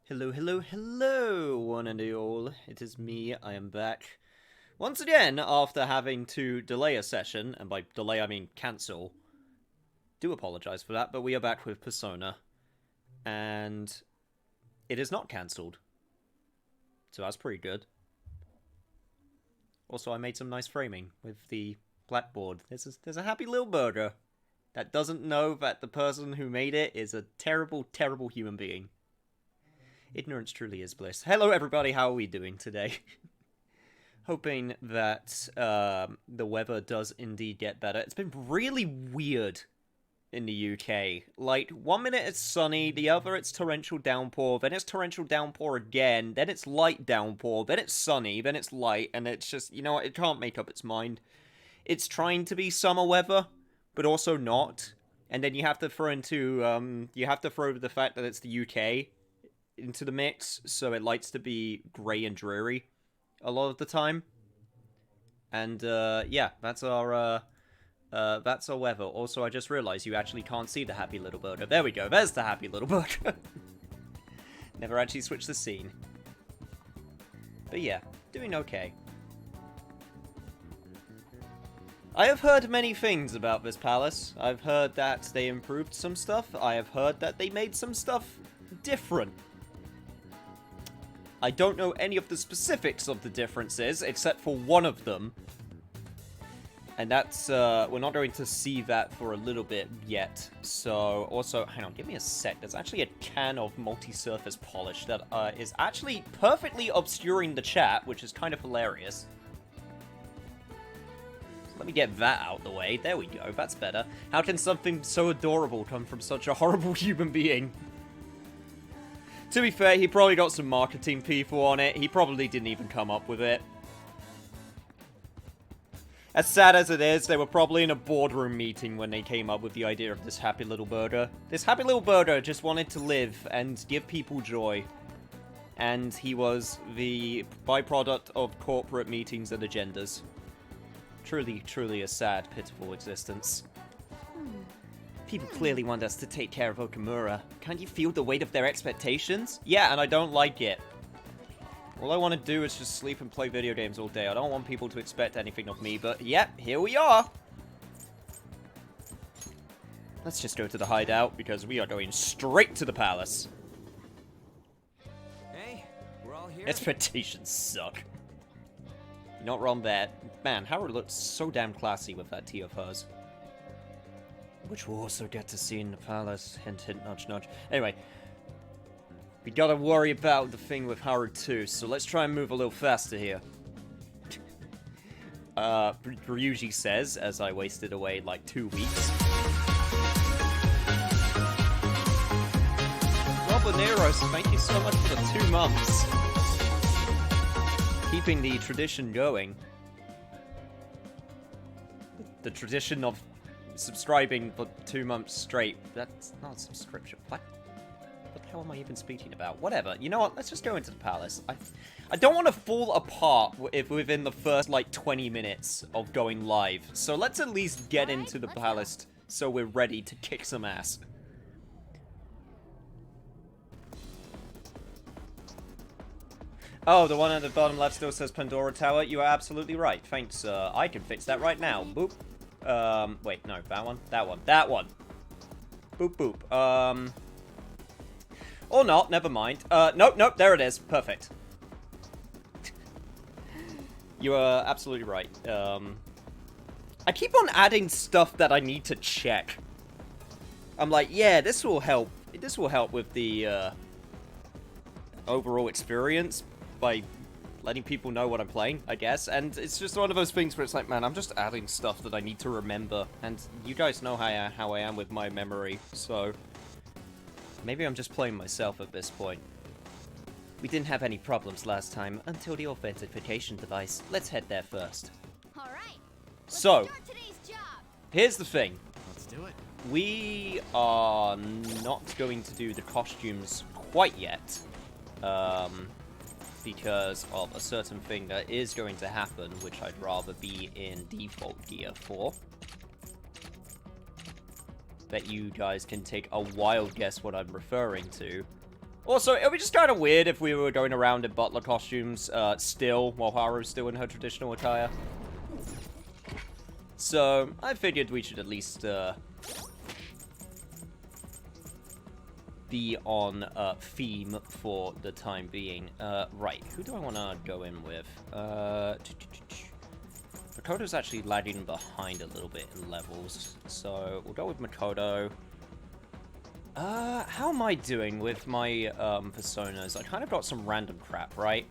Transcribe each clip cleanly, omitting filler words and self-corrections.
Hello, hello, hello, one and all. It is me, I am back. Once again, after having to delay a session, and by delay I mean cancel. Do apologise for that, but we are back with Persona. And it is not cancelled. So that's pretty good. Also, I made some nice framing with the blackboard. There's a happy little burger that doesn't know that the person who made it is a terrible, terrible human being. Ignorance truly is bliss. Hello everybody, how are we doing today? Hoping that the weather does indeed get better. It's been really weird in the UK. Like, 1 minute it's sunny, the other it's torrential downpour, then it's torrential downpour again, then it's light downpour, then it's sunny, then it's light, and it's just, you know what, it can't make up its mind. It's trying to be summer weather, but also not. And then you have to throw into, you have to throw the fact that it's the UK into the mix, so it likes to be grey and dreary a lot of the time. And yeah, that's our weather. Also, I just realized you actually can't see the happy little burger. There we go, there's the happy little burger. Never actually switched the scene. But yeah, doing okay. I have heard many things about this palace. I've heard that they improved some stuff. I have heard that they made some stuff different. I don't know any of the specifics of the differences, except for one of them. And that's, we're not going to see that for a little bit yet. So, also, hang on, give me a sec. There's actually a can of multi-surface polish that is actually perfectly obscuring the chat, which is kind of hilarious. So let me get that out of the way. There we go, that's better. How can something so adorable come from such a horrible human being? To be fair, he probably got some marketing people on it. He probably didn't even come up with it. As sad as it is, they were probably in a boardroom meeting when they came up with the idea of this happy little burger. This happy little burger just wanted to live and give people joy. And he was the byproduct of corporate meetings and agendas. Truly, truly a sad, pitiful existence. People clearly want us to take care of Okamura. Can't you feel the weight of their expectations? Yeah, and I don't like it. All I want to do is just sleep and play video games all day. I don't want people to expect anything of me, but yep, here we are. Let's just go to the hideout, because we are going straight to the palace. Hey, we're all here. Expectations suck. You're not wrong there. Man, Haru looks so damn classy with that tea of hers. Which we'll also get to see in the palace. Hint, hint, nudge, nudge. Anyway. We gotta worry about the thing with Haru too, so let's try and move a little faster here. Ryuji says, as I wasted away like 2 weeks. Roboneros, thank you so much for the 2 months. Keeping the tradition going. The tradition of subscribing for 2 months straight. That's not a subscription. What the hell am I even speaking about? Whatever. You know what? Let's just go into the palace. I don't want to fall apart within the first, like, 20 minutes of going live. So let's at least get into the palace so we're ready to kick some ass. Oh, the one at the bottom left still says Pandora Tower. You are absolutely right. Thanks, I can fix that right now. Boop. Wait, no, that one? That one. That one! Boop, boop. Or not, never mind. Nope, nope, there it is. Perfect. You are absolutely right. I keep on adding stuff that I need to check. I'm like, yeah, this will help. This will help with the, overall experience by letting people know what I'm playing, I guess. And it's just one of those things where it's like, man, I'm just adding stuff that I need to remember. And you guys know how I am with my memory, so maybe I'm just playing myself at this point. We didn't have any problems last time until the authentication device. Let's head there first. All right. So, here's the thing. Let's do it. We are not going to do the costumes quite yet. Because of a certain thing that is going to happen, which I'd rather be in default gear for. Bet you guys can take a wild guess what I'm referring to. Also, it would be just kind of weird if we were going around in butler costumes still, while Haru's still in her traditional attire. So, I figured we should at least be on theme for the time being. Right, who do I want to go in with? Makoto's actually lagging behind a little bit in levels, so we'll go with Makoto. How am I doing with my personas? I kind of got some random crap, right?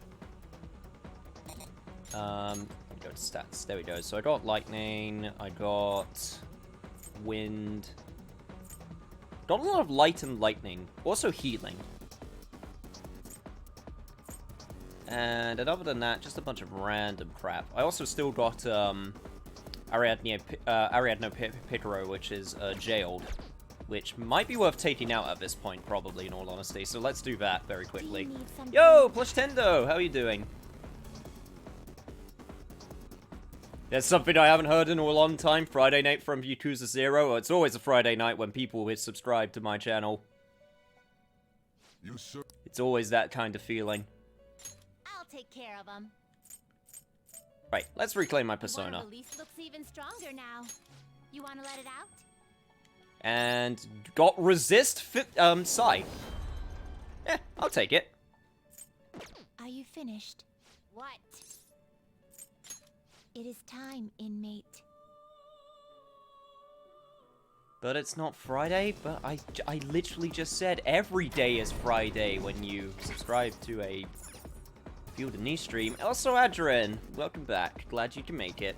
Go to stats. There we go. So I got lightning. I got wind. Got a lot of light and lightning. Also healing. And other than that, just a bunch of random crap. I also still got Ariadne no Picaro, which is jailed. Which might be worth taking out at this point, probably, in all honesty. So let's do that very quickly. Yo, Plush Tendo! How are you doing? There's something I haven't heard in a long time. Friday night from Yakuza 0. It's always a Friday night when people hit subscribe to my channel. It's always that kind of feeling. I'll take care of them. Right, let's reclaim my persona. One release looks even stronger now. You want to let it out? And got resist Psy. Yeah, I'll take it. Are you finished? What? It is time, inmate. But it's not Friday, but I literally just said every day is Friday when you subscribe to a Field and Knee stream. Also, Adrian, welcome back. Glad you can make it.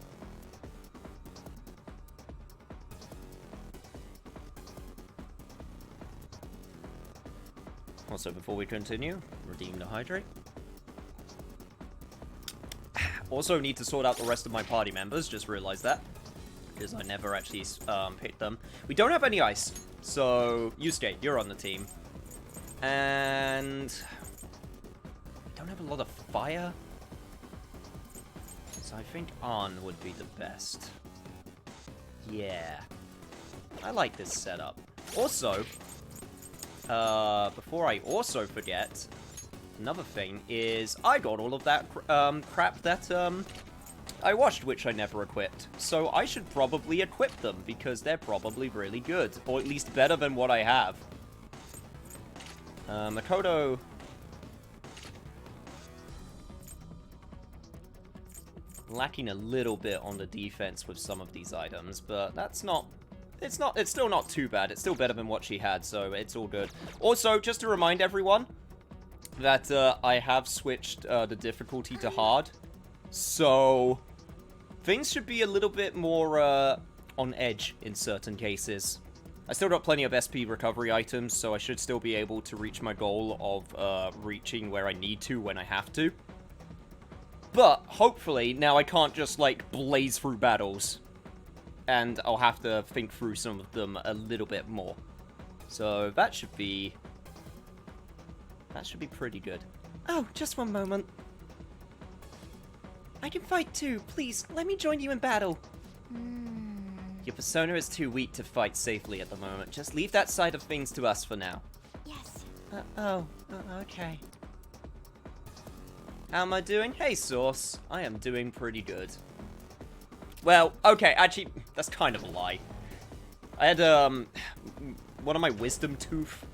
Also, before we continue, redeem the hydrate. Also need to sort out the rest of my party members, just realized that. Because I never actually picked them. We don't have any ice, so Yusuke, you're on the team. And we don't have a lot of fire. So I think on would be the best. Yeah. I like this setup. Also, before I also forget, another thing is I got all of that crap that I washed, which I never equipped. So I should probably equip them, because they're probably really good. Or at least better than what I have. Makoto... lacking a little bit on the defense with some of these items, but that's not... It's still not too bad. It's still better than what she had, so it's all good. Also, just to remind everyone that I have switched the difficulty to hard. So, things should be a little bit more on edge in certain cases. I still got plenty of SP recovery items, so I should still be able to reach my goal of reaching where I need to when I have to. But, hopefully, now I can't just, like, blaze through battles. And I'll have to think through some of them a little bit more. So, that should be pretty good. Oh, just one moment. I can fight too. Please, let me join you in battle. Your persona is too weak to fight safely at the moment. Just leave that side of things to us for now. Yes. Okay. How am I doing? Hey, Source. I am doing pretty good. Well, okay, actually, that's kind of a lie. I had, one of my wisdom tooth,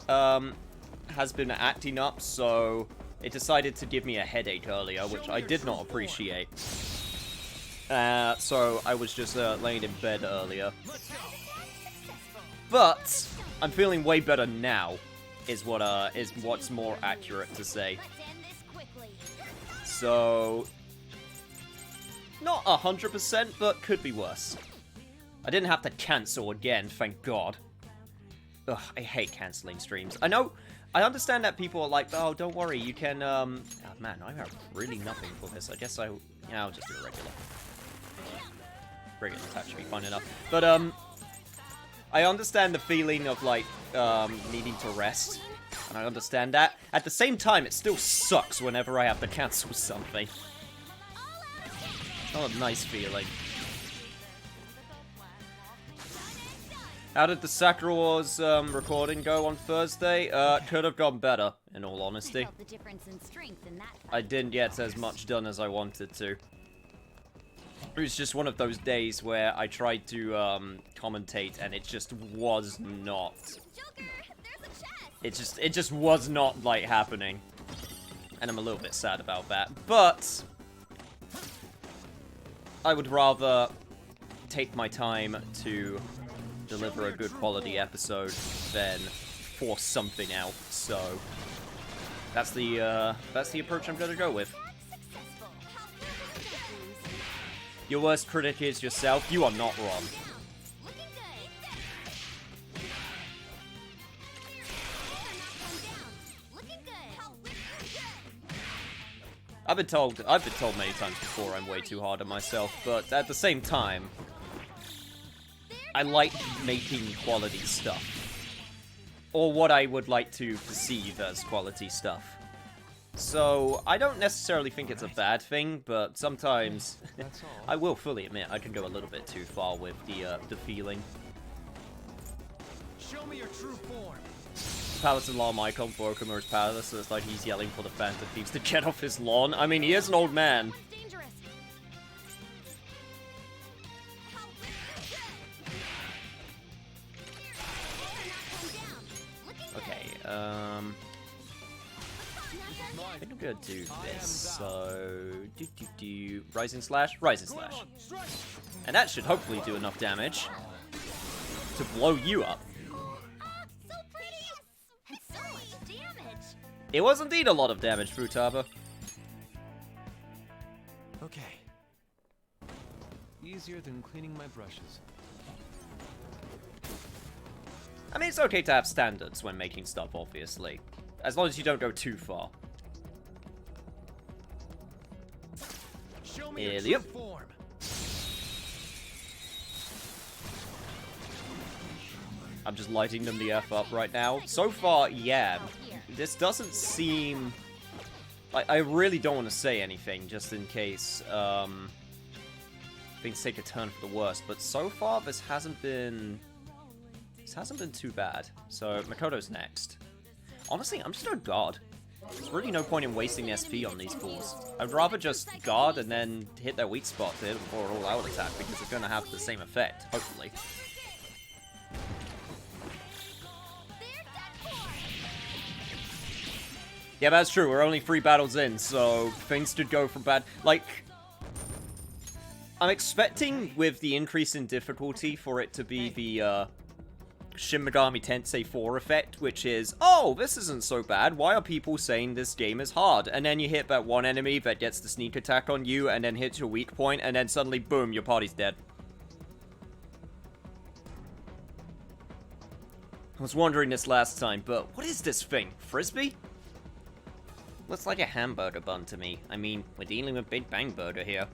has been acting up, so it decided to give me a headache earlier, which I did not appreciate. So I was just, laying in bed earlier. But I'm feeling way better now, is what's more accurate to say. So, not 100%, but could be worse. I didn't have to cancel again, thank God. Ugh, I hate canceling streams. I understand that people are like, oh, don't worry, you can, oh man, I have really nothing for this. I guess I'll just do a regular. Regular attack should be fine enough. But, I understand the feeling of, like, needing to rest. And I understand that. At the same time, it still sucks whenever I have to cancel something. It's not a nice feeling. How did the Sakura Wars recording go on Thursday? Could have gone better, in all honesty. I didn't get as much done as I wanted to. It was just one of those days where I tried to commentate and it just was not. It just was not, like, happening. And I'm a little bit sad about that. But I would rather take my time to deliver a good quality episode than force something out. So that's the approach I'm gonna go with. Your worst critic is yourself. You are not wrong. I've been told many times before I'm way too hard on myself, but at the same time, I like making quality stuff. Or what I would like to perceive as quality stuff. So, I don't necessarily think it's a bad thing, but sometimes, I will fully admit, I can go a little bit too far with the feeling. Show me your true form. Palace-in-law icon for Okamaru's palace, so it's like he's yelling for the Phantom Thieves to get off his lawn. I mean, he is an old man. Okay, I think I'm gonna do this, so... Rising Slash? Rising Slash. And that should hopefully do enough damage to blow you up. It was indeed a lot of damage, Futaba. Okay. Easier than cleaning my brushes. I mean, it's okay to have standards when making stuff, obviously. As long as you don't go too far. Show me your true form. I'm just lighting them the F up right now. So far, yeah. This doesn't seem I really don't want to say anything, just in case, things take a turn for the worst, but so far this hasn't been too bad. So Makoto's next. Honestly, I'm just a god. There's really no point in wasting SP on these fools. I'd rather just guard and then hit their weak spot to hit them for an all-out attack, because it's gonna have the same effect, hopefully. Yeah, that's true, we're only 3 battles in, so things did go from bad. Like, I'm expecting with the increase in difficulty for it to be the, Shin Megami Tensei 4 effect, which is, oh, this isn't so bad, why are people saying this game is hard? And then you hit that one enemy that gets the sneak attack on you, and then hits your weak point, and then suddenly, boom, your party's dead. I was wondering this last time, but what is this thing? Frisbee? Looks like a hamburger bun to me. I mean, we're dealing with Big Bang Burger here.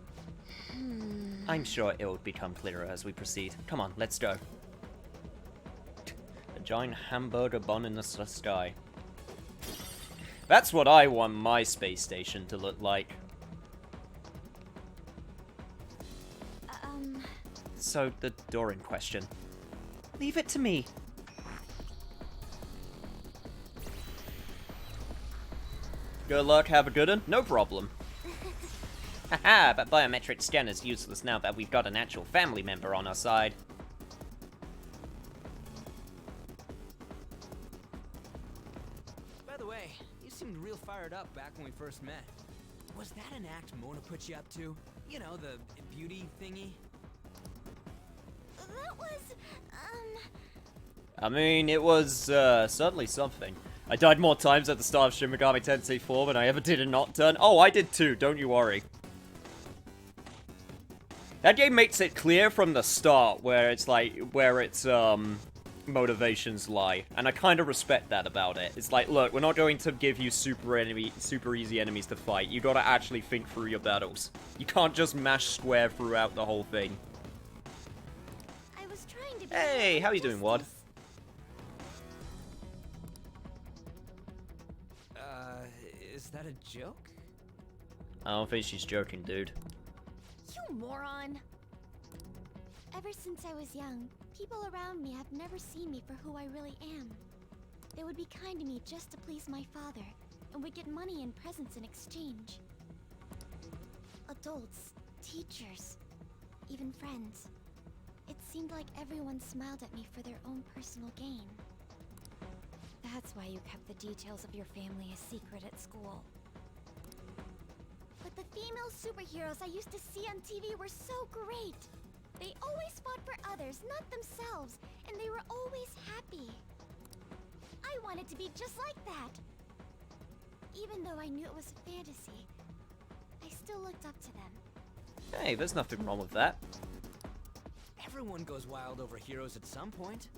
I'm sure it will become clearer as we proceed. Come on, let's go. A giant hamburger bun in the sky. That's what I want my space station to look like. So, the door in question. Leave it to me. Good luck, have a good one. No problem. Haha, that biometric scanner's useless now that we've got an actual family member on our side. By the way, you seemed real fired up back when we first met. Was that an act Mona put you up to? You know, the beauty thingy? That was, I mean, it was, certainly something. I died more times at the start of Shin Megami Tensei 4 than I ever did in Nocturne. Oh, I did too, don't you worry. That game makes it clear from the start where it's like, where its, motivations lie. And I kind of respect that about it. It's like, look, we're not going to give you super easy enemies to fight. You gotta actually think through your battles. You can't just mash square throughout the whole thing. I was trying to be Hey, how you doing, Wad? Is that a joke? I don't think she's joking, dude. You moron! Ever since I was young, people around me have never seen me for who I really am. They would be kind to me just to please my father, and would get money and presents in exchange. Adults, teachers, even friends. It seemed like everyone smiled at me for their own personal gain. That's why you kept the details of your family a secret at school. But the female superheroes I used to see on TV were so great. They always fought for others, not themselves, and they were always happy. I wanted to be just like that. Even though I knew it was a fantasy, I still looked up to them. Hey, there's nothing wrong with that. Everyone goes wild over heroes at some point.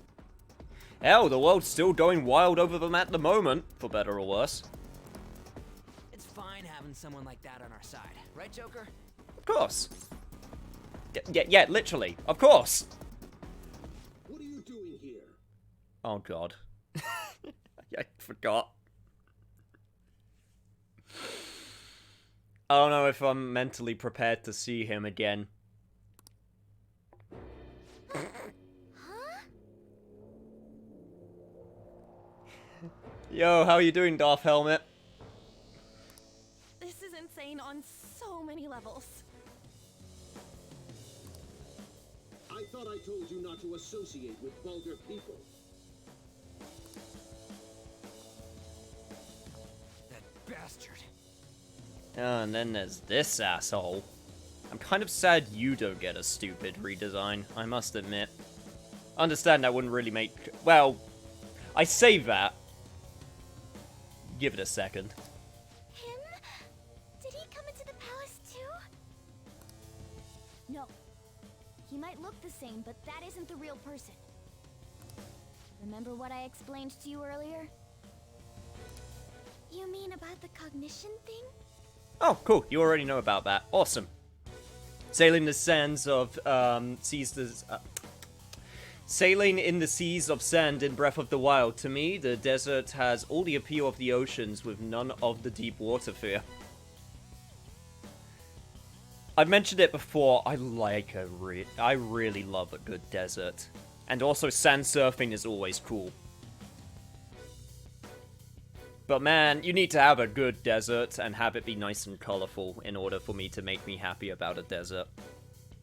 Hell, the world's still going wild over them at the moment, for better or worse. It's fine having someone like that on our side, right, Joker? Of course. Yeah, literally. Of course. What are you doing here? Oh, God. I forgot. I don't know if I'm mentally prepared to see him again. Yo, how you doing, Darth Helmet? This is insane on so many levels. I thought I told you not to associate with vulgar people. That bastard. Oh, and then there's this asshole. I'm kind of sad you don't get a stupid redesign, I must admit. Understand that wouldn't really make... Well, I say that. Give it a second. Him? Did he come into the palace too? No. He might look the same, but that isn't the real person. Remember what I explained to you earlier? You mean about the cognition thing? Oh, cool. You already know about that. Awesome. Sailing the sands of, Sailing in the seas of sand in Breath of the Wild. To me, the desert has all the appeal of the oceans with none of the deep water fear. I've mentioned it before, I really love a good desert. And also sand surfing is always cool. But man, you need to have a good desert and have it be nice and colorful in order for me to make me happy about a desert.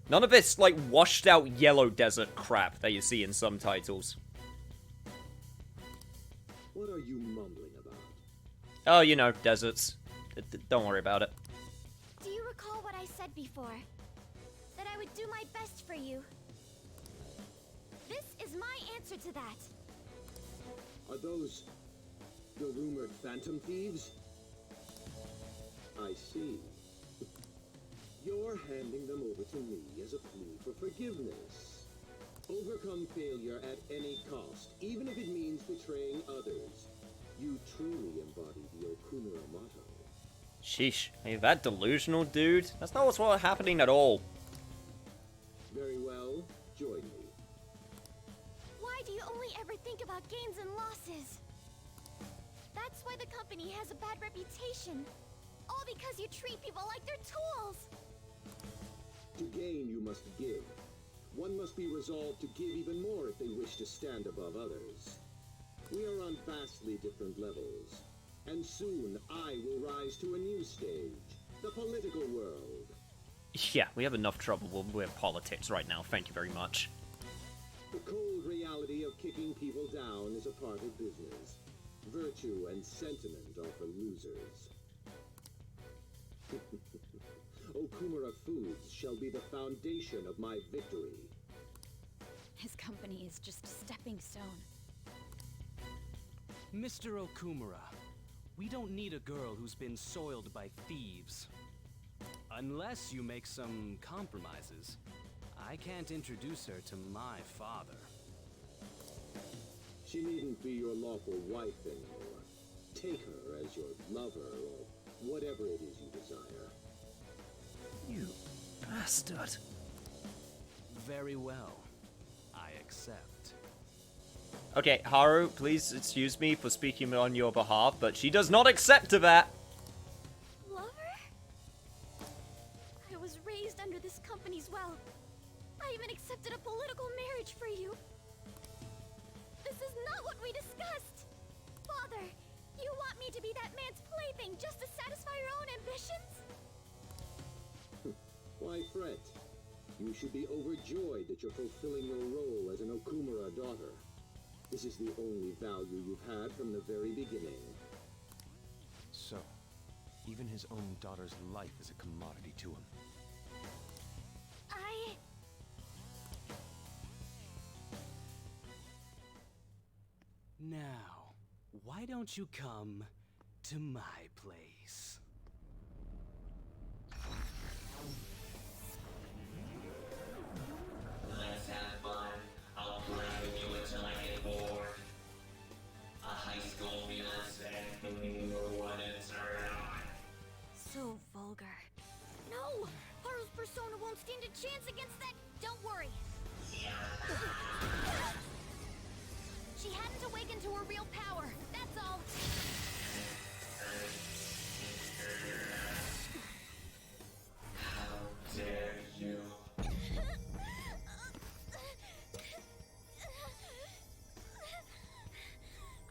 None of this, like, washed out yellow desert crap that you see in some titles. What are you mumbling about? Oh, you know, deserts. Don't worry about it. Do you recall what I said before? That I would do my best for you. This is my answer to that. Are those the rumored phantom thieves? I see. You're handing them over to me as a plea for forgiveness. Overcome failure at any cost, even if it means betraying others. You truly embody the Okumura motto. Sheesh. Are you that delusional, dude? That's not what's happening at all. Very well, join me. Why do you only ever think about gains and losses? That's why the company has a bad reputation. All because you treat people like they're tools. To gain, you must give. One must be resolved to give even more if they wish to stand above others. We are on vastly different levels, and soon I will rise to a new stage, the political world. Yeah, we have enough trouble with politics right now, thank you very much. The cold reality of kicking people down is a part of business. Virtue and sentiment are for losers. Okumura Foods shall be the foundation of my victory. His company is just a stepping stone. Mr. Okumura, we don't need a girl who's been soiled by thieves. Unless you make some compromises, I can't introduce her to my father. She needn't be your lawful wife anymore. Take her as your lover or whatever it is you desire. You bastard. Very well. I accept. Okay, Haru, please excuse me for speaking on your behalf, but she does not accept of that. Lover? I was raised under this company's wealth. I even accepted a political marriage for you. This is not what we discussed. Father, you want me to be that man's plaything just to satisfy your own ambitions? Why fret? You should be overjoyed that you're fulfilling your role as an Okumura daughter. This is the only value you've had from the very beginning. So, even his own daughter's life is a commodity to him. Now, why don't you come to my place? Let's have fun. I'll play with you until I get bored. A high school music, what it's around. So vulgar. No! Haru's persona won't stand a chance against that. Don't worry. She hadn't awakened to her real power. That's all. How dare you?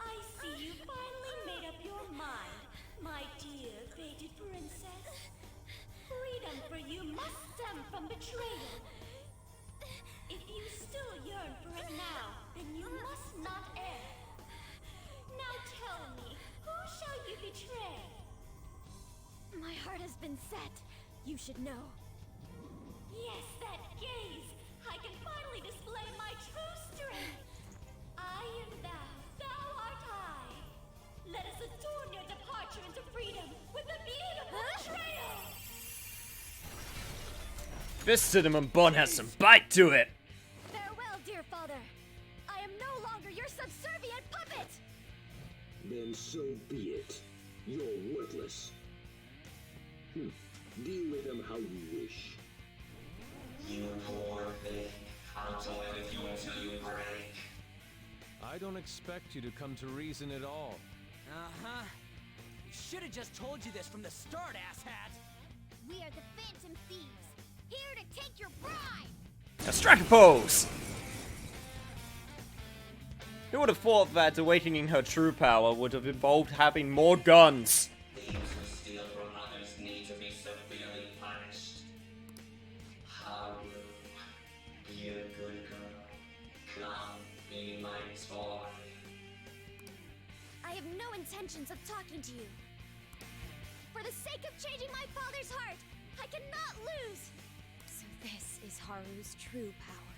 I see you finally made up your mind, my dear fated princess. Freedom for you must stem from betrayal. If you still yearn for it now, then you must not err. Now tell me, who shall you betray? My heart has been set. You should know. Yes, that gaze! I can finally display my true strength! I am thou, thou art I! Let us adorn your departure into freedom with a beautiful betrayal! This cinnamon bun has some bite to it. Farewell, dear father. I am no longer your subservient puppet. Then so be it. You're worthless. Deal with them how you wish. You poor thing. I'll toy with you until you break. I don't expect you to come to reason at all. Uh-huh. We should have just told you this from the start, asshat! We are the Phantom Thieves, here to take your bride! A strike a pose! Who would have thought that awakening her true power would have involved having more guns? Thieves who steal from others need to be severely punished. Haru, be a good girl. Come, be my toy. I have no intentions of talking to you. For the sake of changing my father's heart, I cannot lose! So this is Haru's true power.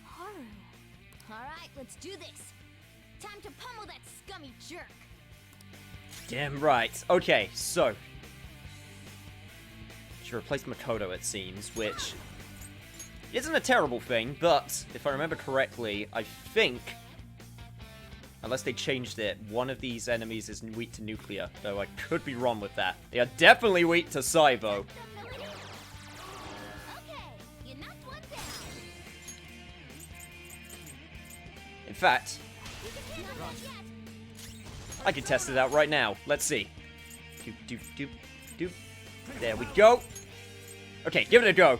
Haru. Alright, let's do this. Time to pummel that scummy jerk. Damn right. Okay, so. She replaced Makoto, it seems, which isn't a terrible thing, but if I remember correctly, I think, unless they changed it, one of these enemies is weak to nuclear, though I could be wrong with that. They are definitely weak to Saibo. Okay, you knocked one down. In fact, I can test it out right now. Let's see. Doop, doop, doop, doop. There we go. Okay, give it a go.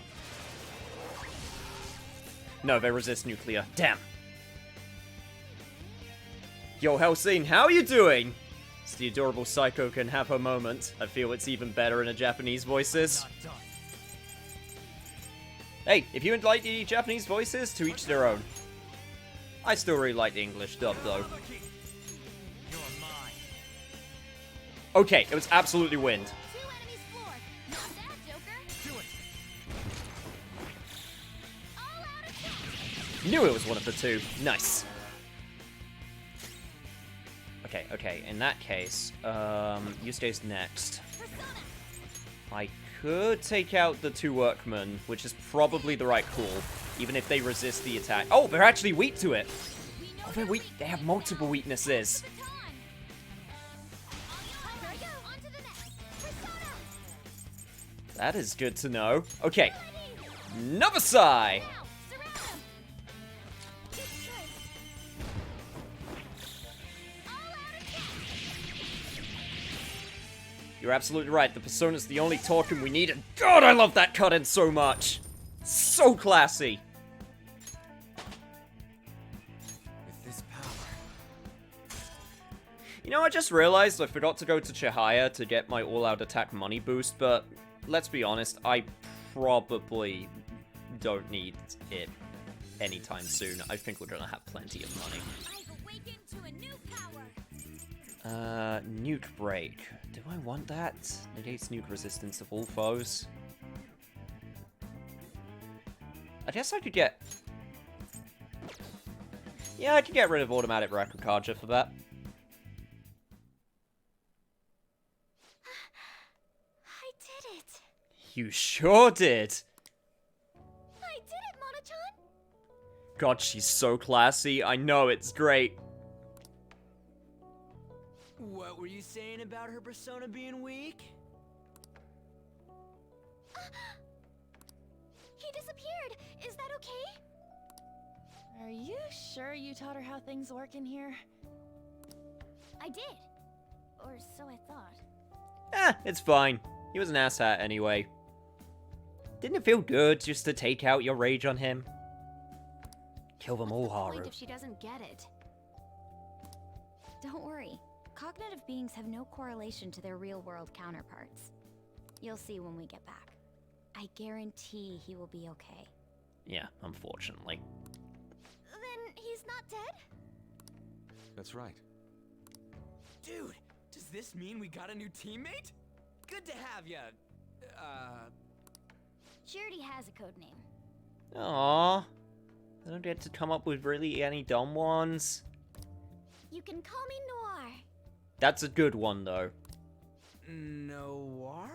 No, they resist nuclear. Damn. Yo, Helsing, how are you doing? So the adorable Psycho can have her moment. I feel it's even better in a Japanese voices. Hey, if you like the Japanese voices, to each their own. I still really like the English dub, though. Okay, it was absolutely wind. 2 enemies floored. Not bad, Joker. Do it! All out attack. Knew it was one of the two. Nice. Okay, in that case, you stays next. Persona. I could take out the 2 workmen, which is probably the right call, even if they resist the attack. Oh, they're actually weak to it. We know Oh, they're weak. They have multiple weaknesses. the time. Here I go. On to the next. Persona. That is good to know. Okay, Ready. Novasai! Now, surround him. Good choice. All out attack. You're absolutely right. The Persona's the only token we need, and God, I love that cut-in so much. So classy. With this power, You know, I just realized I forgot to go to Chihaya to get my all-out attack money boost, but let's be honest, I probably don't need it anytime soon. I think we're gonna have plenty of money. I've awakened to a new power. Nuke Break. Do I want that? Negates nuke resistance of all foes. I guess I could get... Yeah, I could get rid of automatic Rakukaja for that. I did it. You sure did! I did it, Mono-chan. God, she's so classy. I know, it's great. What were you saying about her persona being weak? He disappeared. Is that okay? Are you sure you taught her how things work in here? I did. Or so I thought. It's fine. He was an asshat anyway. Didn't it feel good just to take out your rage on him? Kill them all, What's the Haru. point if she doesn't get it? Don't worry. Cognitive beings have no correlation to their real-world counterparts. You'll see when we get back. I guarantee he will be okay. Yeah, unfortunately. Then he's not dead? that's right. Dude, does this mean we got a new teammate? Good to have ya. She already has a code name. Aww. I don't get to come up with really any dumb ones. You can call me Noir. That's a good one, though. Noir?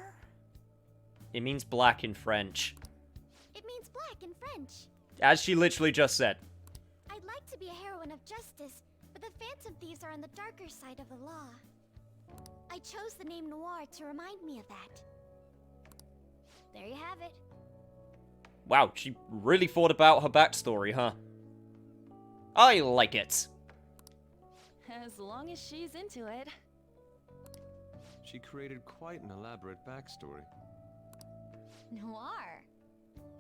It means black in French. It means black in French. As she literally just said. I'd like to be a heroine of justice, but the Phantom Thieves are on the darker side of the law. I chose the name Noir to remind me of that. There you have it. Wow, she really thought about her backstory, huh? I like it. As long as she's into it. She created quite an elaborate backstory. Noir.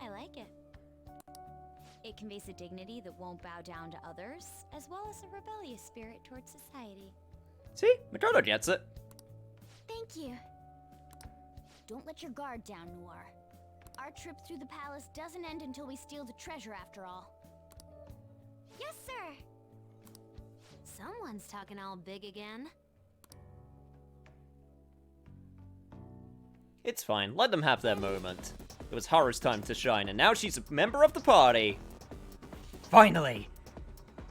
I like it. It conveys a dignity that won't bow down to others, as well as a rebellious spirit towards society. See? Makoto gets it. Thank you. Don't let your guard down, Noir. Our trip through the palace doesn't end until we steal the treasure after all. Yes, sir! Someone's talking all big again. It's fine. Let them have their moment. It was Haru's time to shine, and now she's a member of the party. Finally!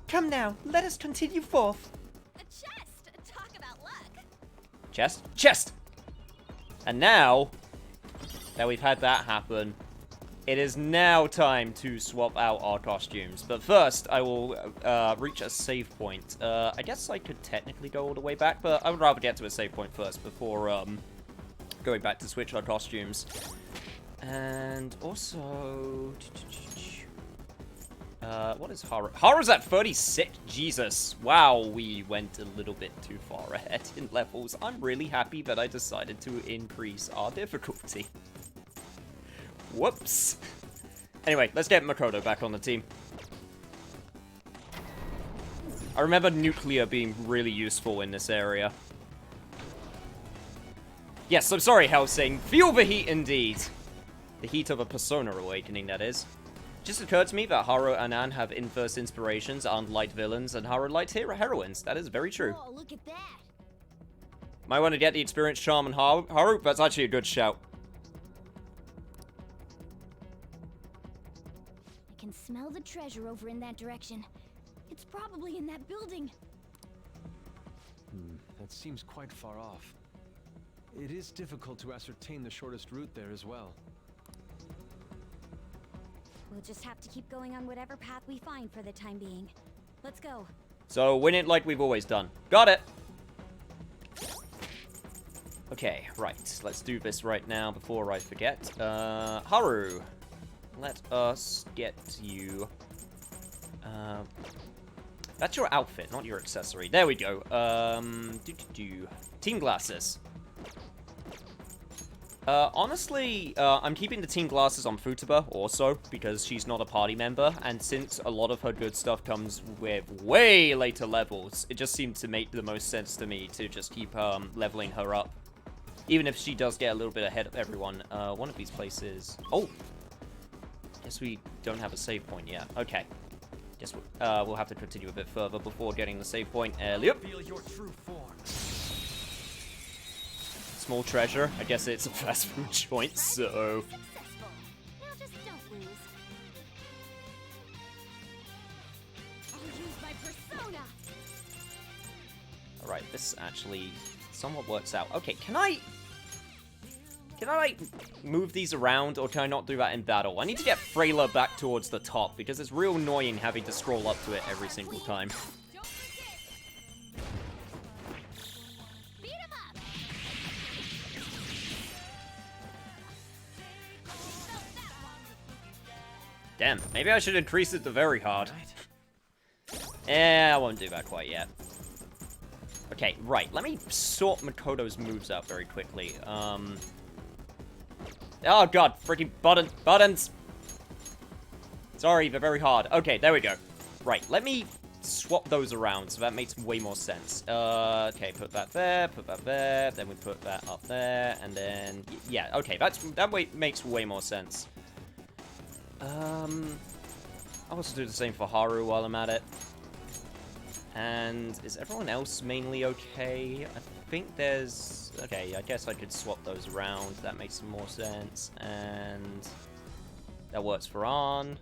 Come now, let us continue forth. A chest! Talk about luck! Chest? Chest! And now that we've had that happen, it is now time to swap out our costumes. But first, I will reach a save point. I guess I could technically go all the way back, but I would rather get to a save point first before going back to switch our costumes. And also... what is Haru? Haru's at 36. Jesus. Wow, we went a little bit too far ahead in levels. I'm really happy that I decided to increase our difficulty. Whoops. Anyway, let's get Makoto back on the team. I remember nuclear being really useful in this area. Yes, I'm sorry, Helsing. Feel the heat indeed. The heat of a Persona awakening, that is. Just occurred to me that Haru and Anne have inverse inspirations, aren't light villains, and Haru light heroines. That is very true. Oh, look at that! Might want to get the experienced charm and Haru. That's actually a good shout. I can smell the treasure over in that direction. It's probably in that building. That seems quite far off. It is difficult to ascertain the shortest route there as well. We'll just have to keep going on whatever path we find for the time being. Let's go. So, win it like we've always done. Got it! Okay, right. Let's do this right now before I forget. Haru. Let us get you... that's your outfit, not your accessory. There we go. Team glasses. Honestly, I'm keeping the team glasses on Futaba also, because she's not a party member, and since a lot of her good stuff comes with way later levels, it just seemed to make the most sense to me to just keep leveling her up. Even if she does get a little bit ahead of everyone. One of these places... Oh! Guess we don't have a save point yet. Okay. Guess we'll have to continue a bit further before getting the save point. Yep. Feel your true form. Small treasure. I guess it's a fast food joint, so... Successful. Now just don't lose. I'll use my persona. Alright, this actually somewhat works out. Okay, can I, like, move these around, or can I not do that in battle? I need to get Freyla back towards the top, because it's real annoying having to scroll up to it every single time. Damn, maybe I should increase it to very hard. I won't do that quite yet. Okay, right, let me sort Makoto's moves out very quickly. Oh god, freaking buttons! Sorry, they're very hard. Okay, there we go. Right, let me swap those around, so that makes way more sense. Okay, put that there, then we put that up there, and then... Yeah, okay, that makes way more sense. I'll also do the same for Haru while I'm at it. And is everyone else mainly okay? I think there's... Okay, I guess I could swap those around. That makes some more sense. And that works for An.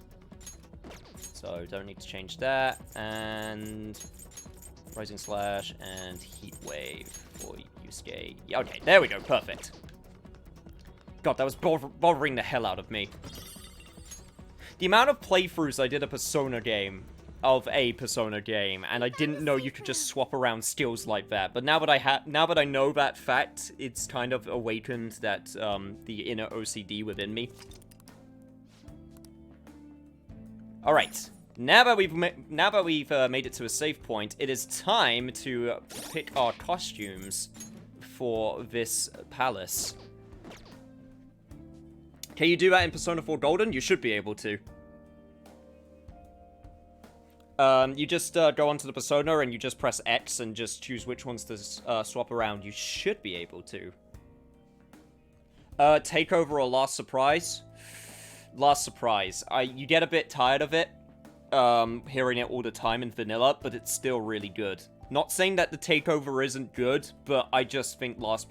So don't need to change that. And Rising Slash and Heat Wave for Yusuke. Yeah, okay, there we go. Perfect. God, that was bothering the hell out of me. The amount of playthroughs I did a Persona game, and I didn't know you could just swap around skills like that. But now that I know that fact, it's kind of awakened that the inner OCD within me. Alright. Now that we've made it to a save point, it is time to pick our costumes for this palace. Can you do that in Persona 4 Golden? You should be able to. You just go onto the Persona and you just press X and just choose which ones to swap around. You should be able to. Takeover or Last Surprise? Last Surprise. You get a bit tired of it, hearing it all the time in vanilla, but it's still really good. Not saying that the Takeover isn't good, but I just think Last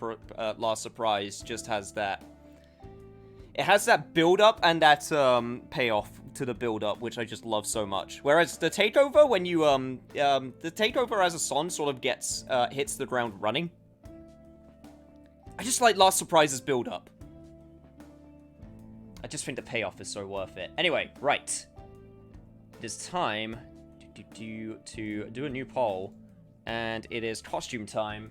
Surprise just has that... It has that build-up and that payoff to the build-up, which I just love so much. Whereas the Takeover, when you, the Takeover as a song sort of gets, hits the ground running. I just like Last Surprise's build-up. I just think the payoff is so worth it. Anyway, right. It is time to do a new poll. And it is costume time.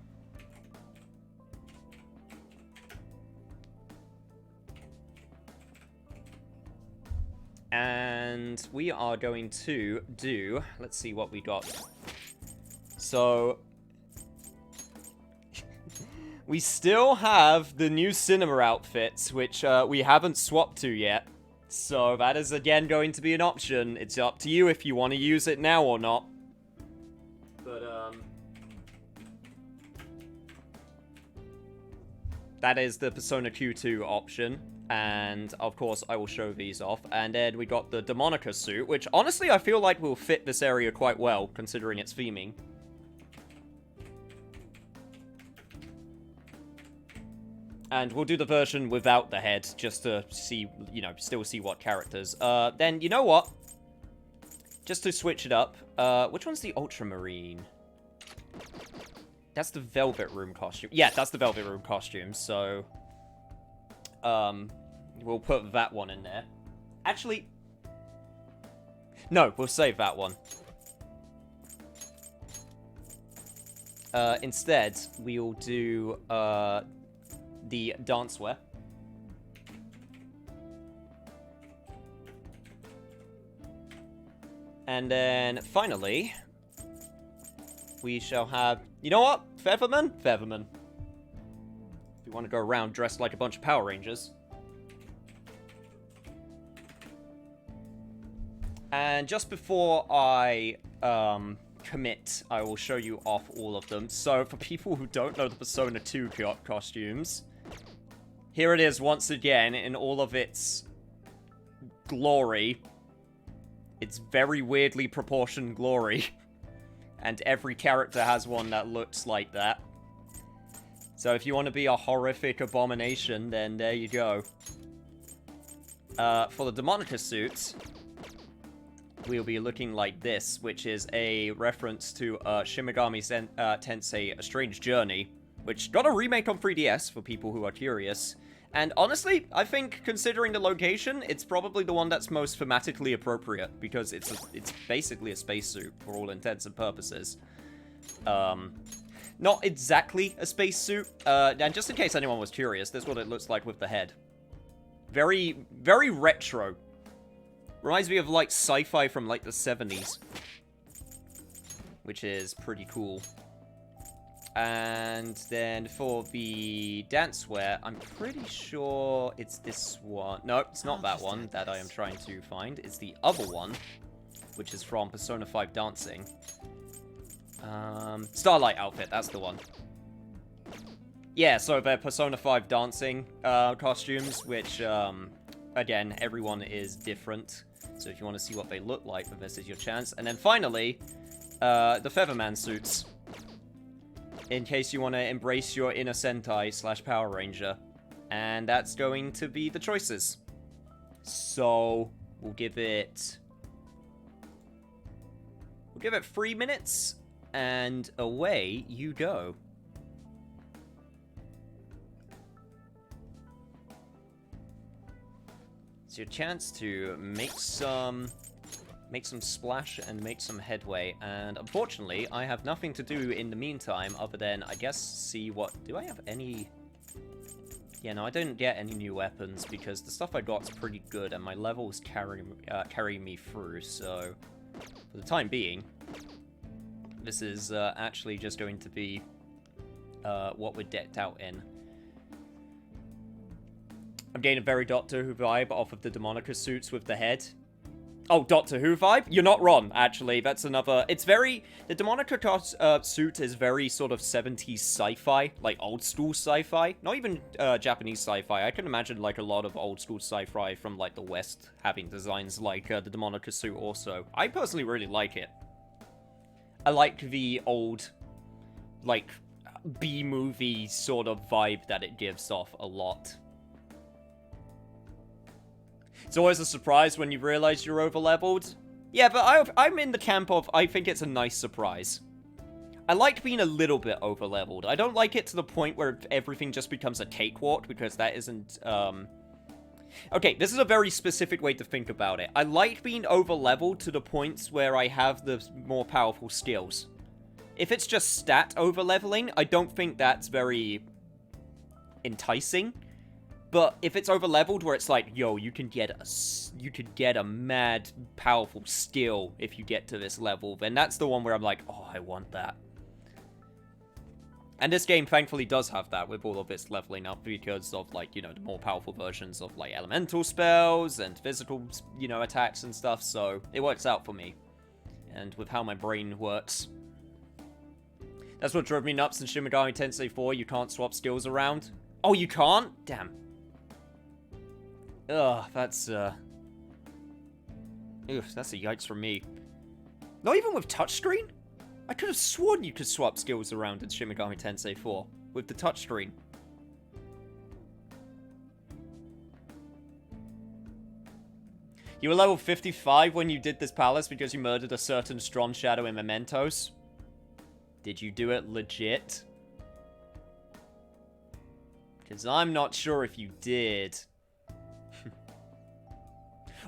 And we are going to do... Let's see what we got. So... we still have the new cinema outfits, which we haven't swapped to yet. So that is again going to be an option. It's up to you if you want to use it now or not. But, that is the Persona Q2 option. And, of course, I will show these off. And then we got the Demonica suit, which, honestly, I feel like will fit this area quite well, considering its theming. And we'll do the version without the head, just to see, you know, still see what characters. Then, you know what? Just to switch it up, which one's the Ultramarine? That's the Velvet Room costume. Yeah, that's the Velvet Room costume, so... we'll put that one in there. Actually... no, we'll save that one. Instead, we'll do, the dancewear. And then, finally, we shall have... you know what? Featherman? Featherman. If you want to go around dressed like a bunch of Power Rangers. And just before I, commit, I will show you off all of them. So, for people who don't know the Persona 2 costumes, here it is once again in all of its glory. It's very weirdly proportioned glory. And every character has one that looks like that. So if you want to be a horrific abomination, then there you go. For the Demonica suit, we'll be looking like this, which is a reference to Shin Megami Tensei: A Strange Journey, which got a remake on 3DS for people who are curious. And honestly, I think, considering the location, it's probably the one that's most thematically appropriate, because it's basically a spacesuit for all intents and purposes. Not exactly a spacesuit, and just in case anyone was curious, this is what it looks like with the head. Very, very retro. Reminds me of, like, sci-fi from, like, the 70s. Which is pretty cool. And then for the dancewear, I'm pretty sure it's this one. No, it's not that one that I am trying to find. It's the other one, which is from Persona 5 Dancing. Starlight outfit, that's the one. Yeah, so they're Persona 5 Dancing costumes, which, again, everyone is different. So if you want to see what they look like, then this is your chance. And then finally, the Featherman suits. In case you want to embrace your inner Sentai / Power Ranger. And that's going to be the choices. So, we'll give it 3 minutes, and away you go. It's your chance to make some splash and make some headway, and unfortunately, I have nothing to do in the meantime other than, I guess, see what... do I have any... Yeah, no, I didn't get any new weapons because the stuff I got's pretty good and my levels carry me through, so for the time being, this is actually just going to be what we're decked out in. I'm getting a very Doctor Who vibe off of the Demonica suits with the head. Oh, Doctor Who vibe? You're not wrong, actually. That's another... It's very... The Demonica suit is very sort of 70s sci-fi. Like, old-school sci-fi. Not even Japanese sci-fi. I can imagine, like, a lot of old-school sci-fi from, like, the West having designs like the Demonica suit also. I personally really like it. I like the old, like, B-movie sort of vibe that it gives off a lot. It's always a surprise when you realize you're over-leveled. Yeah, but I'm in the camp of, I think it's a nice surprise. I like being a little bit over-leveled. I don't like it to the point where everything just becomes a cakewalk, because that isn't, Okay, this is a very specific way to think about it. I like being over-leveled to the points where I have the more powerful skills. If it's just stat over-leveling, I don't think that's very enticing. But if it's over-leveled where it's like, yo, you could get a mad powerful skill if you get to this level, then that's the one where I'm like, oh, I want that. And this game thankfully does have that with all of its leveling up because of, like, you know, the more powerful versions of, like, elemental spells and physical, you know, attacks and stuff, so it works out for me. And with how my brain works. That's what drove me nuts in Shin Megami Tensei 4, you can't swap skills around. Oh, you can't? Damn. Ugh, that's a yikes from me. Not even with touchscreen? I could have sworn you could swap skills around in Shin Megami Tensei 4 with the touchscreen. You were level 55 when you did this palace because you murdered a certain strong shadow in Mementos? Did you do it legit? Because I'm not sure if you did.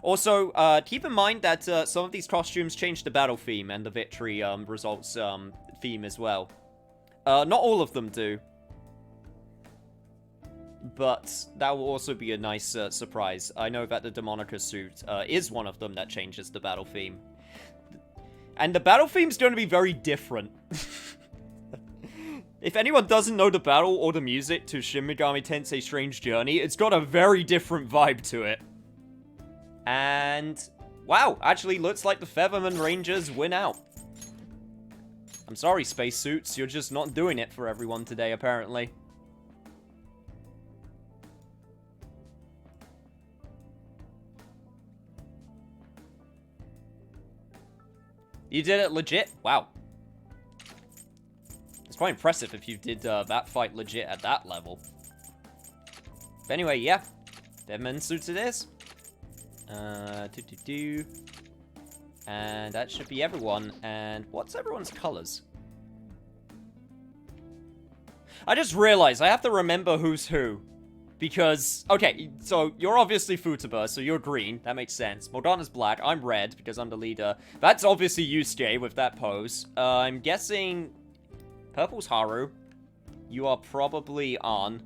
Also, keep in mind that some of these costumes change the battle theme and the victory results theme as well. Not all of them do. But that will also be a nice surprise. I know that the Demonica suit is one of them that changes the battle theme. And the battle theme's going to be very different. If anyone doesn't know the battle or the music to Shin Megami Tensei Strange Journey, it's got a very different vibe to it. And, wow, actually looks like the Featherman Rangers win out. I'm sorry, spacesuits, you're just not doing it for everyone today, apparently. You did it legit? Wow. It's quite impressive if you did that fight legit at that level. But anyway, yeah. Featherman suits it is. And that should be everyone. And what's everyone's colors? I just realized I have to remember who's who. Because, okay, so you're obviously Futaba, so you're green. That makes sense. Morgana's black. I'm red because I'm the leader. That's obviously Yusuke with that pose. I'm guessing purple's Haru. You are probably An.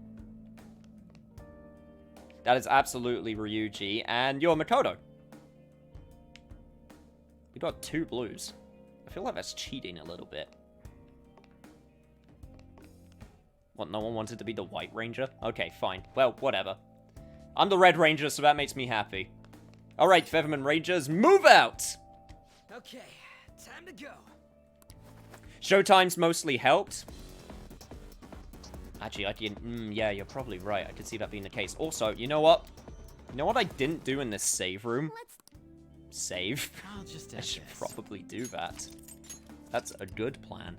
That is absolutely Ryuji, and you're Makoto. We got 2 blues. I feel like that's cheating a little bit. What, no one wanted to be the White Ranger? Okay, fine. Well, whatever. I'm the Red Ranger, so that makes me happy. Alright, Featherman Rangers, move out! Okay, time to go. Showtime's mostly helped. Actually, I can... yeah, you're probably right. I could see that being the case. Also, you know what? You know what I didn't do in this save room? Save? I'll just I should probably do that. That's a good plan.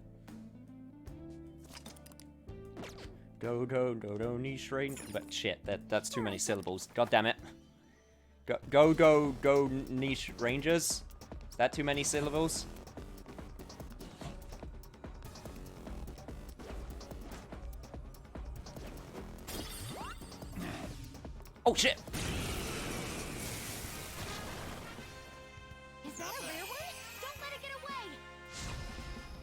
Go, niche range. But shit, that's too many syllables. God damn it. Go, niche rangers. Is that too many syllables? Oh shit! Is that a rare one? Don't let it get away!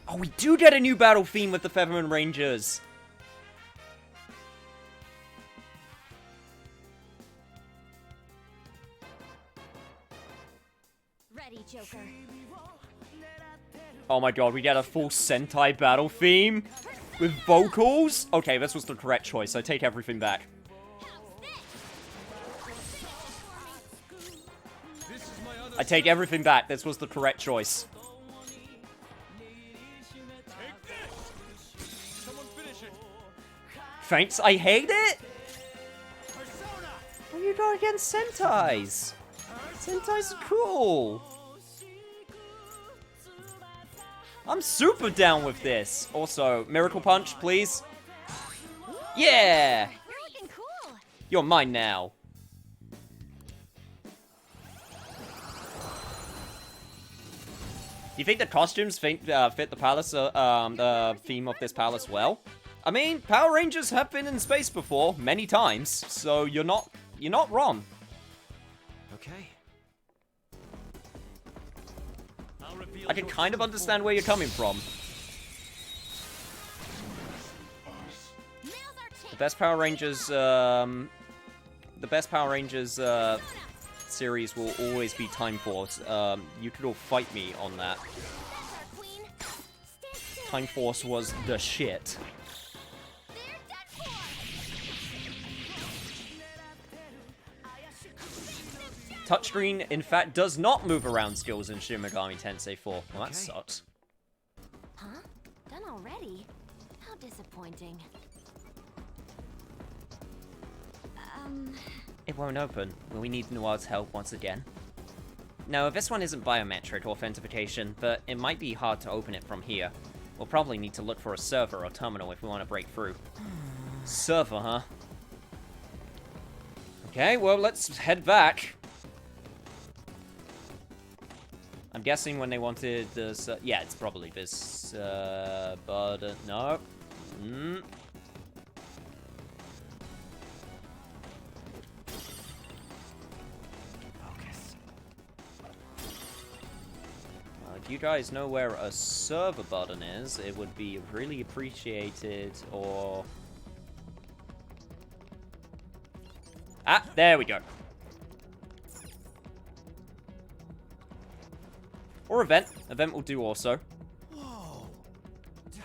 Oh, we do get a new battle theme with the Featherman Rangers! Oh my god, we get a full Sentai battle theme with vocals? Okay, this was the correct choice. I take everything back. I take everything back. This was the correct choice. Thanks, I hate it! What are you going against Sentais? Sentais are cool! I'm super down with this. Also, Miracle Punch, please. Yeah! You're looking cool. You're mine now. Do you think the costumes fit the palace, the theme of this palace well? I mean, Power Rangers have been in space before, many times, so you're not wrong. Okay. I can kind of understand where you're coming from. The best Power Rangers, series will always be Time Force. You could all fight me on that. Time Force was the shit. Touchscreen, in fact, does not move around skills in Shin Megami Tensei 4. Well, that sucks. Huh? Done already? How disappointing. It won't open. Will we need Noir's help once again? No, this one isn't biometric authentication, but it might be hard to open it from here. We'll probably need to look for a server or terminal if we want to break through. Server, huh? Okay, well, let's head back. I'm guessing when they wanted this... yeah, it's probably this... but... no. Focus. If you guys know where a server button is, it would be really appreciated, or... Ah, there we go. Or event. Event will do also. Whoa. Okay.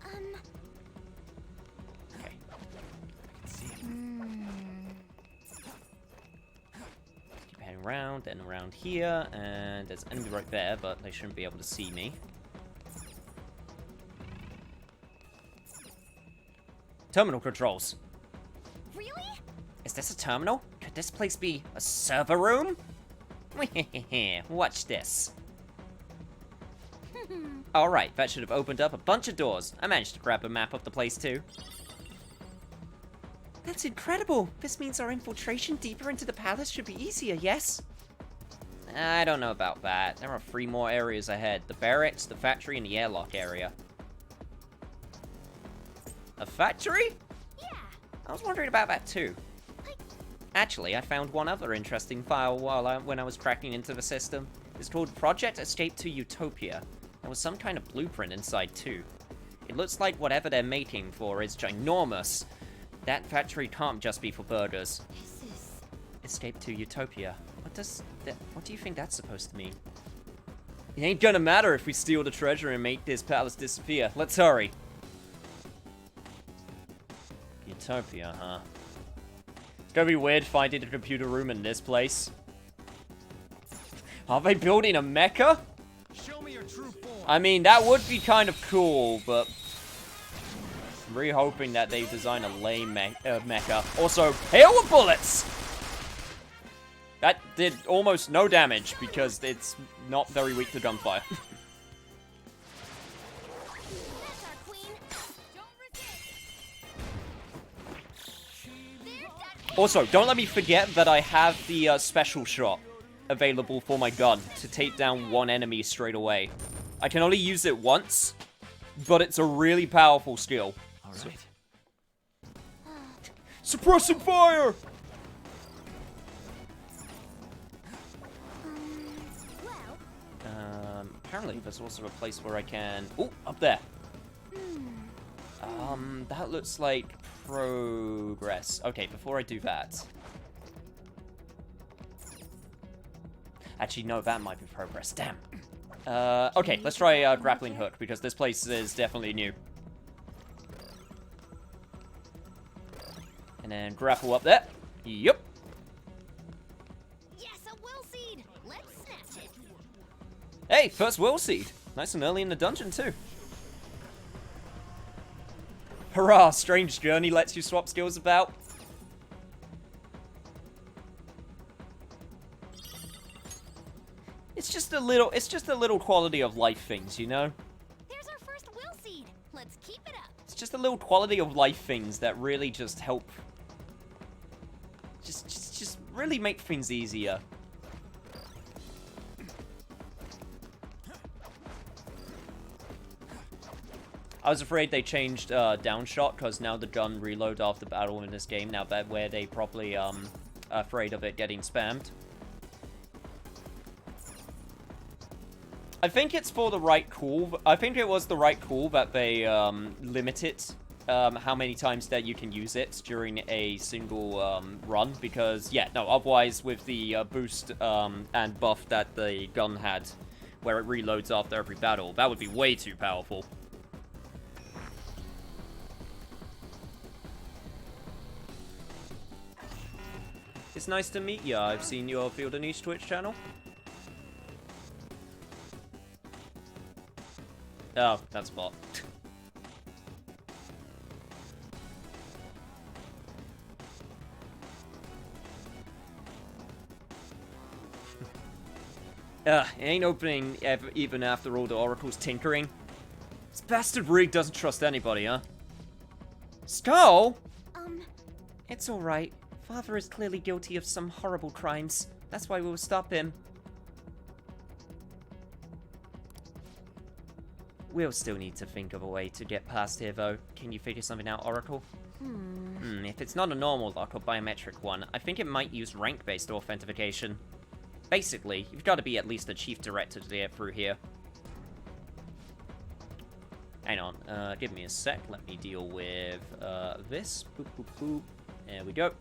I can see it. Keep heading around and around here, and there's an enemy right there, but they shouldn't be able to see me. Terminal controls. Really? Is this a terminal? Could this place be a server room? Watch this. Alright, that should have opened up a bunch of doors. I managed to grab a map of the place too. That's incredible! This means our infiltration deeper into the palace should be easier, yes? I don't know about that. There are 3 more areas ahead. The barracks, the factory, and the airlock area. A factory? Yeah. I was wondering about that too. Actually, I found one other interesting file when I was cracking into the system. It's called Project Escape to Utopia. There was some kind of blueprint inside too. It looks like whatever they're making for is ginormous. That factory can't just be for burgers. This is... Escape to Utopia. What do you think that's supposed to mean? It ain't gonna matter if we steal the treasure and make this palace disappear. Let's hurry. Utopia, huh? It's gonna be weird finding a computer room in this place. Are they building a mecha? Show me your true form. I mean, that would be kind of cool, but I'm really hoping that they design a lame mecha. Also, hail with bullets! That did almost no damage because it's not very weak to gunfire. That's our queen. Don't resist. Also, don't let me forget that I have the special shot available for my gun to take down one enemy straight away. I can only use it once, but it's a really powerful skill. All right. Suppressing fire! Apparently there's also a place where I can... Oh, up there. That looks like progress. Okay, before I do that... Actually, no, that might be progress. Damn. Okay, let's try grappling hook, because this place is definitely new. And then grapple up there. Yep. Yes, a will seed. Let's snatch it. Hey, first will seed. Nice and early in the dungeon, too. Hurrah, strange journey lets you swap skills about. It's just a little quality of life things, you know? There's our first will seed. Let's keep it up. It's just a little quality of life things that really just help. Just really make things easier. I was afraid they changed downshot, because now the gun reload after battle in this game, now that where they probably afraid of it getting spammed. I think it's for the right call. I think it was the right call that they limit it, how many times that you can use it during a single run, because, yeah, no, otherwise with the boost and buff that the gun had, where it reloads after every battle, that would be way too powerful. It's nice to meet you. I've seen your Field and Niche Twitch channel. Oh, that's a bot. It ain't opening even after all the Oracle's tinkering. This bastard rig doesn't trust anybody, huh? Skull? It's alright. Father is clearly guilty of some horrible crimes. That's why we will stop him. We'll still need to think of a way to get past here, though. Can you figure something out, Oracle? If it's not a normal lock or biometric one, I think it might use rank-based authentication. Basically, you've got to be at least a chief director to get through here. Hang on, give me a sec. Let me deal with this. Boop, boop, boop. There we go.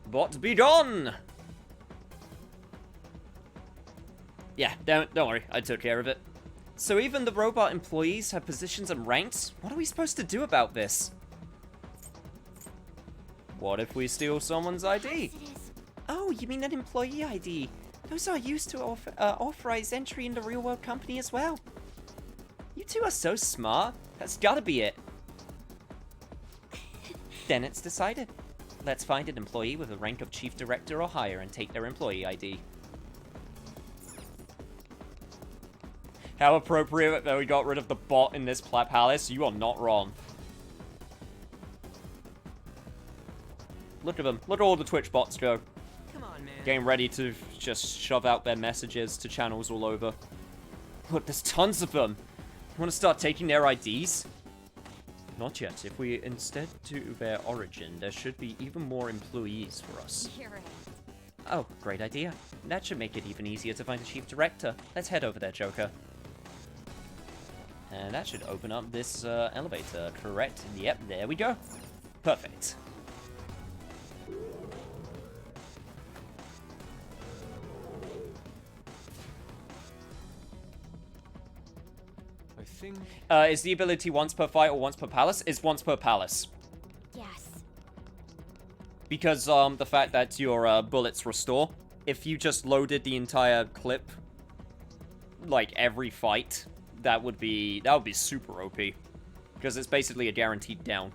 Bot be gone! Yeah, don't worry, I took care of it. So even the robot employees have positions and ranks? What are we supposed to do about this? What if we steal someone's ID? Oh, you mean an employee ID? Those are used to authorize entry in the real-world company as well. You two are so smart. That's gotta be it. Then it's decided. Let's find an employee with a rank of chief director or higher and take their employee ID. How appropriate that we got rid of the bot in this palace. You are not wrong. Look at them. Look at all the Twitch bots go. Come on, man. Getting ready to just shove out their messages to channels all over. Look, there's tons of them. You want to start taking their IDs? Not yet. If we instead do their origin, there should be even more employees for us. You're right. Oh, great idea. That should make it even easier to find the chief director. Let's head over there, Joker. And that should open up this elevator, correct? Yep, there we go. Perfect. I think... Is the ability once per fight or once per palace? It's once per palace. Yes. Because the fact that your bullets restore. If you just loaded the entire clip, like every fight, that would be super OP. Because it's basically a guaranteed down.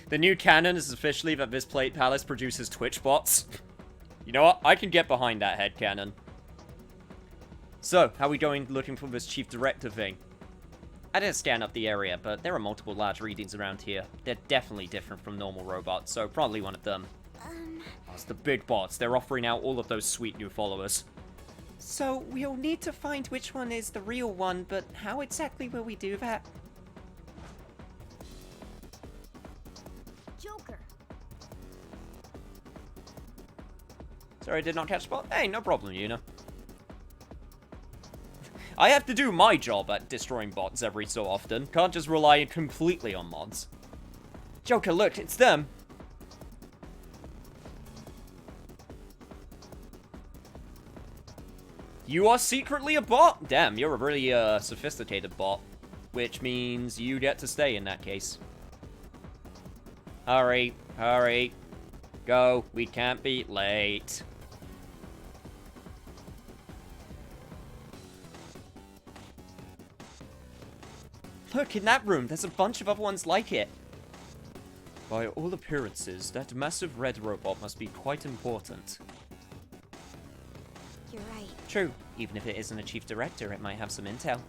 The new canon is officially that this plate palace produces Twitch bots. You know what? I can get behind that headcanon. So, how are we going looking for this chief director thing? I didn't scan up the area, but there are multiple large readings around here. They're definitely different from normal robots, so probably one of them. Oh, it's the big bots. They're offering out all of those sweet new followers. So, we'll need to find which one is the real one, but how exactly will we do that? Joker. Sorry, I did not catch spot. Hey, no problem, Yuna. I have to do my job at destroying bots every so often. Can't just rely completely on mods. Joker, look, it's them. You are secretly a bot? Damn, you're a really sophisticated bot. Which means you get to stay in that case. Hurry, hurry. Go, we can't be late. Look, in that room, there's a bunch of other ones like it. By all appearances, that massive red robot must be quite important. You're right. True. Even if it isn't a chief director, it might have some intel.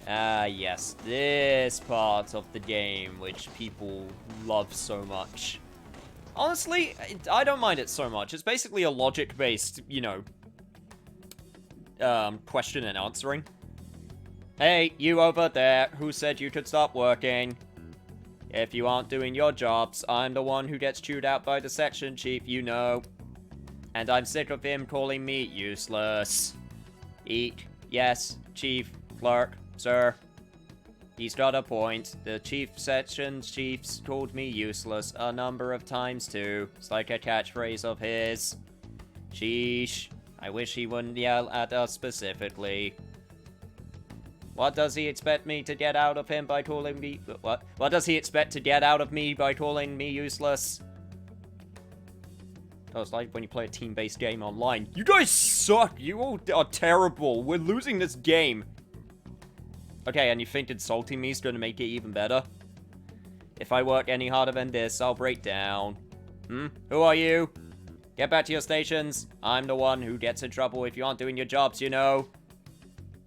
Ah, yes. This part of the game, which people love so much. Honestly, I don't mind it so much. It's basically a logic-based, you know, question and answering. Hey, you over there, who said you could stop working? If you aren't doing your jobs, I'm the one who gets chewed out by the section chief, you know. And I'm sick of him calling me useless. Eek. Yes, chief, clerk, sir. He's got a point. The section chief's called me useless a number of times too. It's like a catchphrase of his. Sheesh. I wish he wouldn't yell at us specifically. What does he expect me to get out of him by calling me... What? What does he expect to get out of me by calling me useless? Oh, it's like when you play a team-based game online. You guys suck! You all are terrible! We're losing this game! Okay, and you think insulting me is gonna make it even better? If I work any harder than this, I'll break down. Who are you? Get back to your stations. I'm the one who gets in trouble if you aren't doing your jobs, you know.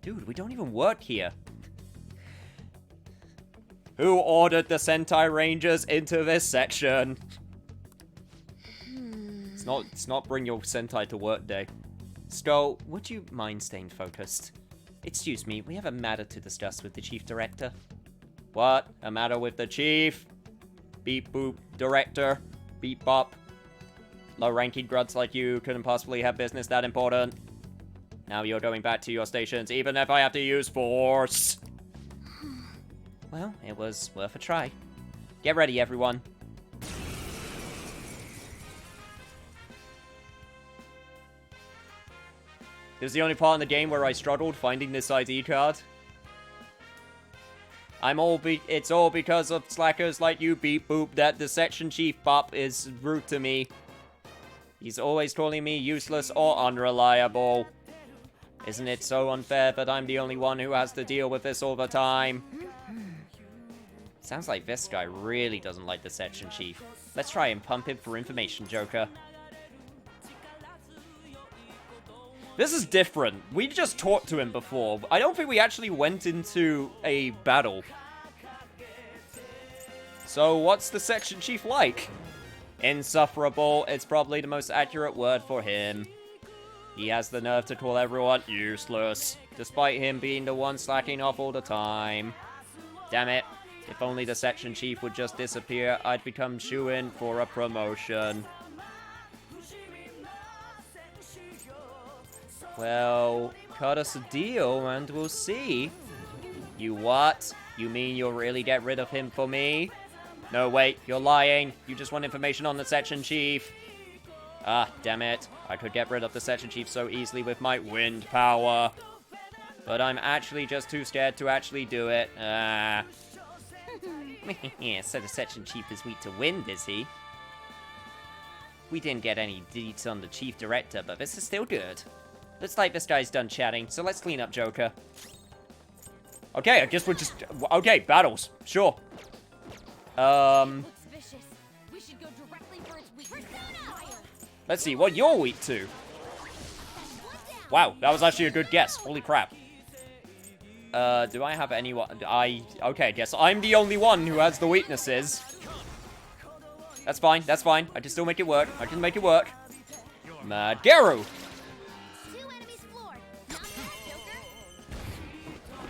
Dude, we don't even work here. Who ordered the Sentai Rangers into this section? It's not bring your Sentai to work day. Skull, would you mind staying focused? Excuse me, we have a matter to discuss with the chief director. What? A matter with the chief? Beep boop, director. Beep bop. Low-ranking grunts like you couldn't possibly have business that important. Now you're going back to your stations, even if I have to use force. Well, it was worth a try. Get ready, everyone. This is the only part in the game where I struggled finding this ID card. It's all because of slackers like you, Beep Boop, that the section chief Bop is rude to me. He's always calling me useless or unreliable. Isn't it so unfair that I'm the only one who has to deal with this all the time? Sounds like this guy really doesn't like the section chief. Let's try and pump him for information, Joker. This is different. We just talked to him before. I don't think we actually went into a battle. So, what's the section chief like? Insufferable. It's probably the most accurate word for him. He has the nerve to call everyone useless, despite him being the one slacking off all the time. Damn it. If only the section chief would just disappear, I'd become shoo-in for a promotion. Well, cut us a deal and we'll see. You what? You mean you'll really get rid of him for me? No, wait, you're lying. You just want information on the section chief. Ah, damn it. I could get rid of the section chief so easily with my wind power. But I'm actually just too scared to actually do it. So the section chief is weak to wind, is he? We didn't get any deets on the chief director, but this is still good. Looks like this guy's done chatting, so let's clean up Joker. Okay, I guess we're just... Okay, battles. Sure. Looks vicious. We should go directly for its weakness. Let's see, what you're weak to. Wow, that was actually a good guess. Holy crap. Do I have anyone... Okay, I guess I'm the only one who has the weaknesses. That's fine, that's fine. I can still make it work. I can make it work. Mad Garu!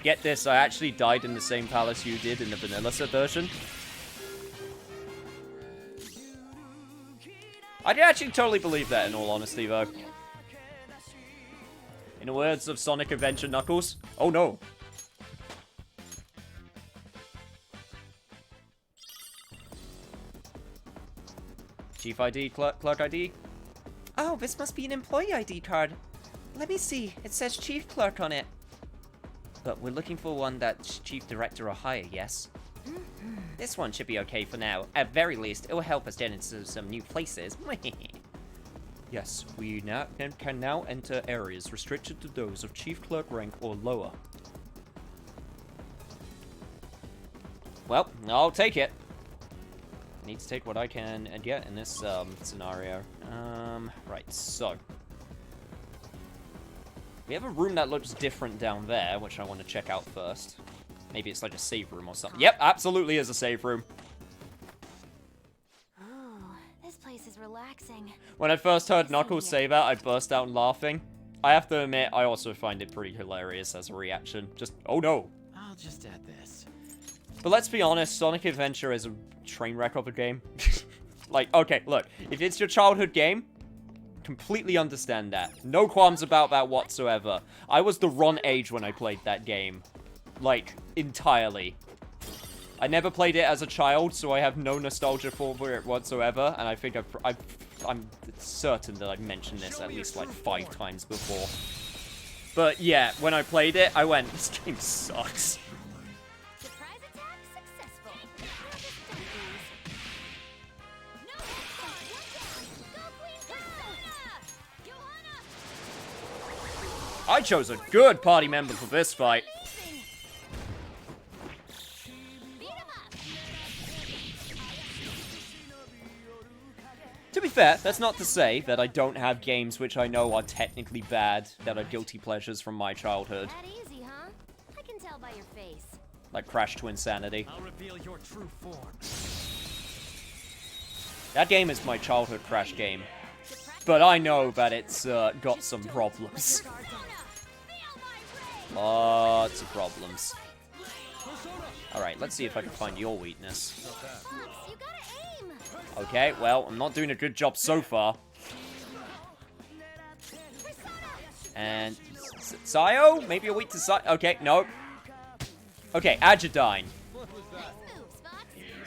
Get this, I actually died in the same palace you did in the vanilla version. I can actually totally believe that, in all honesty, though. In the words of Sonic Adventure Knuckles. Oh no. Chief ID, clerk ID. Oh, this must be an employee ID card. Let me see. It says Chief Clerk on it. But we're looking for one that's Chief Director or higher, yes? This one should be okay for now. At very least, it will help us get into some new places. Yes, we can now enter areas restricted to those of Chief Clerk rank or lower. Well, I'll take it. I need to take what I can get in this scenario. Right, so. We have a room that looks different down there, which I want to check out first. Maybe it's like a save room or something. Yep, absolutely is a save room. Oh, this place is relaxing. When I first heard Knuckles say that, I burst out laughing. I have to admit, I also find it pretty hilarious as a reaction. Just, oh no. I'll just add this. But let's be honest, Sonic Adventure is a train wreck of a game. Like, okay, look. If it's your childhood game, completely understand that. No qualms about that whatsoever. I was the wrong age when I played that game. Like, entirely. I never played it as a child, so I have no nostalgia for it whatsoever, and I think I'm certain that I've mentioned this at least like 5 times before. But yeah, when I played it, I went, this game sucks. Surprise attack successful. I chose a good party member for this fight. To be fair, that's not to say that I don't have games which I know are technically bad, that are guilty pleasures from my childhood. That easy, huh? I can tell by your face. Like Crash to Insanity. I'll reveal your true form. That game is my childhood Crash game. But I know that it's got some problems. Lots of problems. Alright, let's see if I can find your weakness. Okay, well, I'm not doing a good job so far. And Sayo? Maybe you're weak to Sayo? Okay, no. Okay, Agidyne.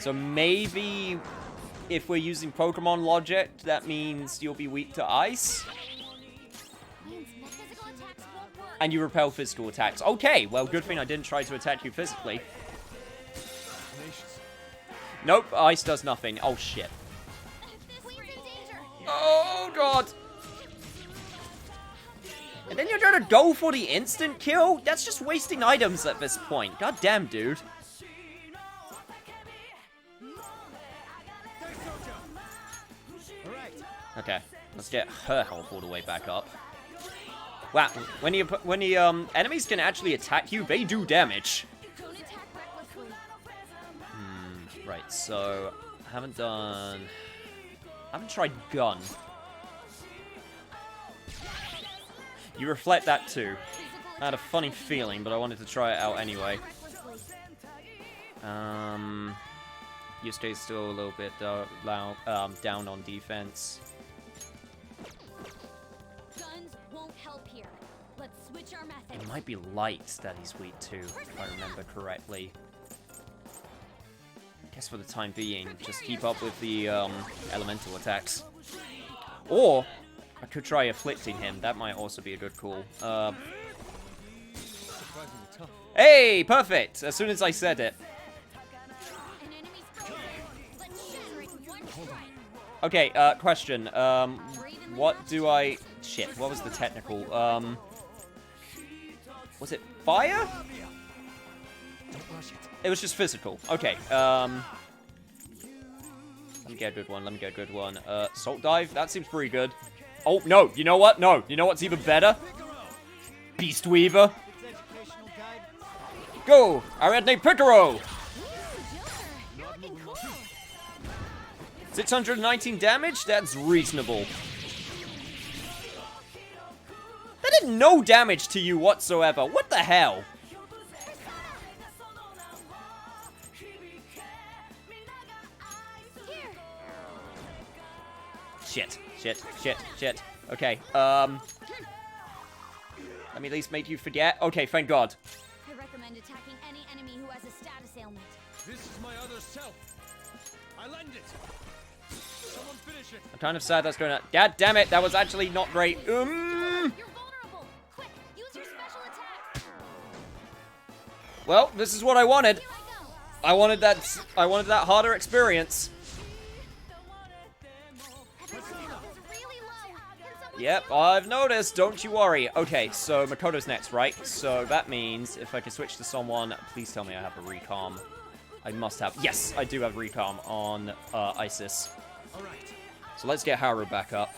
So maybe if we're using Pokemon logic, that means you'll be weak to Ice? And you repel physical attacks. Okay, well, good thing I didn't try to attack you physically. Nope, Ice does nothing. Oh, shit. Oh, God. And then you're gonna go for the instant kill? That's just wasting items at this point. God damn, dude. Okay, let's get her health all the way back up. Wow, when the enemies can actually attack you, they do damage. Right, so I haven't tried gun. You reflect that too. I had a funny feeling, but I wanted to try it out anyway. You stay still a little bit down on defense. Guns won't help here. Let's switch our methods. It might be light that he's weak to, if I remember correctly. Guess for the time being, just keep up with the elemental attacks. Or I could try afflicting him. That might also be a good call. Hey, perfect! As soon as I said it. Okay, question. What do I... Shit, what was the technical? Was it fire? It was just physical. Okay, let me get a good one, Salt Dive? That seems pretty good. Oh, no, you know what? No, you know what's even better? Beast Weaver. Go! Aradne Picaro! 619 damage? That's reasonable. That did no damage to you whatsoever. What the hell? Shit. Okay, let me at least make you forget. Okay, thank God. I recommend attacking any enemy who has a status ailment. This is my other self. I lend it. I'm kind of sad that's going to... God damn it, that was actually not great. You're vulnerable. Quick, use your special attack. Well, this is what I wanted. Here I go. I wanted that harder experience. Everyone is really low. Can someone Yep, I've noticed. Don't you worry. Okay, so Makoto's next, right? So that means if I can switch to someone, please tell me I have a recalm. I must have. Yes, I do have recalm on Isis. So let's get Haru back up.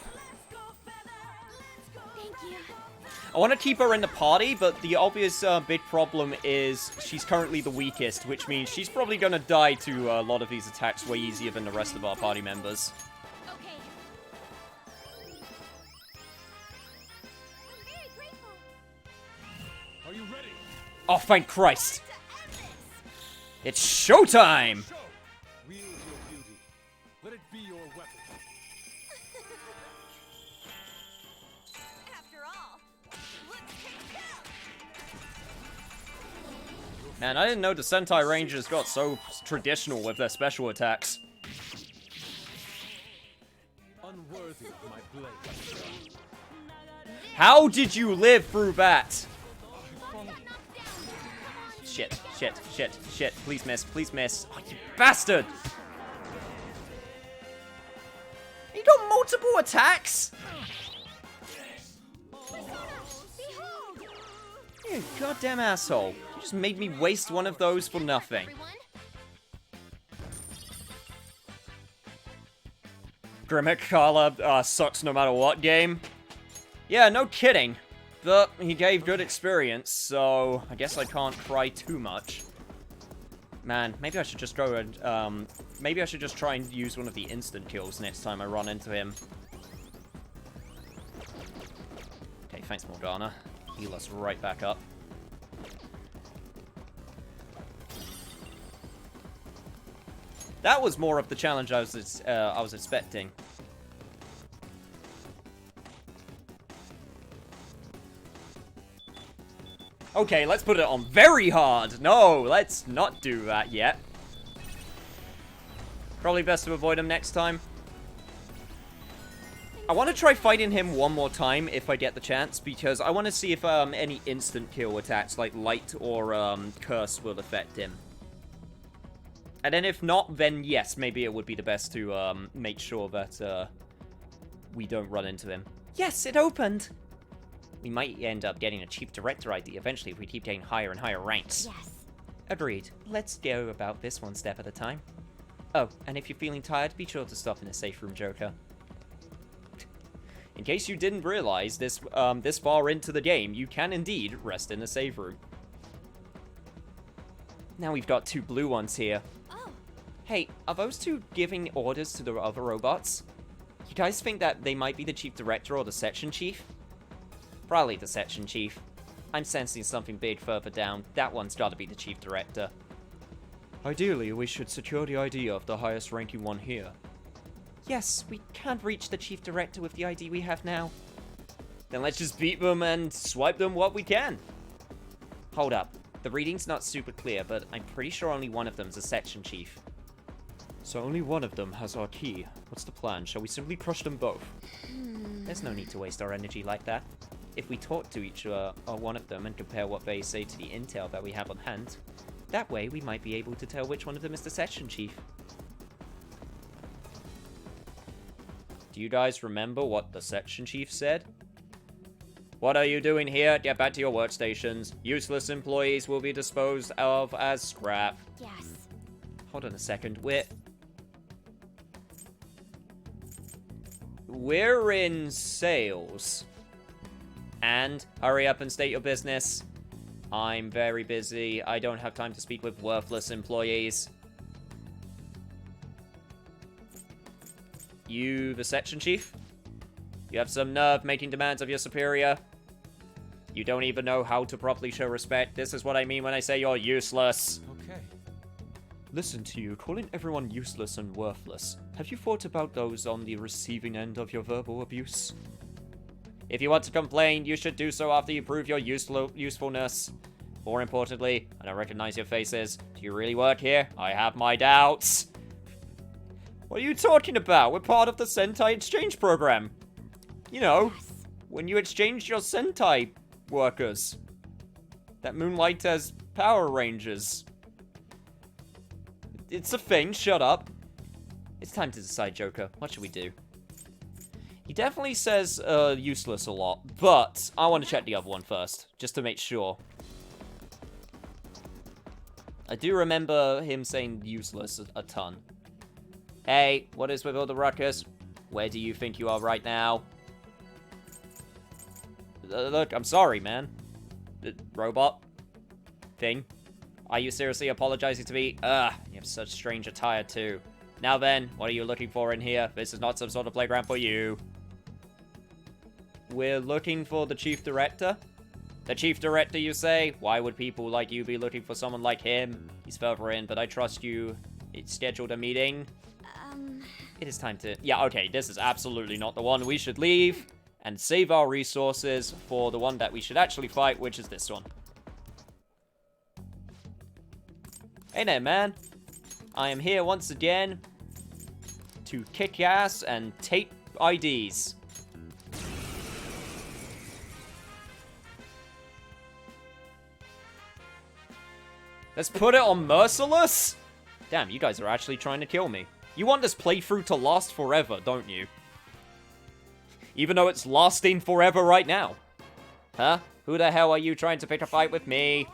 Thank you. I want to keep her in the party, but the obvious big problem is she's currently the weakest, which means she's probably going to die to a lot of these attacks way easier than the rest of our party members. Okay. I'm very grateful. Are you ready? Oh, thank Christ. To end this. It's showtime! Wield your beauty. Let it be your weapon. After all, let's take it out. Man, I didn't know the Sentai Rangers got so traditional with their special attacks. Unworthy of my blade. How did you live through that? Shit, shit, shit, shit. Please miss, please miss. Oh, you bastard! You got multiple attacks? Behold. You goddamn asshole. You just made me waste one of those for nothing. Everyone. Grimmick Kala sucks no matter what game. Yeah, no kidding. But he gave good experience, so I guess I can't cry too much. Man, maybe I should just go and, maybe I should just try and use one of the instant kills next time I run into him. Okay, thanks, Morgana. Heal us right back up. That was more of the challenge I was expecting. Okay, let's put it on very hard. No, let's not do that yet. Probably best to avoid him next time. I want to try fighting him one more time if I get the chance, because I want to see if any instant kill attacks like Light or Curse will affect him. And then if not, then yes, maybe it would be the best to make sure that we don't run into him. Yes, it opened! We might end up getting a Chief Director ID eventually if we keep getting higher and higher ranks. Yes. Agreed. Let's go about this one step at a time. Oh, and if you're feeling tired, be sure to stop in the safe room, Joker. In case you didn't realize, this far into the game, you can indeed rest in the save room. Now we've got two blue ones here. Oh. Hey, are those two giving orders to the other robots? You guys think that they might be the Chief Director or the Section Chief? Probably the Section Chief. I'm sensing something big further down. That one's gotta be the Chief Director. Ideally, we should secure the ID of the highest ranking one here. Yes, we can't reach the Chief Director with the ID we have now. Then let's just beat them and swipe them what we can. Hold up. The reading's not super clear, but I'm pretty sure only one of them's a Section Chief. So only one of them has our key. What's the plan? Shall we simply crush them both? There's no need to waste our energy like that. If we talk to each one of them and compare what they say to the intel that we have on hand, that way we might be able to tell which one of them is the Section Chief. Do you guys remember what the Section Chief said? What are you doing here? Get back to your workstations. Useless employees will be disposed of as scrap. Yes. Hold on a second. We're in sales. And hurry up and state your business. I'm very busy. I don't have time to speak with worthless employees. You the Section Chief? You have some nerve making demands of your superior. You don't even know how to properly show respect. This is what I mean when I say you're useless. Okay. Listen to you, calling everyone useless and worthless. Have you thought about those on the receiving end of your verbal abuse? If you want to complain, you should do so after you prove your usefulness. More importantly, I don't recognize your faces. Do you really work here? I have my doubts. What are you talking about? We're part of the Sentai exchange program. You know, when you exchange your Sentai workers that moonlight as Power Rangers. It's a thing, shut up. It's time to decide, Joker. What should we do? He definitely says useless a lot, but I want to check the other one first, just to make sure. I do remember him saying useless a ton. Hey, what is with all the ruckus? Where do you think you are right now? Look, I'm sorry, man. Robot? Thing? Are you seriously apologizing to me? Ugh, you have such strange attire too. Now then, what are you looking for in here? This is not some sort of playground for you. We're looking for the chief director? The chief director, you say? Why would people like you be looking for someone like him? He's further in, but I trust you. It's scheduled a meeting. It is time to... Yeah, okay, this is absolutely not the one. We should leave and save our resources for the one that we should actually fight, which is this one. Hey there, man. I am here once again to kick ass and take IDs. Let's put it on Merciless? Damn, you guys are actually trying to kill me. You want this playthrough to last forever, don't you? Even though it's lasting forever right now. Huh? Who the hell are you trying to pick a fight with me?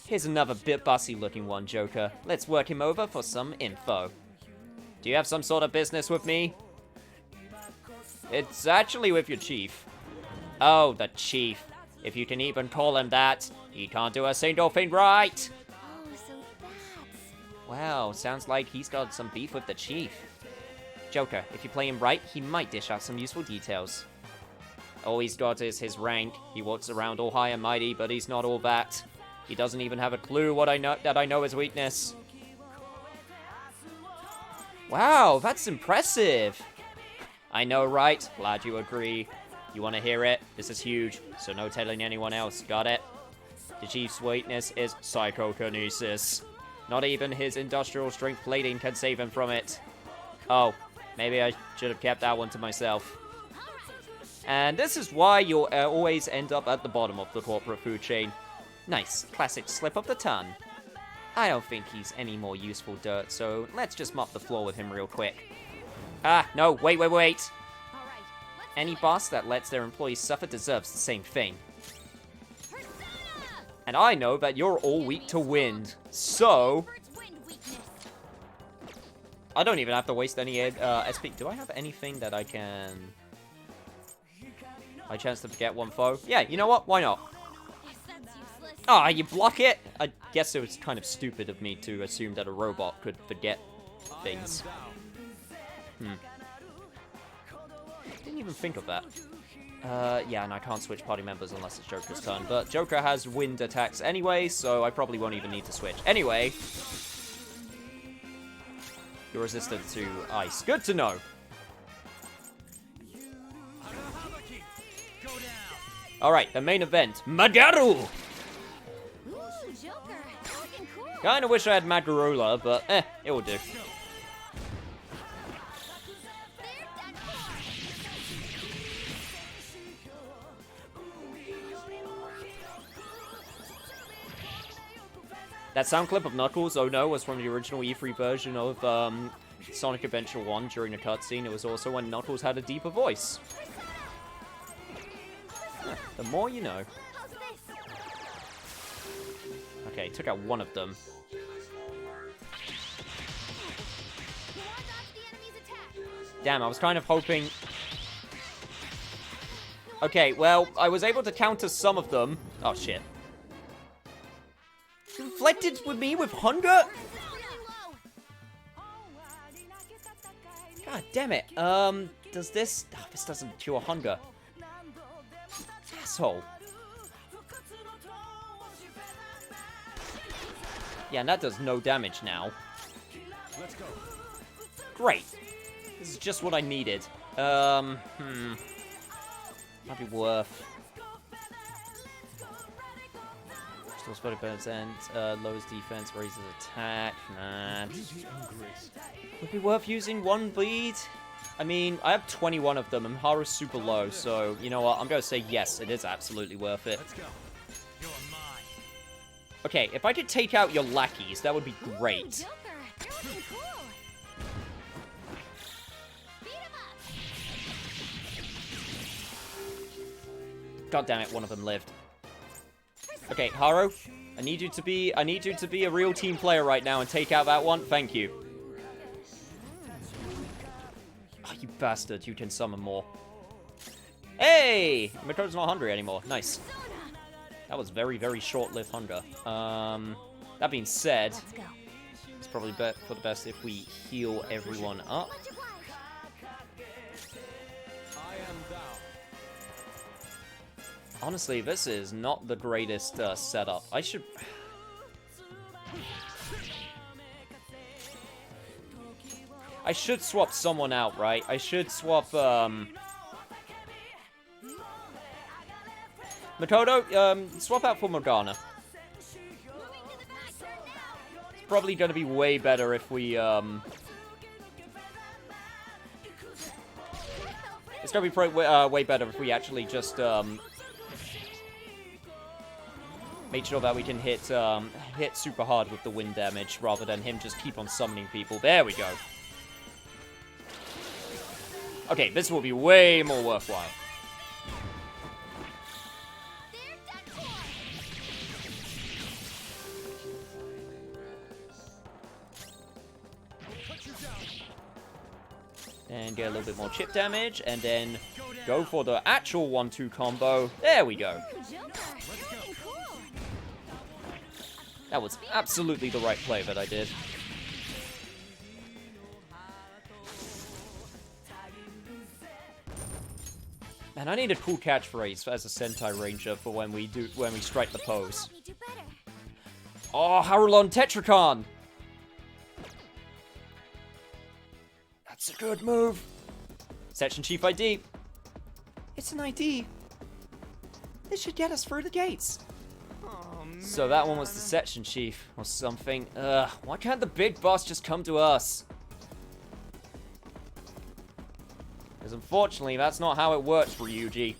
Here's another bit bossy looking one, Joker. Let's work him over for some info. Do you have some sort of business with me? It's actually with your chief. Oh, the chief. If you can even call him that, he can't do a single thing right. Oh, so that's... Wow, sounds like he's got some beef with the chief. Joker, if you play him right, he might dish out some useful details. All he's got is his rank. He walks around all high and mighty, but he's not all that. He doesn't even have a clue what I know his weakness. Wow, that's impressive. I know, right? Glad you agree. You want to hear it? This is huge, so no telling anyone else. Got it? The chief's weakness is psychokinesis. Not even his industrial strength plating can save him from it. Oh, maybe I should have kept that one to myself. And this is why you'll always end up at the bottom of the corporate food chain. Nice, classic slip of the tongue. I don't think he's any more useful dirt, so let's just mop the floor with him real quick. Ah, no, wait. Any boss that lets their employees suffer deserves the same thing. And I know that you're all weak to wind, so... I don't even have to waste any SP. Do I have anything that I can... By chance to get one foe? Yeah, you know what? Why not? Ah, you block it? I guess it was kind of stupid of me to assume that a robot could forget things. Didn't even think of that. Yeah, and I can't switch party members unless it's Joker's turn. But Joker has wind attacks anyway, so I probably won't even need to switch. Anyway, you're resistant to ice. Good to know. Alright, the main event. Magaru! Kinda wish I had Magarula, but it will do. That sound clip of Knuckles, oh no, was from the original E3 version of Sonic Adventure 1 during the cutscene. It was also when Knuckles had a deeper voice. The more you know. Okay, took out one of them. Damn, I was kind of hoping... Okay, well, I was able to counter some of them. Oh, shit. Inflicted with me with hunger? God damn it. Does this... Oh, this doesn't cure hunger. Asshole. Yeah, and that does no damage now. Let's go. Great. This is just what I needed. Might be worth... Still spotted percent, lowers defense, raises attack. Nah. Would be worth using one bleed? I mean, I have 21 of them, and Haru's super low, so you know what? I'm gonna say yes, it is absolutely worth it. Let's go. You're mine. Okay, if I could take out your lackeys, that would be great. Ooh, Joker, you're looking cool. Beat him up. God damn it, one of them lived. Okay, Haru, I need you to be a real team player right now and take out that one. Thank you. Oh, you bastard, you can summon more. Hey! Mikoto's not hungry anymore. Nice. That was very, very short-lived hunger. That being said, it's probably for the best if we heal everyone up. Honestly, this is not the greatest setup. I should swap someone out, right? I should swap, Makoto, swap out for Morgana. It's probably gonna be way better if we, it's gonna be way better if we actually just, make sure that we can hit super hard with the wind damage, rather than him just keep on summoning people. There we go. Okay, this will be way more worthwhile. And get a little bit more chip damage, and then go for the actual 1-2 combo. There we go. That was absolutely the right play that I did. And I need a cool catchphrase as a Sentai Ranger for when we strike the pose. Oh, Harulon Tetracon! That's a good move. Section Chief ID. It's an ID. This should get us through the gates. So that one was the section chief, or something. Ugh, why can't the big boss just come to us? Because unfortunately, that's not how it works for Ryuji.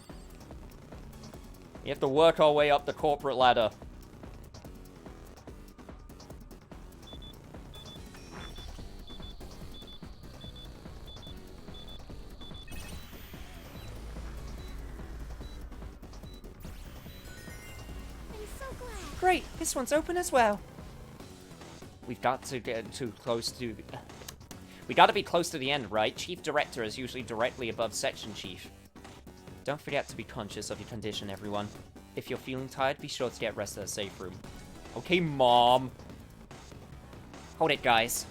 You have to work our way up the corporate ladder. Great, this one's open as well. We've got to get too close to... We gotta be close to the end, right? Chief Director is usually directly above Section Chief. Don't forget to be conscious of your condition, everyone. If you're feeling tired, be sure to get rest at a safe room. Okay, Mom. Hold it, guys.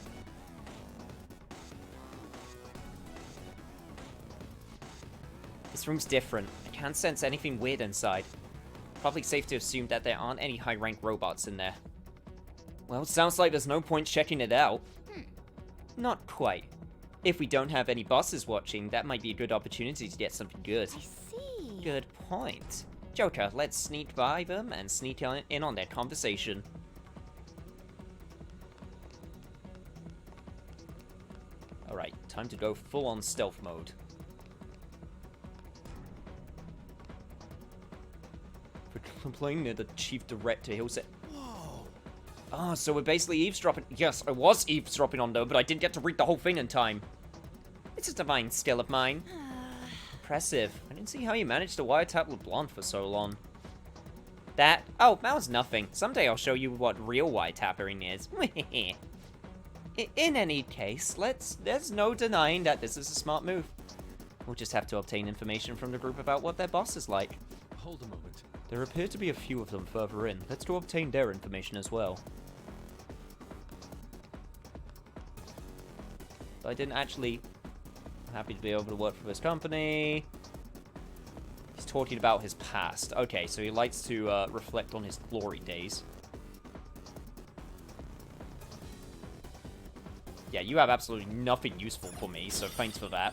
This room's different. I can't sense anything weird inside. Probably safe to assume that there aren't any high-rank robots in there. Well, it sounds like there's no point checking it out. Not quite. If we don't have any bosses watching, that might be a good opportunity to get something good. I see. Good point. Joker, let's sneak by them and sneak in on their conversation. Alright, time to go full-on stealth mode. For complaining to the chief director, he'll say... Ah, so we're basically eavesdropping. Yes, I was eavesdropping on them, but I didn't get to read the whole thing in time. It's a divine skill of mine. Impressive. I didn't see how you managed to wiretap LeBlanc for so long. That was nothing. Someday I'll show you what real wiretapping is. In any case, there's no denying that this is a smart move. We'll just have to obtain information from the group about what their boss is like. Hold a moment. There appear to be a few of them further in. Let's go obtain their information as well. But I didn't actually... I'm happy to be able to work for this company. He's talking about his past. Okay, so he likes to reflect on his glory days. Yeah, you have absolutely nothing useful for me, so thanks for that.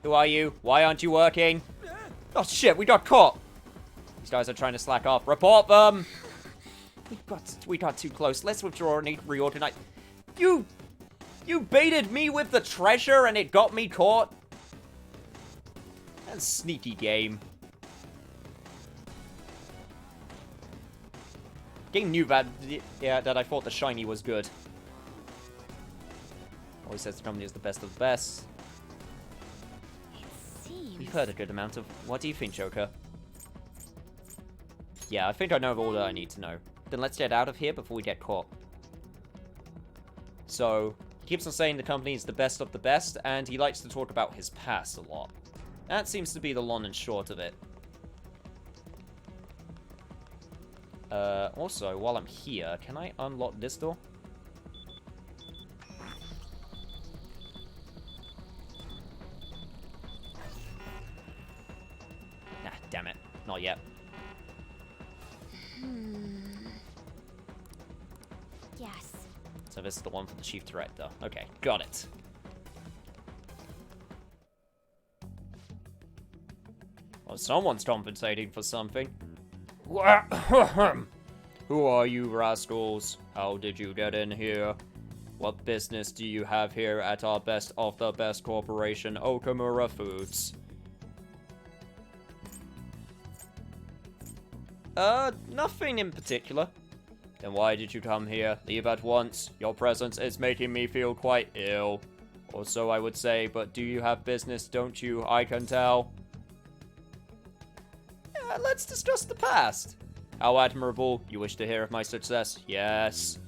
Who are you? Why aren't you working? Oh shit, we got caught! guys are trying to slack off. Report them! We got too close. Let's withdraw and reorganize. You baited me with the treasure and it got me caught? That's a sneaky game. Game knew that, yeah, that I thought the shiny was good. Always says the company is the best of the best. We've heard a good amount of... What do you think, Joker? Yeah, I think I know all that I need to know. Then let's get out of here before we get caught. So, he keeps on saying the company is the best of the best, and he likes to talk about his past a lot. That seems to be the long and short of it. Also, while I'm here, can I unlock this door? Nah, damn it. Not yet. Yes. So this is the one for the Chief Director. Okay, got it. Well, someone's compensating for something. Who are you rascals? How did you get in here? What business do you have here at our best of the best corporation, Okamura Foods? Nothing in particular. Then why did you come here? Leave at once. Your presence is making me feel quite ill. Or so I would say, but do you have business, don't you? I can tell. Let's discuss the past. How admirable. You wish to hear of my success? Yes.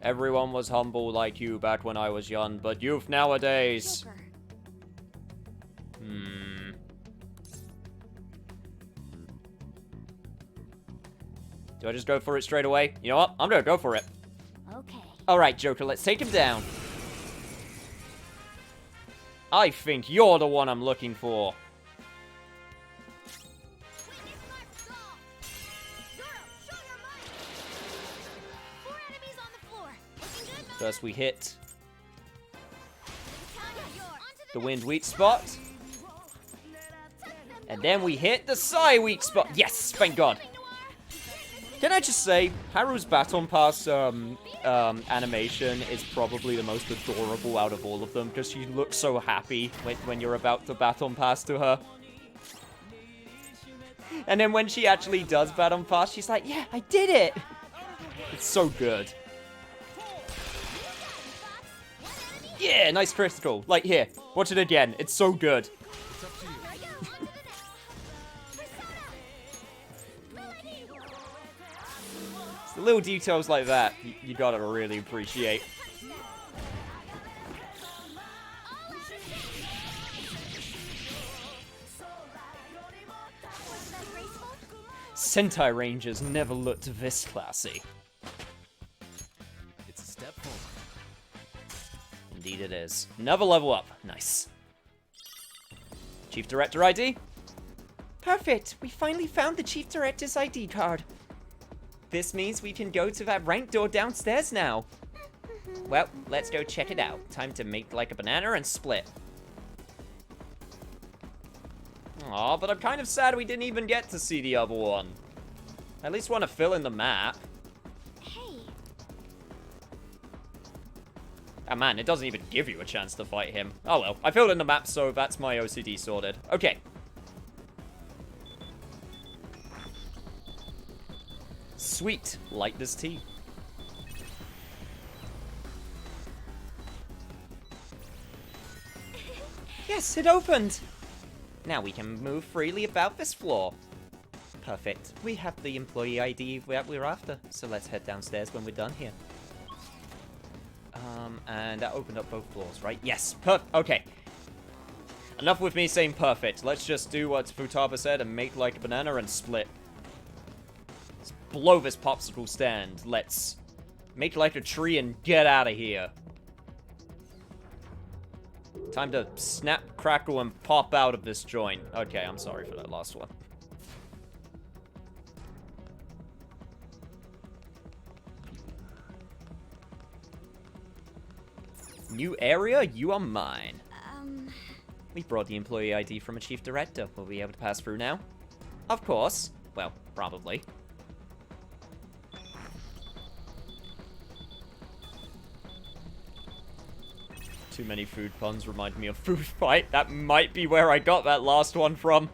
Everyone was humble like you back when I was young, but youth nowadays... Joker. Do I just go for it straight away? You know what? I'm gonna go for it. Okay. Alright, Joker, let's take him down. I think you're the one I'm looking for. First we hit the wind weak spot. And then we hit the Psy weak spot. Yes, thank God. Can I just say, Haru's Baton Pass animation is probably the most adorable out of all of them, because she looks so happy when you're about to Baton Pass to her. And then when she actually does Baton Pass, she's like, yeah, I did it! It's so good. Yeah, nice critical. Like, here, watch it again. It's so good. It's the little details like that you gotta really appreciate. Sentai Rangers never looked this classy. It's a step forward. Indeed it is. Another level up. Nice. Chief Director ID? Perfect! We finally found the Chief Director's ID card. This means we can go to that rank door downstairs now. Well, let's go check it out. Time to make like a banana and split. Aw, but I'm kind of sad we didn't even get to see the other one. I at least want to fill in the map. Hey. Oh man, it doesn't even give you a chance to fight him. Oh well, I filled in the map, so that's my OCD sorted. Okay. Sweet, like this tea. Yes, it opened! Now we can move freely about this floor. Perfect. We have the employee ID that we're after, so let's head downstairs when we're done here. And that opened up both floors, right? Yes, okay. Enough with me saying perfect. Let's just do what Futaba said and make like a banana and split. Let's blow this popsicle stand. Let's make like a tree and get out of here. Time to snap, crackle, and pop out of this joint. Okay, I'm sorry for that last one. New area? You are mine. We brought the employee ID from a chief director. Will we be able to pass through now? Of course. Well, probably. Too many food puns remind me of Food Fight. That might be where I got that last one from.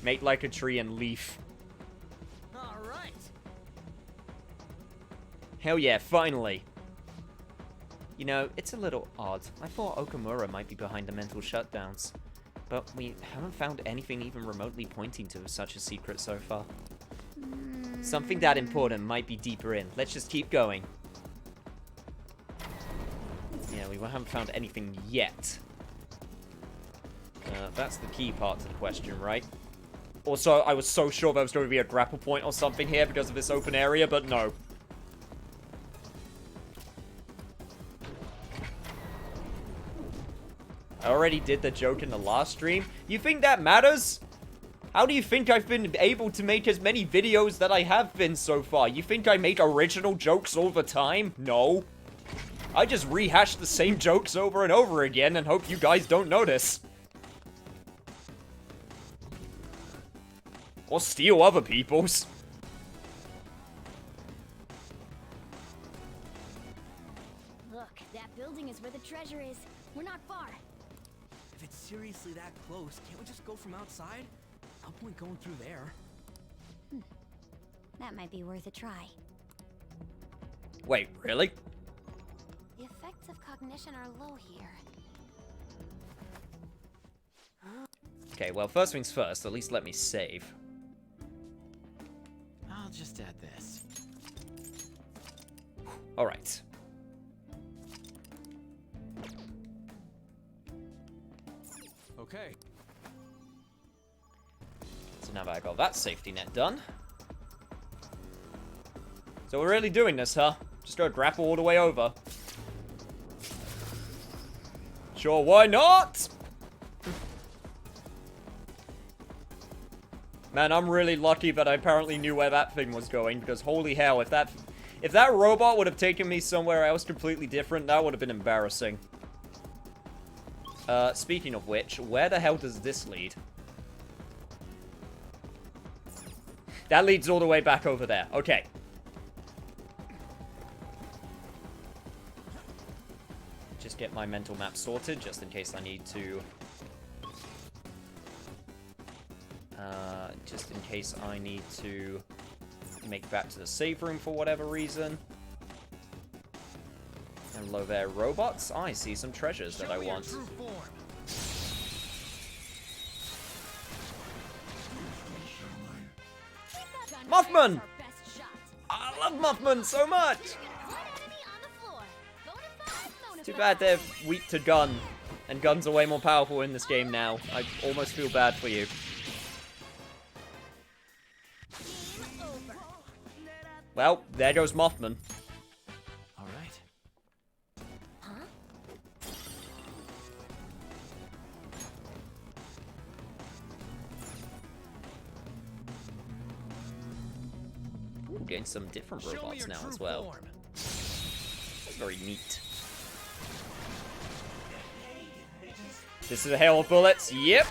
Mate like a tree and leaf. Alright. Hell yeah, finally. You know, it's a little odd. I thought Okamura might be behind the mental shutdowns. But we haven't found anything even remotely pointing to such a secret so far. Something that important might be deeper in. Let's just keep going. Yeah, we haven't found anything yet. That's the key part to the question, right? Also, I was so sure there was going to be a grapple point or something here because of this open area, but no. I already did the joke in the last stream. You think that matters? How do you think I've been able to make as many videos that I have been so far? You think I make original jokes all the time? No. I just rehash the same jokes over and over again and hope you guys don't notice. Or steal other people's. Look, that building is where the treasure is. We're not far. If it's seriously that close, can't we just go from outside? No point going through there. That might be worth a try. Wait, really? The effects of cognition are low here. Okay, well, first things first, at least let me save. I'll just add this. Alright. Okay. So now that I got that safety net done. So we're really doing this, huh? Just go grapple all the way over. Sure, why not? Man, I'm really lucky that I apparently knew where that thing was going, because holy hell, if that robot would have taken me somewhere else completely different, that would have been embarrassing. Speaking of which, where the hell does this lead? That leads all the way back over there. Okay. Just get my mental map sorted, just in case I need to... just in case I need to make it back to the save room for whatever reason. Hello there, robots. I see some treasures that I want. Mothman! I love Mothman so much! Too bad they're weak to gun, and guns are way more powerful in this game now. I almost feel bad for you. Well, there goes Mothman. Alright. Ooh, getting some different robots now as well. That's very neat. This is a hail of bullets. Yep.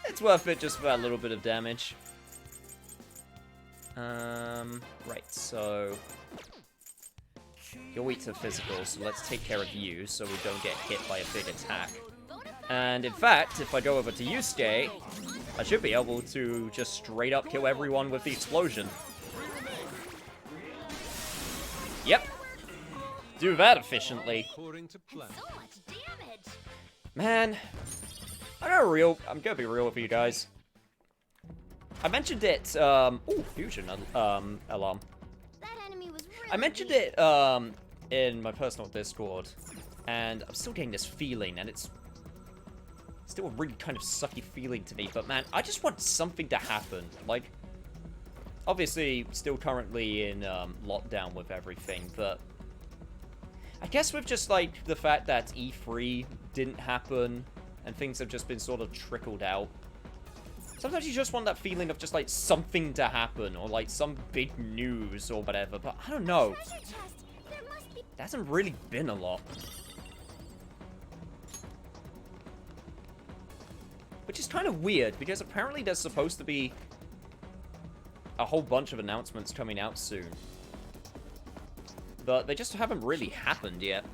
It's worth it just for that little bit of damage. Right, so... You're weak to physical, so let's take care of you so we don't get hit by a big attack. And in fact, if I go over to Yusuke, I should be able to just straight up kill everyone with the explosion. Yep. Do that efficiently. According to plan. So much damage. Man, I'm gonna be real with you guys. I mentioned it, ooh, fusion alarm. That enemy was really I mentioned it, in my personal Discord, and I'm still getting this feeling, and it's still a really kind of sucky feeling to me, but man, I just want something to happen. Like, obviously, still currently in, lockdown with everything, but I guess with just, like, the fact that E3 didn't happen, and things have just been sort of trickled out, sometimes you just want that feeling of just, like, something to happen, or, like, some big news or whatever, but I don't know. treasure chest. There must be. There hasn't really been a lot. Which is kind of weird, because apparently there's supposed to be a whole bunch of announcements coming out soon. But they just haven't really happened yet.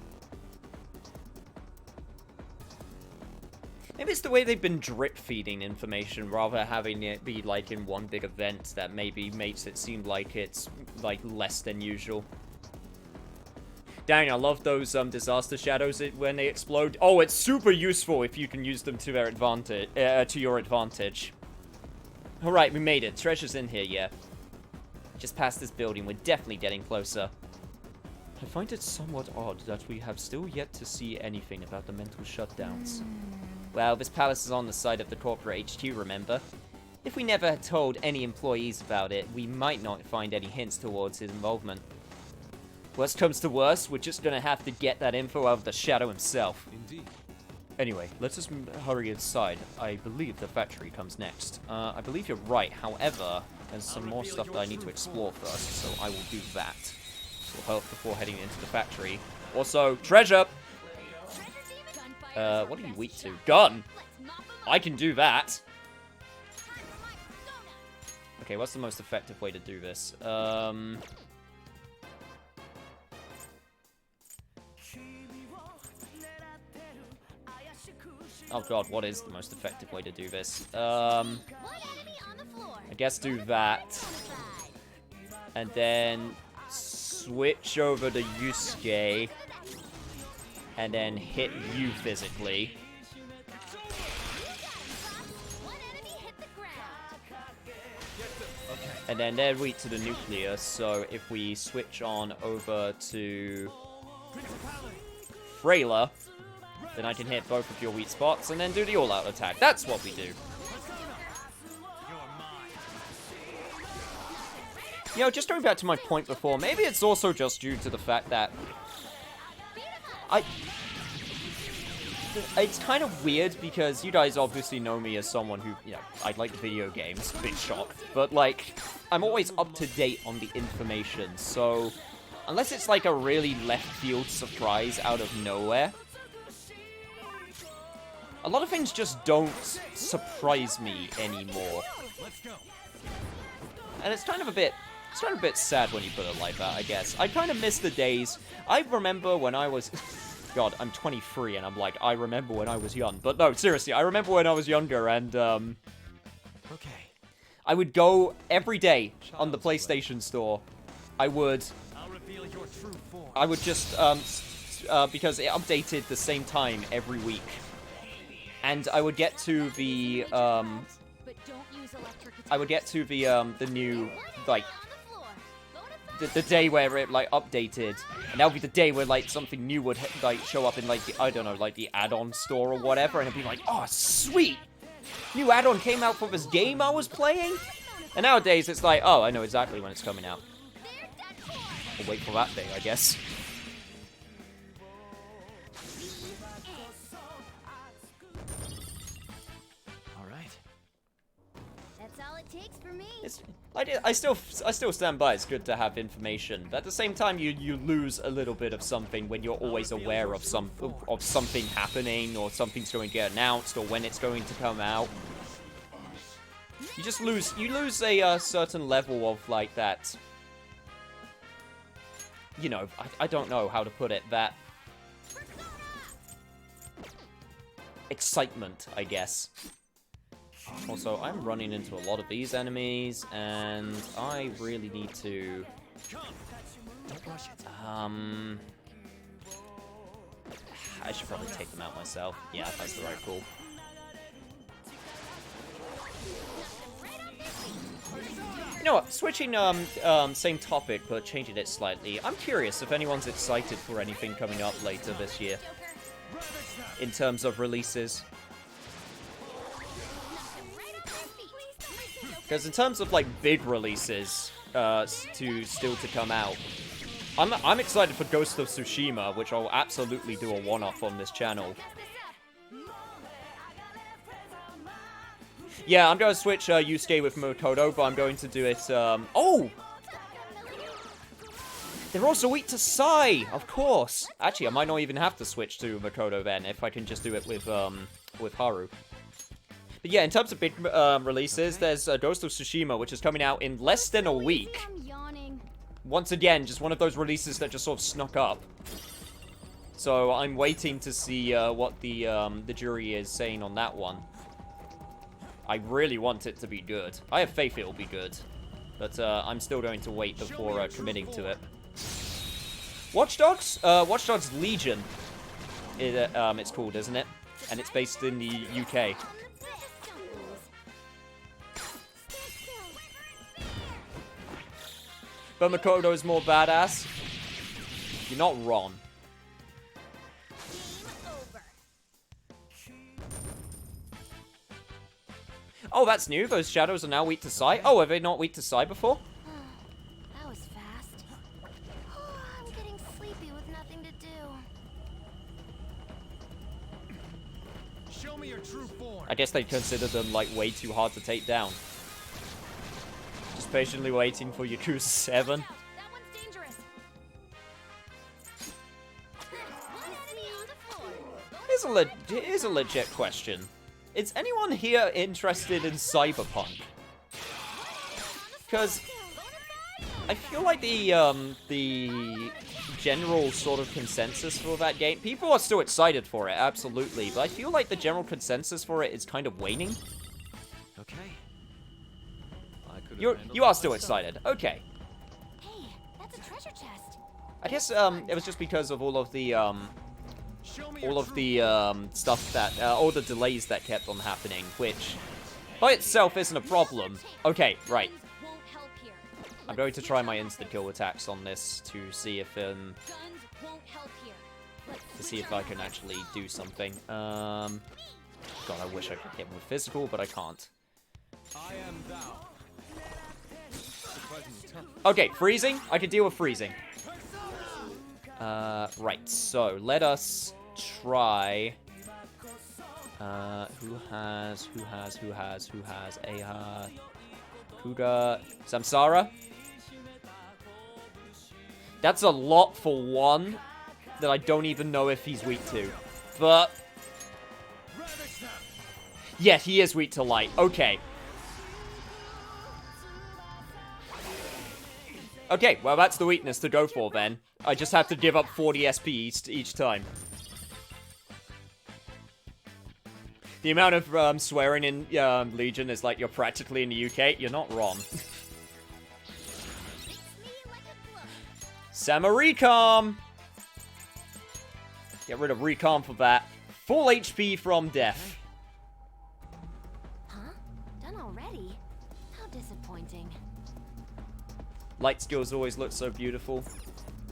Maybe it's the way they've been drip-feeding information, rather having it be, like, in one big event that maybe makes it seem like it's, like, less than usual. Dang, I love those disaster shadows when they explode. Oh, it's super useful if you can use them to their advantage, to your advantage. All right, we made it. Treasure's in here, yeah. Just past this building. We're definitely getting closer. I find it somewhat odd that we have still yet to see anything about the mental shutdowns. Well, this palace is on the side of the corporate HQ, remember? If we never had told any employees about it, we might not find any hints towards his involvement. Worst comes to worst, we're just gonna have to get that info out of the Shadow himself. Indeed. Anyway, let's just hurry inside. I believe the factory comes next. I believe you're right. However, there's some more stuff that I need to explore first, so I will do that. Before heading into the factory. Also, treasure! What are you weak to? Gun! I can do that! Okay, what's the most effective way to do this? Oh god, what is the most effective way to do this? I guess do that. And then switch over to Yusuke. And then hit you physically. And then they're weak to the nuclear, so if we switch on over to Frayla, then I can hit both of your weak spots and then do the all-out attack. That's what we do. You know, just going back to my point before, maybe it's also just due to the fact that it's kind of weird because you guys obviously know me as someone who, you know, I like video games, big shock, but like, I'm always up to date on the information, so unless it's like a really left field surprise out of nowhere, a lot of things just don't surprise me anymore. And it's kind of a bit sad when you put it like that, I guess. I kind of miss the days. I remember when I was... God, I'm 23, and I'm like, I remember when I was young. But no, seriously, I remember when I was younger, and, Okay. I would go every day on the PlayStation Store. I would just, because it updated the same time every week. And I would get to the, the new, like, the day where it, like, updated, and that would be the day where, like, something new would, like, show up in, like, the, I don't know, like, the add-on store or whatever, and it'd be like, oh, sweet! New add-on came out for this game I was playing? And nowadays, it's like, oh, I know exactly when it's coming out. I'll wait for that day, I guess. Takes for me. I still stand by. It's good to have information. But at the same time, you lose a little bit of something when you're always aware of something happening, or something's going to get announced, or when it's going to come out. You lose a certain level of like that. You know, I don't know how to put it. That excitement, I guess. Also, I'm running into a lot of these enemies, and I really need to... I should probably take them out myself. Yeah, that's the right call. You know what? Switching, same topic, but changing it slightly. I'm curious if anyone's excited for anything coming up later this year. In terms of releases. Because in terms of, like, big releases, still to come out, I'm excited for Ghost of Tsushima, which I'll absolutely do a one-off on this channel. Yeah, I'm going to switch Yusuke with Makoto, but I'm going to do it, oh! They're also weak to Sai, of course! Actually, I might not even have to switch to Makoto then, if I can just do it with Haru. But yeah, in terms of big releases, there's Ghost of Tsushima, which is coming out in less than a week. I'm yawning. Once again, just one of those releases that just sort of snuck up. So I'm waiting to see what the jury is saying on that one. I really want it to be good. I have faith it will be good. But I'm still going to wait before committing to it. Watch Dogs? Watch Dogs Legion. It's called, isn't it? And it's based in the UK. But Makoto is more badass. You're not wrong. Oh, that's new. Those shadows are now weak to sight. Oh, are they not weak to sight before? That was fast. I'm getting sleepy with nothing to do. Show me your true form. I guess they consider them, like, way too hard to take down. Just patiently waiting for Yakuza 7. That one's dangerous. One enemy on the floor. Here's a legit question. Is anyone here interested in Cyberpunk? Because I feel like the general sort of consensus for that game, people are still excited for it, absolutely, but I feel like the general consensus for it is kind of waning. Okay. You are still excited. Okay. Hey, that's a treasure chest. I guess it was just because of all of the stuff that all the delays that kept on happening, which by itself isn't a problem. Okay, right. Won't help here. I'm going to try my insta-kill attacks on this to see if Guns won't help here. I can actually do something. God, I wish I could hit him with physical, but I can't. I am thou. Okay, freezing. I can deal with freezing. Right. So let us try. Who has? Aha. Kuga. Samsara. That's a lot for one that I don't even know if he's weak to. But yeah, he is weak to light. Okay. Okay, well that's the weakness to go for then. I just have to give up 40 SP each time. The amount of swearing in Legion is like you're practically in the UK. You're not wrong. Sama Recom! Get rid of Recom for that. Full HP from death. Huh? Done already? How disappointing. Light skills always look so beautiful.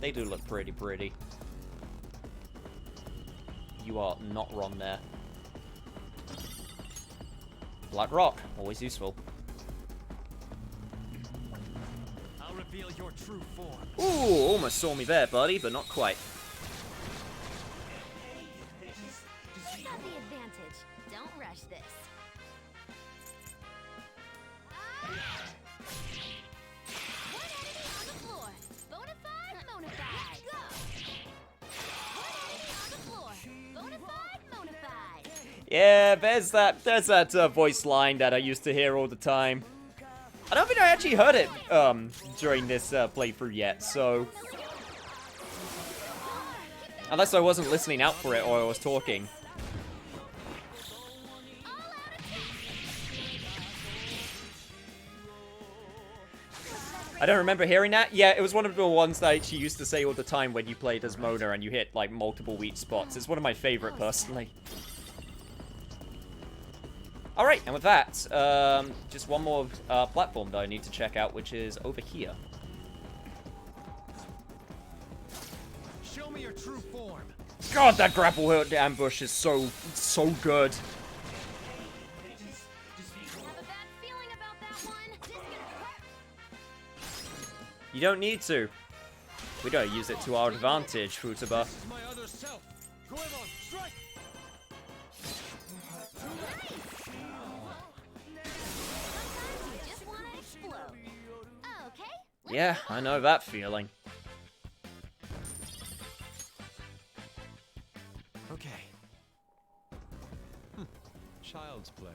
They do look pretty. You are not wrong there. Black Rock, always useful. I'll reveal your true form. Ooh, almost saw me there, buddy, but not quite. You got the advantage. Don't rush this. One enemy on the floor. Bonafide, Monafide. Go. One enemy on the floor. Bonafide, Monafide. Yeah, there's that voice line that I used to hear all the time. I don't think I actually heard it during this playthrough yet, so unless I wasn't listening out for it or I was talking. I don't remember hearing that. Yeah, it was one of the ones that she used to say all the time when you played as Mona and you hit like multiple weak spots. It's one of my favorite personally. Alright, and with that, just one more platform that I need to check out, which is over here. Show me your true form. God, that grapple hook ambush is so good. Have a bad feeling about that one. This is gonna hurt. You don't need to. We don't use it to our advantage, Futaba. My other self. Goemon, strike. Sometimes you just wanna explode. Okay. Yeah, I know that feeling. Okay. Child's play.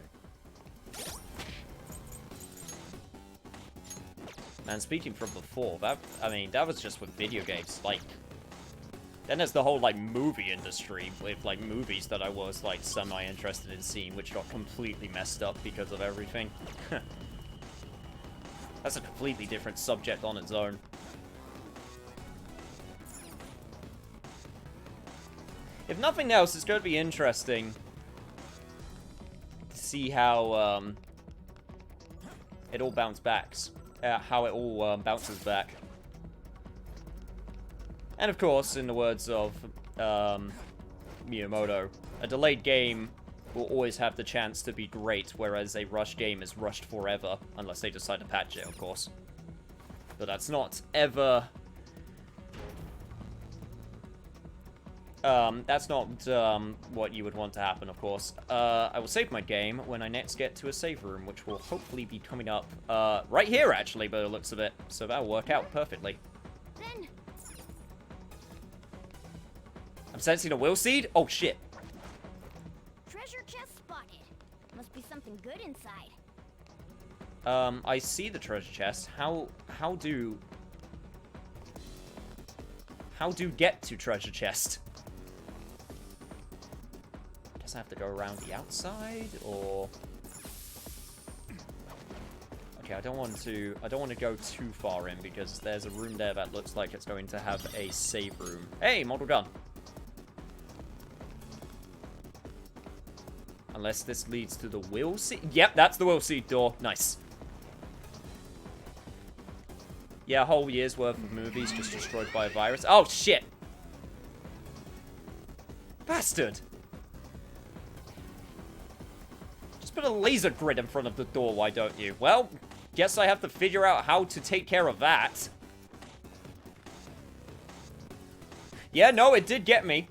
And speaking from before, I mean, that was just with video games. Like, then there's the whole, like, movie industry with, like, movies that I was, like, semi-interested in seeing, which got completely messed up because of everything. That's a completely different subject on its own. If nothing else, it's going to be interesting to see how, it all bounces back. How it all bounces back. And of course, in the words of Miyamoto, a delayed game will always have the chance to be great, whereas a rushed game is rushed forever, unless they decide to patch it, of course. But that's not ever... that's not what you would want to happen, of course. I will save my game when I next get to a save room, which will hopefully be coming up right here, actually, by the looks of it. So that'll work out perfectly. Then I'm sensing a will seed? Oh, shit. treasure chest spotted. Must be something good inside. I see the treasure chest. How do get to treasure chest? Does I have to go around the outside, or... Okay, I don't want to go too far in, because there's a room there that looks like it's going to have a save room. Hey, model gun! Unless this leads to the will seed. Yep, that's the will seed door. Nice. Yeah, a whole year's worth of movies just destroyed by a virus. Oh, shit! Bastard! Just put a laser grid in front of the door, why don't you? Well, guess I have to figure out how to take care of that. Yeah, no, it did get me.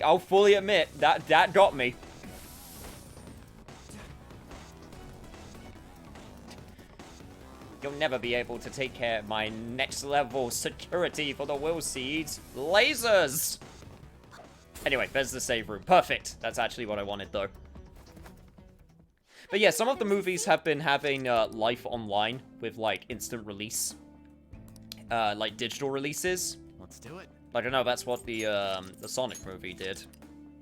I'll fully admit, that got me. You'll never be able to take care of my next level security for the will seeds. Lasers! Anyway, there's the save room. Perfect. That's actually what I wanted, though. But yeah, some of the movies have been having life online with, like, instant release. Like, digital releases. Let's do it. I don't know, that's what the Sonic movie did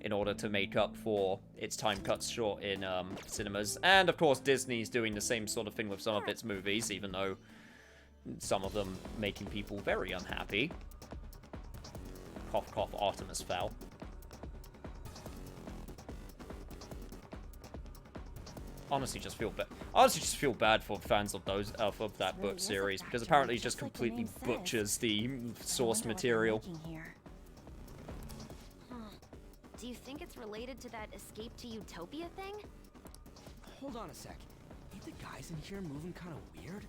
in order to make up for its time cuts short in cinemas. And, of course, Disney's doing the same sort of thing with some of its movies, even though some of them making people very unhappy. Cough, cough, Artemis Fowl. Honestly, just feel bad for fans of those of that book series, because apparently it just completely butchers the source material. Do you think it's related to that escape to Utopia thing? Hold on a sec. Ain't the guys in here moving kind of weird?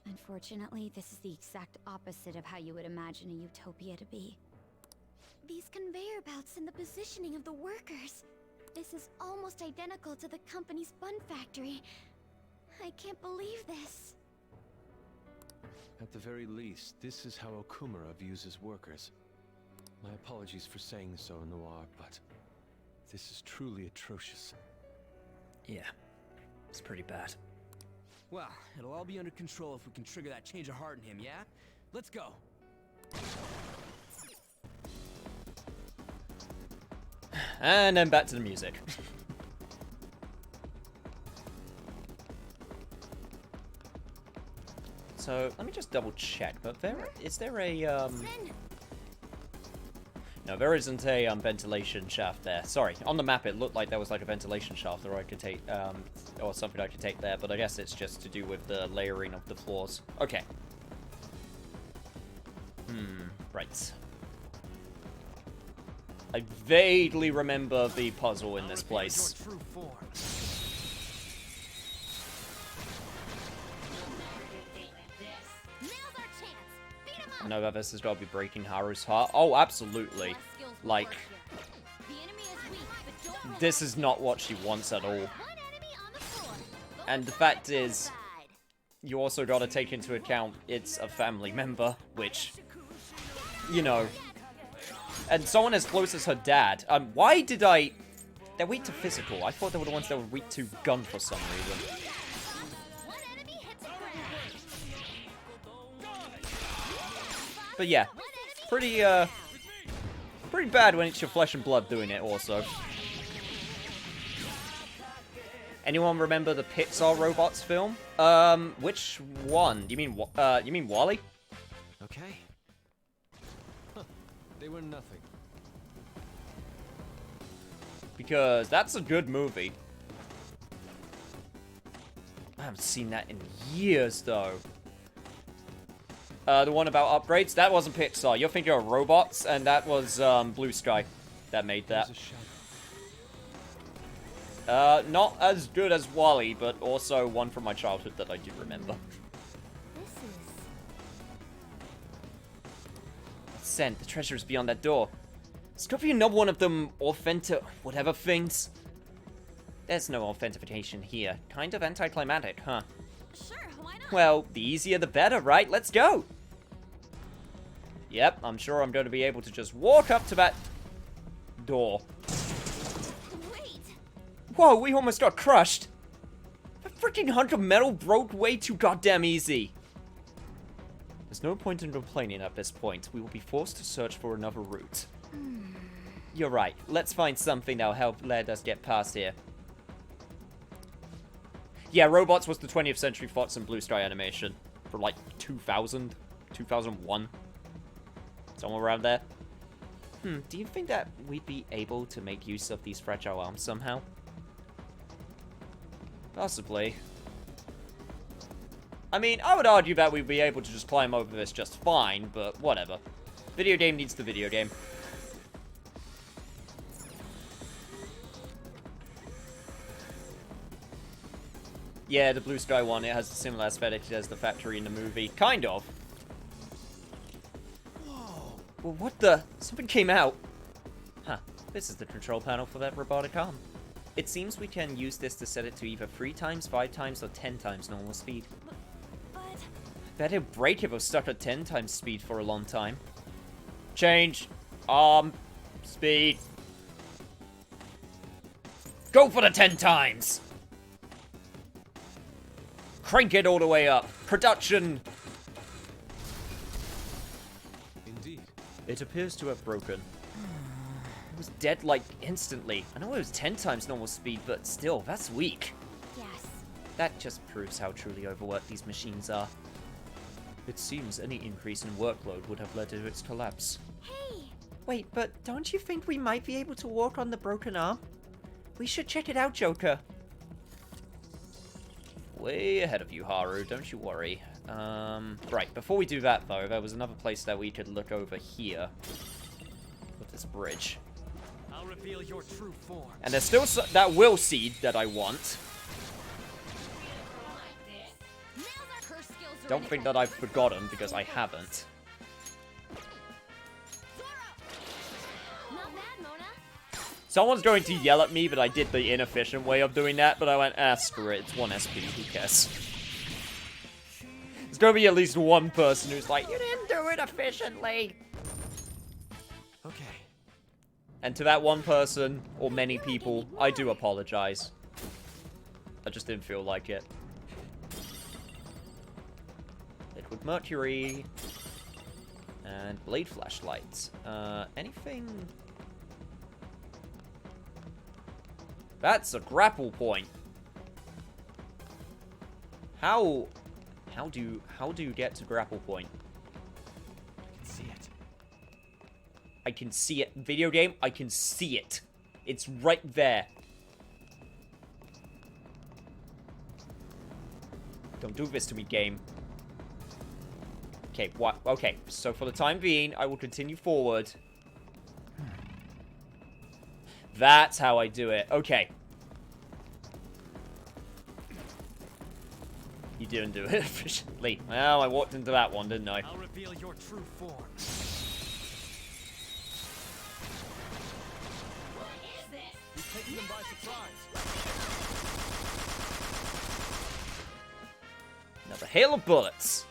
Unfortunately, this is the exact opposite of how you would imagine a utopia to be. These conveyor belts and the positioning of the workers. This is almost identical to the company's bun factory. I can't believe this. At the very least, this is how Okumura views his workers. My apologies for saying so, Noir, but this is truly atrocious. Yeah, it's pretty bad. Well, it'll all be under control if we can trigger that change of heart in him, yeah? Let's go. And then back to the music. So, let me just double check, but is there a, No, there isn't a, ventilation shaft there. Sorry, on the map it looked like there was like a ventilation shaft that I could take, or something I could take there, but I guess it's just to do with the layering of the floors. Okay. Right. I vaguely remember the puzzle in this place. I know that this has got to be breaking Haru's heart. Oh, absolutely. Like, this is not what she wants at all. And the fact is, you also gotta take into account it's a family member, which, you know, and someone as close as her dad. Why did I... They're weak to physical. I thought they were the ones that were weak to gun for some reason. But yeah, pretty bad when it's your flesh and blood doing it also. Anyone remember the Pixar Robots film? Which one? You mean WALL-E? Okay. Huh. They were nothing. Because that's a good movie. I haven't seen that in years, though. The one about upgrades, that wasn't Pixar. You're thinking of Robots, and that was Blue Sky that made that. Not as good as WALL-E, but also one from my childhood that I do remember. Scent, the treasure is beyond that door. Discover another one of them whatever things. There's no authentication here. Kind of anticlimactic, huh? Sure, why not? Well, the easier the better, right? Let's go! Yep, I'm sure I'm going to be able to just walk up to that door. Wait! Whoa, we almost got crushed! The freaking hunk of metal broke way too goddamn easy! There's no point in complaining at this point. We will be forced to search for another route. You're right. Let's find something that'll help let us get past here. Yeah, Robots was the 20th Century Fox and Blue Sky animation. For like 2000, 2001. Somewhere around there. Do you think that we'd be able to make use of these fragile arms somehow? Possibly. I mean, I would argue that we'd be able to just climb over this just fine, but whatever. Video game needs the video game. Yeah, the Blue Sky one, it has a similar aesthetic as the factory in the movie. Kind of. Whoa. Well, what the? Something came out. Huh. This is the control panel for that robotic arm. It seems we can use this to set it to either 3 times, 5 times, or 10 times normal speed. But... Bet it'd break if it was stuck at 10 times speed for a long time. Change. Arm. Speed. Go for the 10 times! Crank it all the way up. Production! Indeed. It appears to have broken. It was dead, like, instantly. I know it was 10 times normal speed, but still, that's weak. Yes. That just proves how truly overworked these machines are. It seems any increase in workload would have led to its collapse. Hey! Wait, but don't you think we might be able to walk on the broken arm? We should check it out, Joker. Way ahead of you, Haru, don't you worry. Right, before we do that, though, there was another place that we could look over here. With this bridge. I'll reveal your true form. And there's still that will seed that I want. Don't think that I've forgotten, because I haven't. Not bad, Mona. Someone's going to yell at me, but I did the inefficient way of doing that, but I went, screw it, it's 1 SP, who cares? There's gonna be at least one person who's like, you didn't do it efficiently! Okay. And to that one person, or many people, I do apologize. I just didn't feel like it. Liquid mercury. And blade flashlights. Anything... That's a grapple point. How do you get to grapple point? I can see it. I can see it. Video game, I can see it. It's right there. Don't do this to me, game. Okay, what? Okay, so for the time being, I will continue forward. That's how I do it. Okay. You didn't do it efficiently. Well, I walked into that one, didn't I? I'll reveal your true form. What is this? You've taken them by surprise. Another hail of bullets.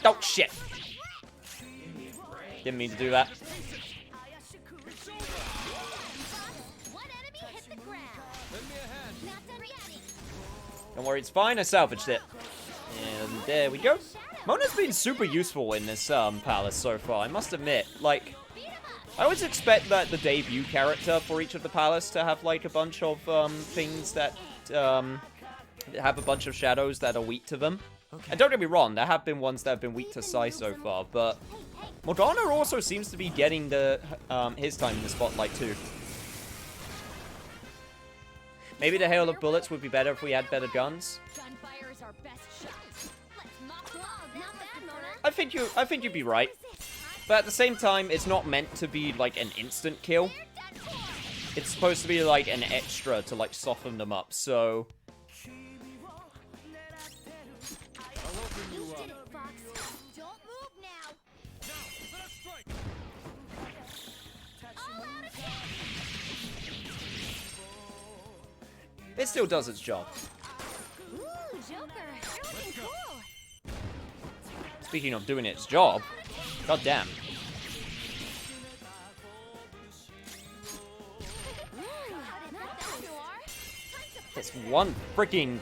Oh, shit. Didn't mean to do that. Don't worry, it's fine. I salvaged it. And there we go. Mona's been super useful in this palace so far, I must admit. Like, I always expect that the debut character for each of the palace to have, like, a bunch of things that have a bunch of shadows that are weak to them. Okay. And don't get me wrong, there have been ones that have been weak to Sai so far, but Morgana also seems to be getting the his time in the spotlight too. Maybe the hail of bullets would be better if we had better guns. I think you'd be right. But at the same time, it's not meant to be like an instant kill. It's supposed to be like an extra to like soften them up, so it still does its job. Ooh, Joker, you're looking cool. Speaking of doing its job, god damn. It's one freaking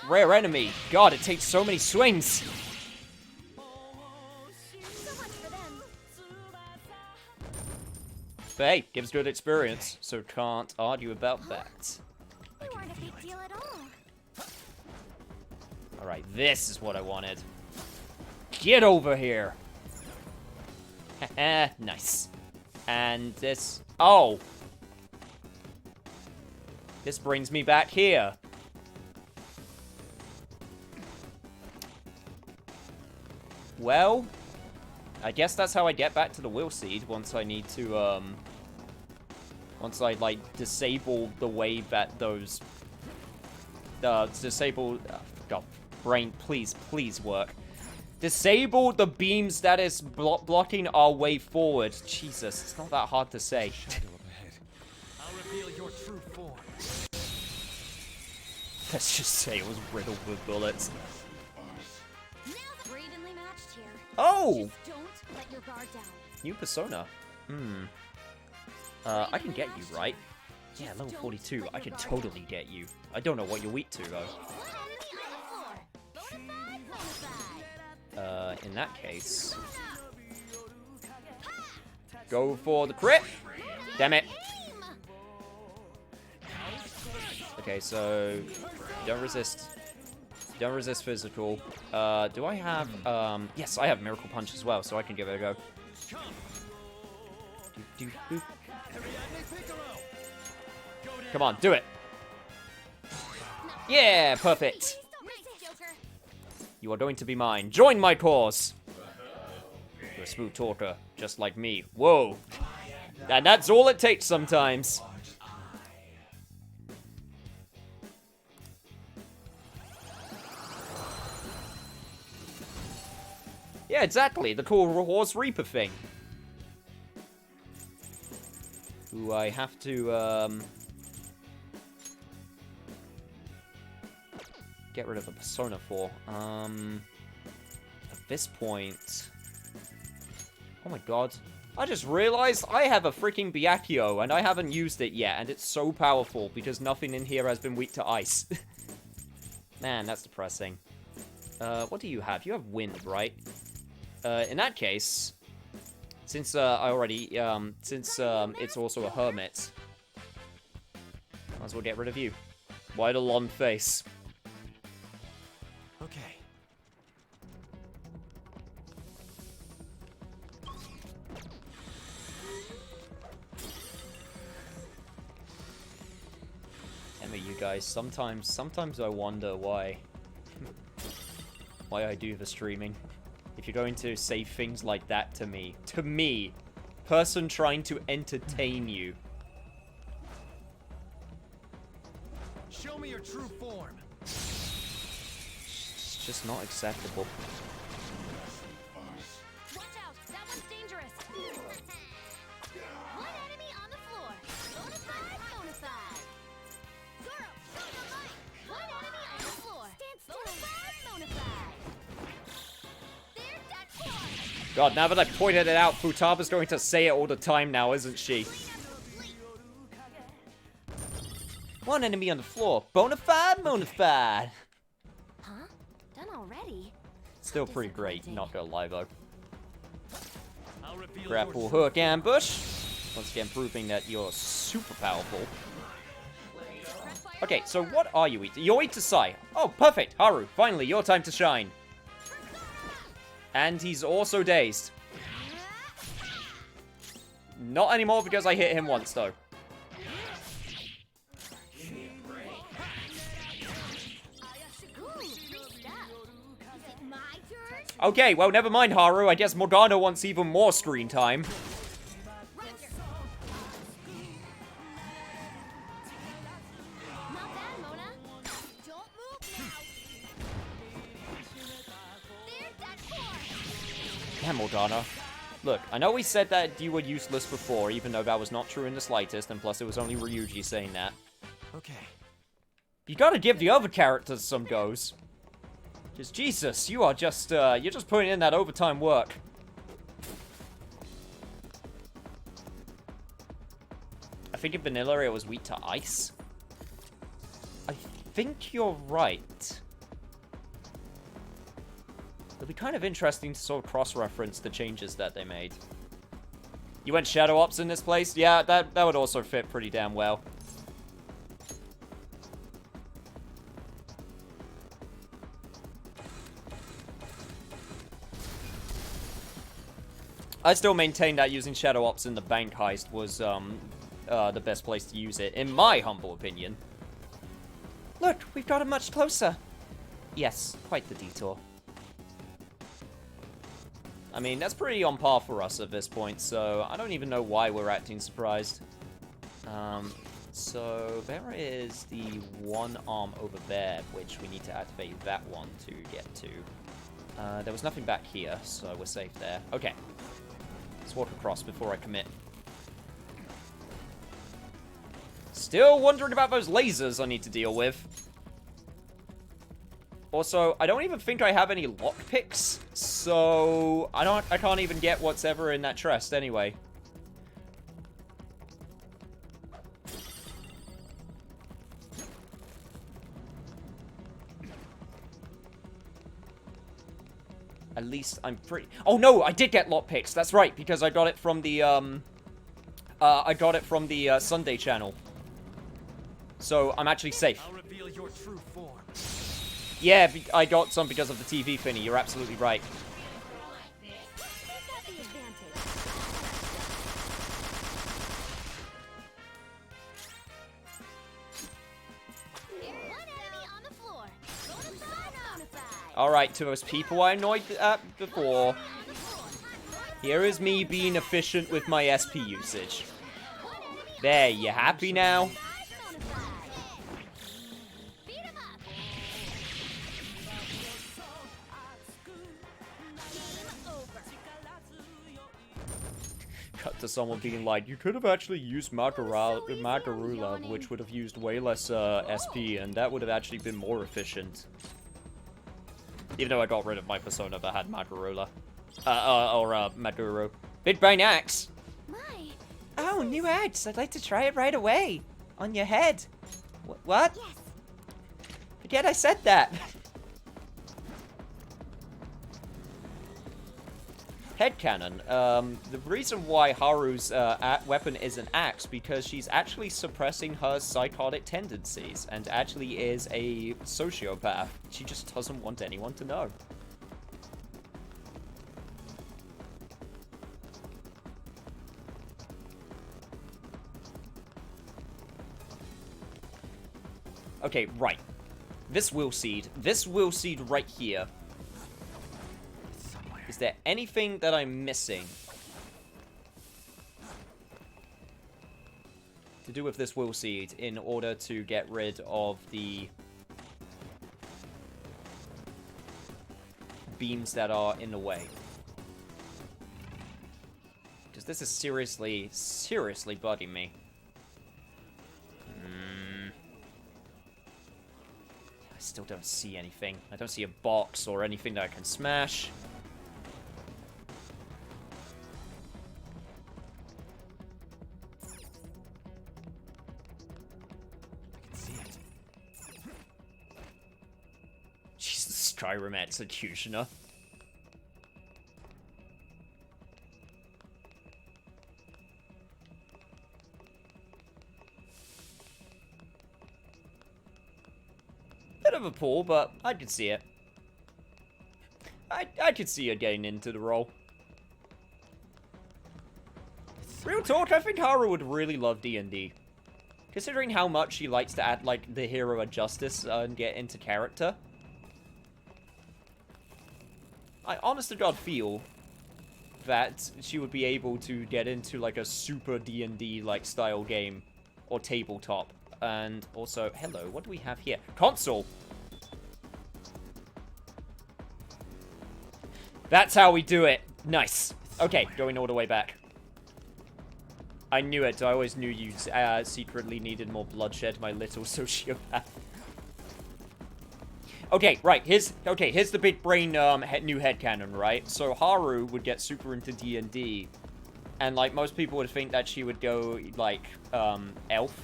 rare enemy. God, it takes so many swings. But hey, gives good experience, so can't argue about that. You weren't a big deal at all. Alright, this is what I wanted. Get over here! Nice. And this... Oh! This brings me back here. Well, I guess that's how I get back to the Will Seed once I need to, once I, like, disable the way that those... disable... God, brain, please work. Disable the beams that is blocking our way forward. Jesus, it's not that hard to say. I'll reveal your true form. Let's just say it was riddled with bullets. Evenly matched here. Oh! Just don't let your guard down. New persona. I can get you, right? Yeah, level 42. I can totally get you. I don't know what you're weak to, though. In that case... Go for the crit! Damn it. Okay, so... Don't resist. Don't resist physical. Do I have... Yes, I have Miracle Punch as well, so I can give it a go. Come on, do it! Yeah, perfect! You are going to be mine. Join my cause! You're a smooth talker, just like me. Whoa! And that's all it takes sometimes. Yeah, exactly. The cool Horse Reaper thing. Who I have to, get rid of the persona for. At this point... Oh my god. I just realized I have a freaking Byakuyo, and I haven't used it yet, and it's so powerful, because nothing in here has been weak to ice. Man, that's depressing. What do you have? You have wind, right? In that case, since I already, it's also a hermit, might as well get rid of you. Why the long face? Okay. Damn it, you guys. Sometimes I wonder why I do the streaming. If you're going to say things like that to me, person trying to entertain you. Show me your true form. It's just not acceptable. Watch out, that one's dangerous. One enemy on the floor. Bonafide, bonafide. God, now that I've pointed it out, Futaba's going to say it all the time now, isn't she? One enemy on the floor. Bonafide, bonafide. Huh? Done already? Still pretty great, not gonna lie though. I'll reveal Grapple your hook ambush. Once again, proving that you're super powerful. Okay, so what are you eating? You're Itasai. Oh, perfect. Haru, finally, your time to shine. And he's also dazed. Not anymore because I hit him once, though. Okay, well, never mind, Haru. I guess Morgana wants even more screen time. Yeah, Morgana. Look, I know we said that you were useless before, even though that was not true in the slightest, and plus it was only Ryuji saying that. Okay. You gotta give the other characters some goes. Just, Jesus, you are just, you're just putting in that overtime work. I think in vanilla it was weak to ice. I think you're right. It'll be kind of interesting to sort of cross-reference the changes that they made. You went Shadow Ops in this place? Yeah, that would also fit pretty damn well. I still maintain that using Shadow Ops in the bank heist was the best place to use it, in my humble opinion. Look, we've got it much closer. Yes, quite the detour. I mean, that's pretty on par for us at this point, so I don't even know why we're acting surprised. So there is the one arm over there, which we need to activate that one to get to. There was nothing back here, so we're safe there. Okay. Let's walk across before I commit. Still wondering about those lasers I need to deal with. Also, I don't even think I have any lockpicks, so I can't even get what's ever in that chest anyway. At least I'm pretty... Oh no, I did get lockpicks. That's right, because I got it from the Sunday channel. So I'm actually safe. I'll reveal your true form. Yeah, I got some because of the TV thingy. You're absolutely right. Alright, to those people I annoyed at before, here is me being efficient with my SP usage. There, you happy now? Cut to someone being like, you could have actually used Magarula, which would have used way less SP, and that would have actually been more efficient. Even though I got rid of my persona that had Magarula. Maguro. Big Brain Axe! Oh, new axe! I'd like to try it right away! On your head! What? Yes. Forget I said that! Headcanon. The reason why Haru's weapon is an axe because she's actually suppressing her psychotic tendencies and actually is a sociopath. She just doesn't want anyone to know. Okay, right. This will seed right here. Is there anything that I'm missing to do with this will seed in order to get rid of the beams that are in the way? Because this is seriously bugging me. I still don't see anything. I don't see a box or anything that I can smash. Skyrim executioner. Bit of a pull, but I could see it. I could see her getting into the role. Real talk, I think Haru would really love D&D. Considering how much she likes to add, like, the hero of justice and get into character. I honest to God feel that she would be able to get into, like, a super D&D, like, style game. Or tabletop. And also, hello, what do we have here? Console! That's how we do it. Nice. Okay, going all the way back. I knew it. I always knew you secretly needed more bloodshed, my little sociopath. Okay, right. Here's the big brain new headcanon, right? So Haru would get super into D&D, and like most people would think that she would go like elf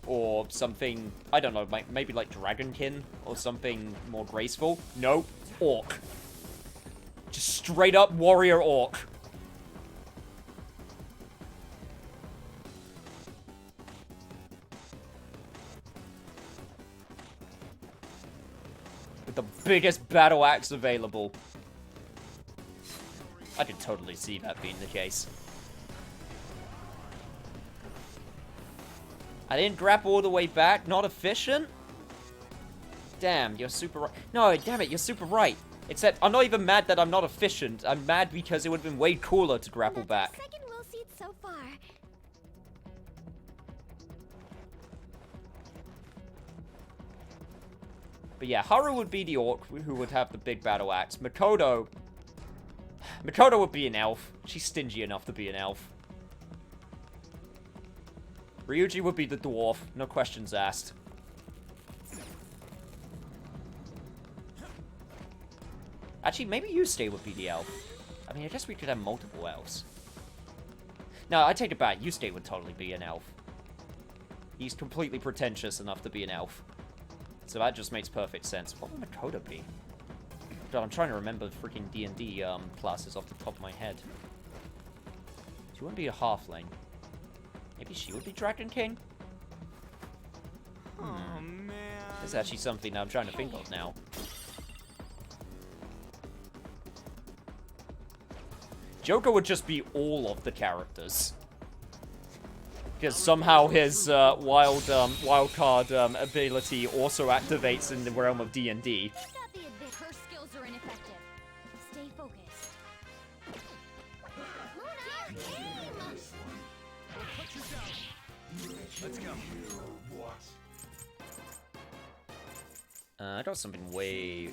or something. I don't know, maybe like dragonkin or something more graceful. Nope, orc. Just straight up warrior orc. With the biggest battle axe available. I could totally see that being the case. I didn't grab all the way back. Not efficient? Damn, you're super right. No, damn it, you're super right. Except, I'm not even mad that I'm not efficient. I'm mad because it would have been way cooler to grapple back. Second will seat so far. But yeah, Haru would be the orc who would have the big battle axe. Makoto would be an elf. She's stingy enough to be an elf. Ryuji would be the dwarf. No questions asked. Actually, maybe Yusuke would be the elf. I mean, I guess we could have multiple elves. No, I take it back. Yusuke would totally be an elf. He's completely pretentious enough to be an elf. So that just makes perfect sense. What would Makoto be? God, I'm trying to remember freaking D&D classes off the top of my head. She wouldn't be a halfling. Maybe she would be Dragon King? Oh, man. That's actually something I'm trying to think of now. Joker would just be all of the characters. Because somehow his wild card ability also activates in the realm of D&D. Her skills are ineffective. Stay focused. Let's go. I got something way...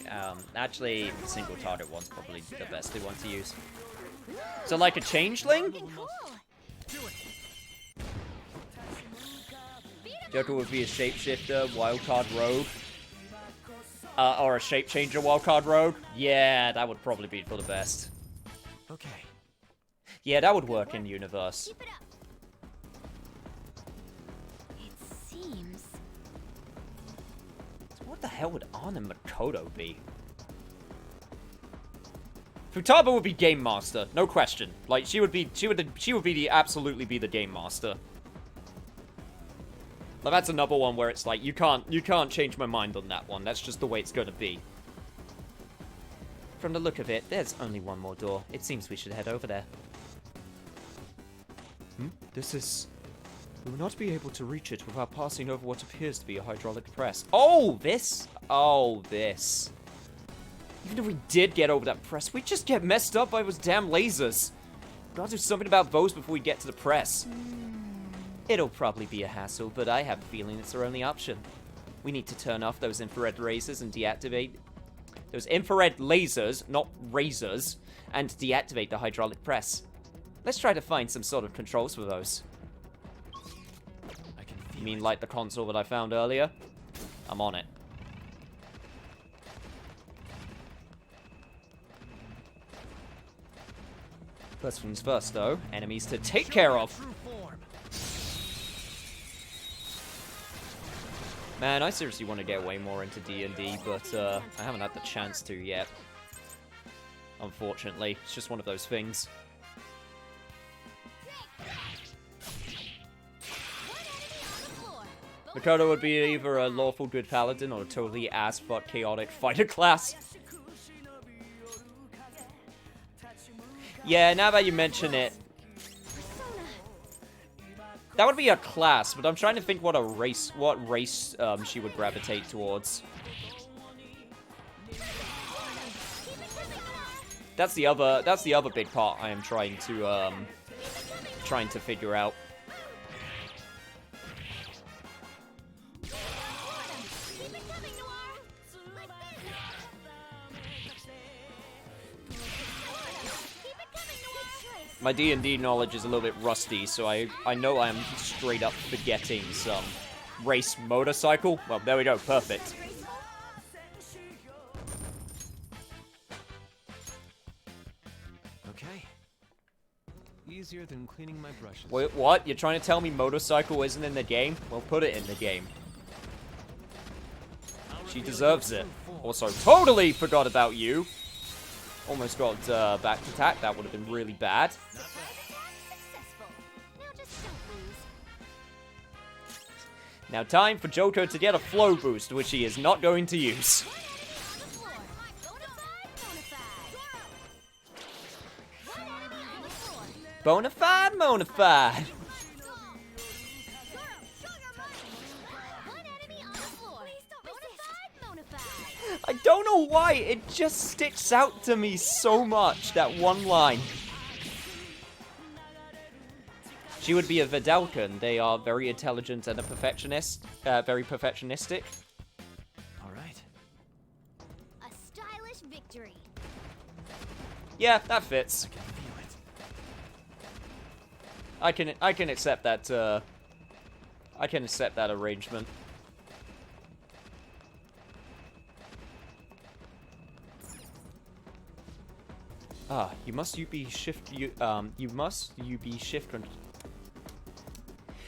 actually, single target one's probably the best one to use. So like a changeling? Joker would be a shapeshifter, wildcard rogue. Or a shape changer wildcard rogue. Yeah, that would probably be for the best. Okay. Yeah, that would work in universe. Keep it up. It seems. So what the hell would Anna Makoto be? Futaba would be game master, no question. Like she would be absolutely be the game master. But that's another one where it's like you can't change my mind on that one. That's just the way it's gonna be. From the look of it, there's only one more door. It seems we should head over there. This is... We will not be able to reach it without passing over what appears to be a hydraulic press. Oh, this? Oh, this. Even if we did get over that press, we'd just get messed up by those damn lasers. Gotta do something about those before we get to the press. It'll probably be a hassle, but I have a feeling it's our only option. We need to turn off those infrared lasers and deactivate... Those infrared lasers, not razors, and deactivate the hydraulic press. Let's try to find some sort of controls for those. You mean like the console that I found earlier? I'm on it. First things first, though. Enemies to take care of. Man, I seriously want to get way more into D&D, but I haven't had the chance to yet. Unfortunately, it's just one of those things. Makoto would be either a lawful good paladin or a totally ass-fuck chaotic fighter class. Yeah, now that you mention it, that would be a class, but I'm trying to think what race she would gravitate towards. That's the other big part I am trying to figure out. My D&D knowledge is a little bit rusty, so I know I'm straight up forgetting some race motorcycle. Well, there we go, perfect. Okay. Easier than cleaning my brushes. Wait, what? You're trying to tell me motorcycle isn't in the game? Well, put it in the game. She deserves it. Also, totally forgot about you. Almost got back to attack. That would have been really bad. Now time for Joker to get a flow boost, which he is not going to use. Bonafide, Monafide. I don't know why, it just sticks out to me so much, that one line. She would be a Vidalcan. They are very intelligent and a perfectionist, very perfectionistic. All right. A stylish victory. Yeah, that fits. I can accept that, I can accept that arrangement. Ah, you be shift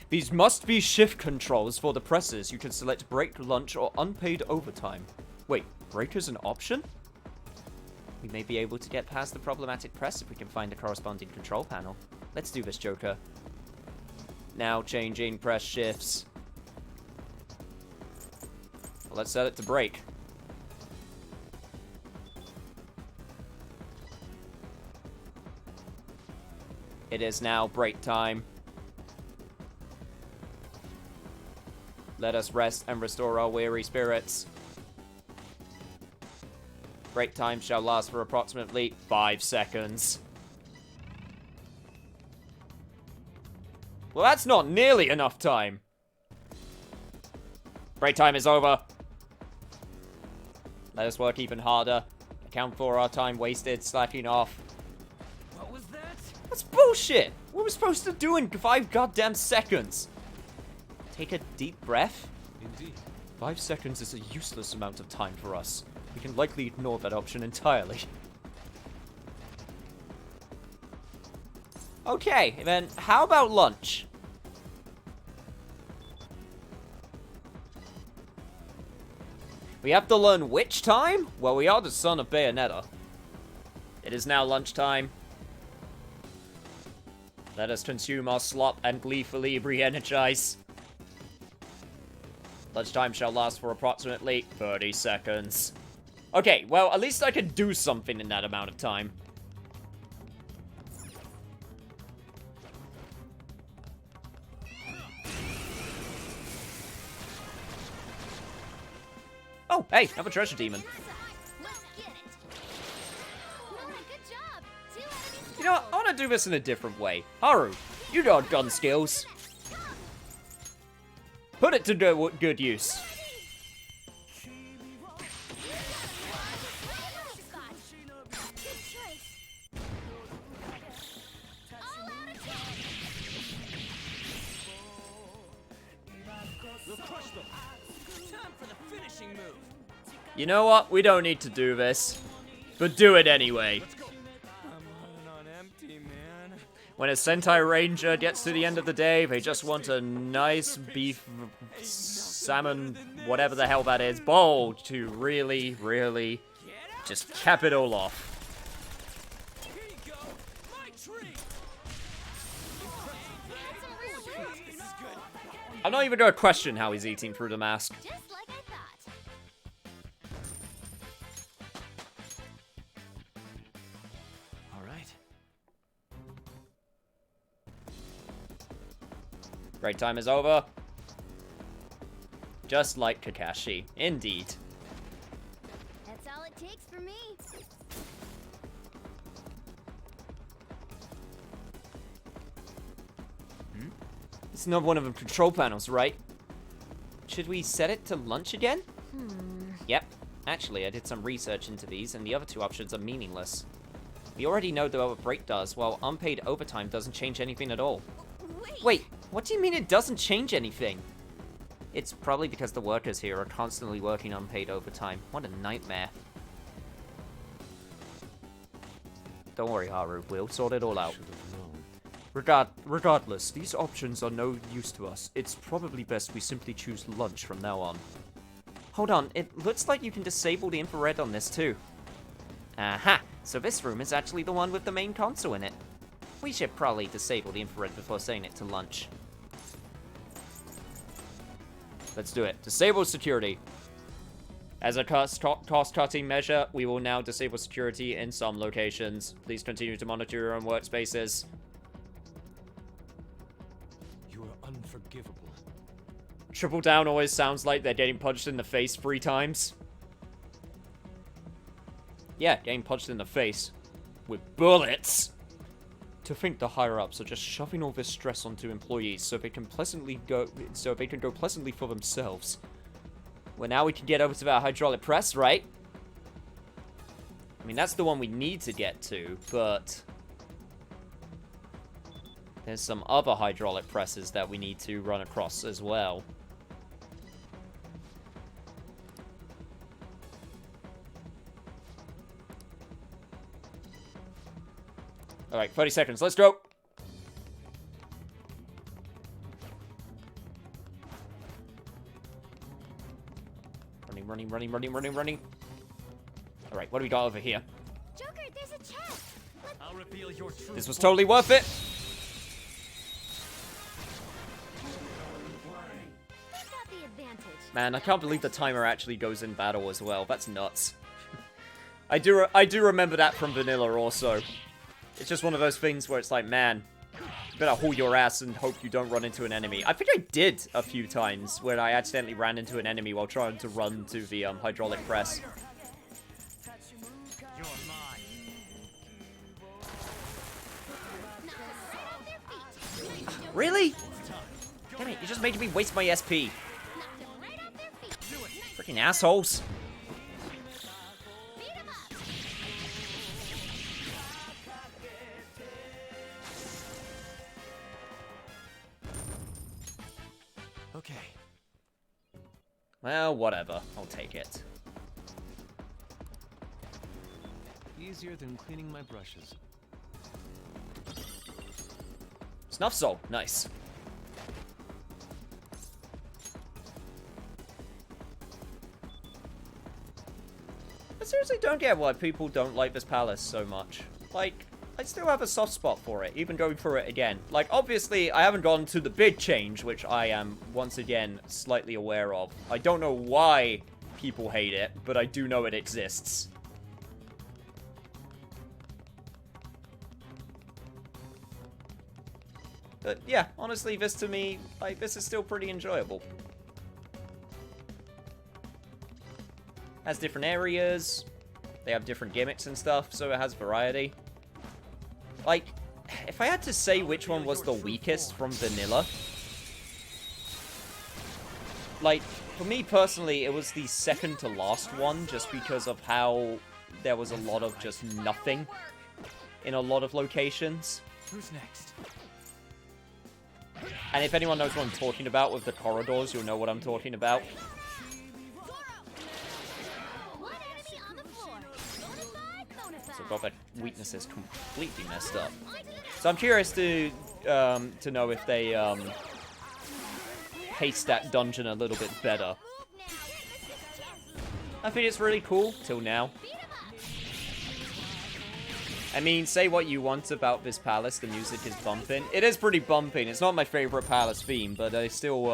These must be shift controls for the presses. You can select break, lunch, or unpaid overtime. Wait, break is an option? We may be able to get past the problematic press if we can find the corresponding control panel. Let's do this, Joker. Now changing press shifts. Well, let's set it to break. It is now break time. Let us rest and restore our weary spirits. Break time shall last for approximately 5 seconds. Well, that's not nearly enough time. Break time is over. Let us work even harder. Account for our time wasted, slacking off. What was that? That's bullshit! What were we supposed to do in 5 goddamn seconds? Take a deep breath? Indeed. 5 seconds is a useless amount of time for us. We can likely ignore that option entirely. Okay, then how about lunch? We have to learn which time? Well, we are the son of Bayonetta. It is now lunchtime. Let us consume our slop and gleefully re-energize. Lunchtime shall last for approximately 30 seconds. Okay, well, at least I can do something in that amount of time. Oh, hey, I'm a treasure demon. You know what? I want to do this in a different way. Haru, you got gun skills. Put it to good use. You know what? We don't need to do this. But do it anyway. When a Sentai Ranger gets to the end of the day, they just want a nice beef salmon, whatever the hell that is, bowl to really, really just cap it all off. Here you go. My treat. This is good. I'm not even gonna question how he's eating through the mask. Just like I thought. All right. Break time is over. Just like Kakashi. Indeed. That's all it takes for me. It's not one of the control panels, right? Should we set it to lunch again? Yep. Actually, I did some research into these, and the other two options are meaningless. We already know that what break does, while unpaid overtime doesn't change anything at all. Wait, what do you mean it doesn't change anything? It's probably because the workers here are constantly working unpaid overtime. What a nightmare. Don't worry, Haru. We'll sort it all out. Should have known. Regardless, these options are no use to us. It's probably best we simply choose lunch from now on. Hold on, it looks like you can disable the infrared on this too. Aha! So this room is actually the one with the main console in it. We should probably disable the infrared before setting it to lunch. Let's do it. Disable security. As a cost-cutting measure, we will now disable security in some locations. Please continue to monitor your own workspaces. You are unforgivable. Triple down always sounds like they're getting punched in the face 3 times. Yeah, getting punched in the face. With bullets! To think the higher-ups are just shoving all this stress onto employees so they can go pleasantly for themselves. Well, now we can get over to that hydraulic press, right? I mean, that's the one we need to get to, but there's some other hydraulic presses that we need to run across as well. Alright, 30 seconds. Let's go! Running. Alright, what do we got over here? Joker, there's a chest. I'll reveal your truth. This was totally worth it! Who's got the advantage? Man, I can't believe the timer actually goes in battle as well. That's nuts. I do remember that from Vanilla also. It's just one of those things where it's like, man, you better haul your ass and hope you don't run into an enemy. I think I did a few times where I accidentally ran into an enemy while trying to run to the hydraulic press. You're mine. Really? Damn it, you're just making me waste my SP. Freaking assholes. Okay. Well, whatever. I'll take it. Easier than cleaning my brushes. Snuff Soul. Nice. I seriously don't get why people don't like this palace so much. Like, I still have a soft spot for it, even going through it again. Like, obviously, I haven't gone to the big change, which I am, once again, slightly aware of. I don't know why people hate it, but I do know it exists. But yeah, honestly, this to me, like, this is still pretty enjoyable. Has different areas, they have different gimmicks and stuff, so it has variety. Like, if I had to say which one was the weakest from Vanilla, like, for me personally, it was the second to last one, just because of how there was a lot of just nothing in a lot of locations. Who's next? And if anyone knows what I'm talking about with the corridors, you'll know what I'm talking about. So I've got their weaknesses completely messed up. So I'm curious to know if they pace that dungeon a little bit better. I think it's really cool, till now. I mean, say what you want about this palace, the music is bumping. It is pretty bumping. It's not my favorite palace theme, but I still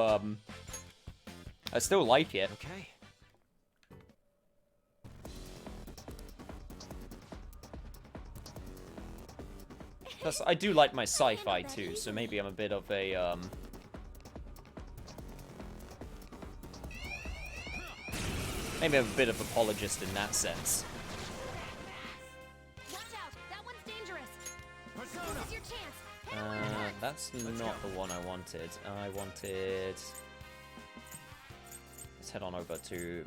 like it. Okay. Plus, I do like my sci-fi too, so maybe I'm a bit of a, maybe I'm a bit of apologist in that sense. Watch out! That one's dangerous. This is your chance. That's not the one I wanted. I wanted... Let's head on over to...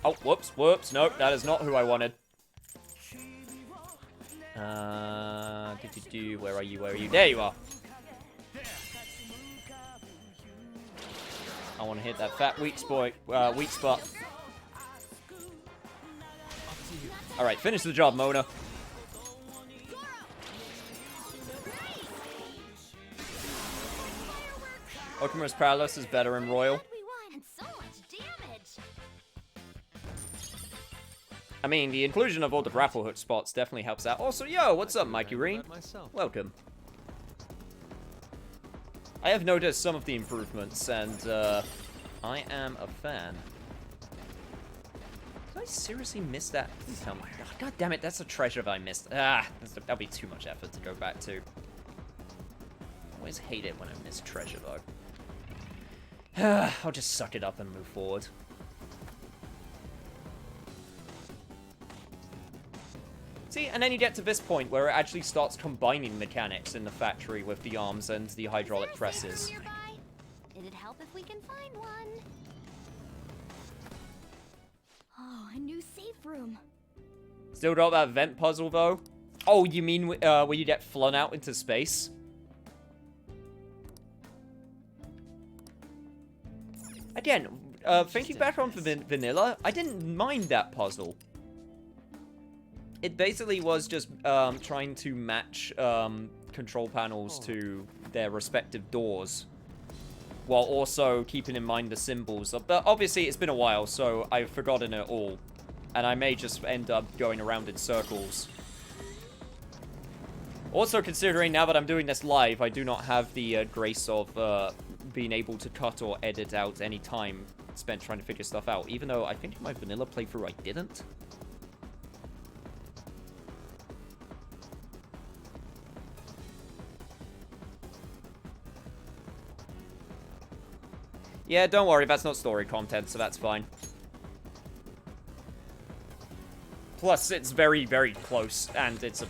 Oh, whoops, whoops. Nope, that is not who I wanted. Where are you? Where are you? There you are. I want to hit that fat weak spot. All right, finish the job, Mona. Okumura's Palace is better in Royal. I mean, the inclusion of all the grapple hook spots definitely helps out. Also, yo, what's up, Mikey Reen? Welcome. I have noticed some of the improvements, and I am a fan. Did I seriously miss that? Please tell me. Oh, God damn it, that's a treasure that I missed. That'll be too much effort to go back to. I always hate it when I miss treasure, though. I'll just suck it up and move forward. See, and then you get to this point where it actually starts combining mechanics in the factory with the arms and the hydraulic presses. It'd help if we can find one. Oh, a new safe room. Still got that vent puzzle, though? Oh, you mean where you get flung out into space? Again, thinking back on vanilla, I didn't mind that puzzle. It basically was just trying to match control panels to their respective doors, while also keeping in mind the symbols. But obviously, it's been a while, so I've forgotten it all, and I may just end up going around in circles. Also, considering now that I'm doing this live, I do not have the grace of being able to cut or edit out any time spent trying to figure stuff out, even though I think in my vanilla playthrough I didn't. Yeah, don't worry, that's not story content, so that's fine. Plus, it's very, very close, and it's a...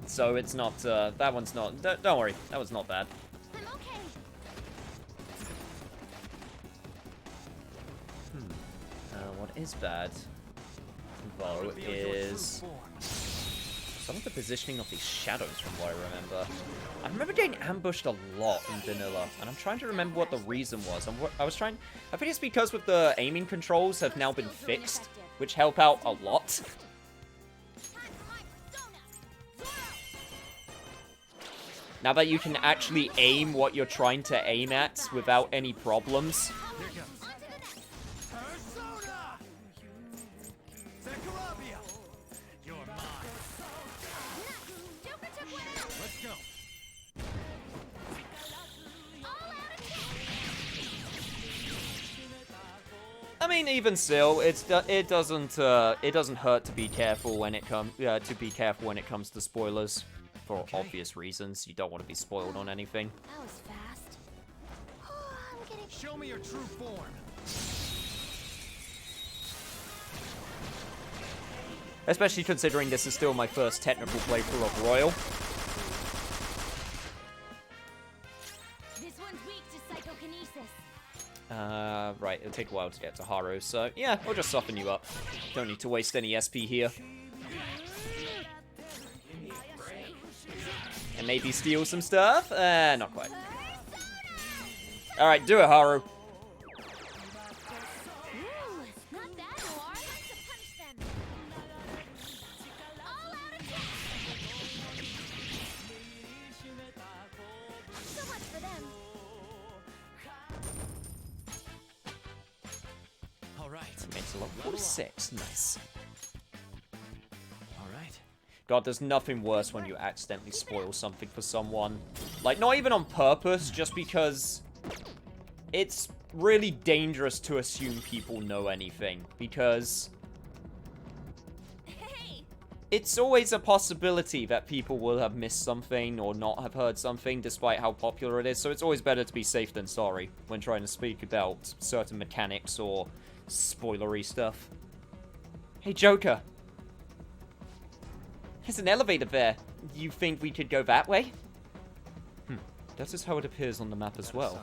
So it's not, that one's not... Don't worry, that one's not bad. I'm okay. What is bad, though, is... some of the positioning of these shadows, from what I remember. I remember getting ambushed a lot in vanilla, and I'm trying to remember what the reason was. I think it's because with the aiming controls have now been fixed, which help out a lot. Now that you can actually aim what you're trying to aim at without any problems. I mean, even still, it doesn't hurt to be careful when it comes to spoilers, for obvious reasons. You don't want to be spoiled on anything. That was fast. I'm getting... Show me your true form. Especially considering this is still my first technical playthrough of Royal. This one's weak to psychokinesis. Right, it'll take a while to get to Haru, so yeah, we'll just soften you up. Don't need to waste any SP here. And maybe steal some stuff? Not quite. Alright, do it, Haru. Not bad, Noir. Time to punch them. All out attack. for them. All right. It's level 46. Nice. All right. God, there's nothing worse when you accidentally spoil something for someone. Like, not even on purpose, just because it's really dangerous to assume people know anything. Because it's always a possibility that people will have missed something or not have heard something, despite how popular it is. So it's always better to be safe than sorry when trying to speak about certain mechanics or spoilery stuff. Hey, Joker. There's an elevator there. You think we could go that way? That is how it appears on the map as well.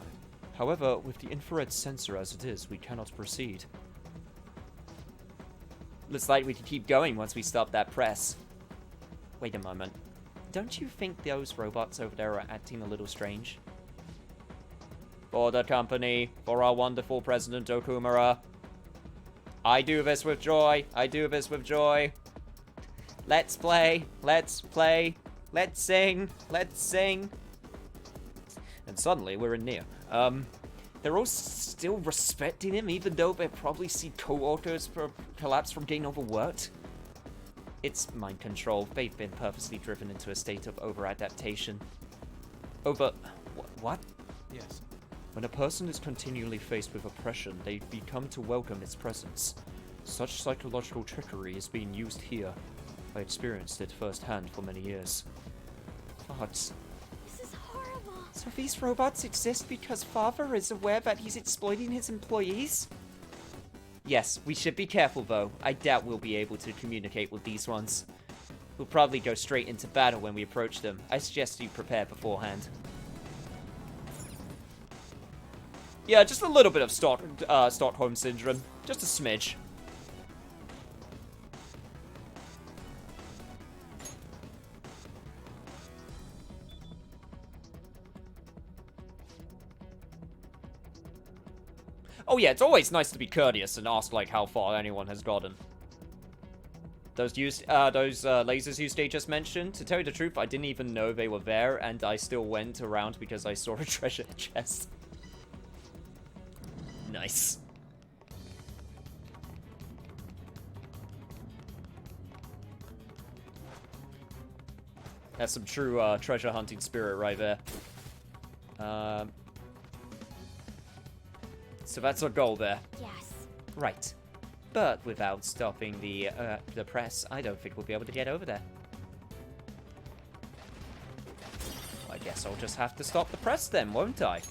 However, with the infrared sensor as it is, we cannot proceed. Looks like we could keep going once we stop that press. Wait a moment. Don't you think those robots over there are acting a little strange? For the company, for our wonderful President Okumura. I do this with joy. I do this with joy. Let's play. Let's play. Let's sing. Let's sing. And suddenly we're in near. They're all still respecting him, even though they probably see co-workers collapse from getting overworked. It's mind control. They've been purposely driven into a state of over-adaptation. What? Yes. When a person is continually faced with oppression, they become to welcome its presence. Such psychological trickery is being used here. I experienced it firsthand for many years. But This is horrible. so these robots exist because Father is aware that he's exploiting his employees? Yes, we should be careful though. I doubt we'll be able to communicate with these ones. We'll probably go straight into battle when we approach them. I suggest you prepare beforehand. Yeah, just a little bit of Stockholm Syndrome. Just a smidge. Oh yeah, it's always nice to be courteous and ask, like, how far anyone has gotten. Those lasers you just mentioned, to tell you the truth, I didn't even know they were there, and I still went around because I saw a treasure chest. Nice. That's some true treasure hunting spirit right there. So that's our goal there. Yes. Right. But without stopping the press, I don't think we'll be able to get over there. I guess I'll just have to stop the press then, won't I?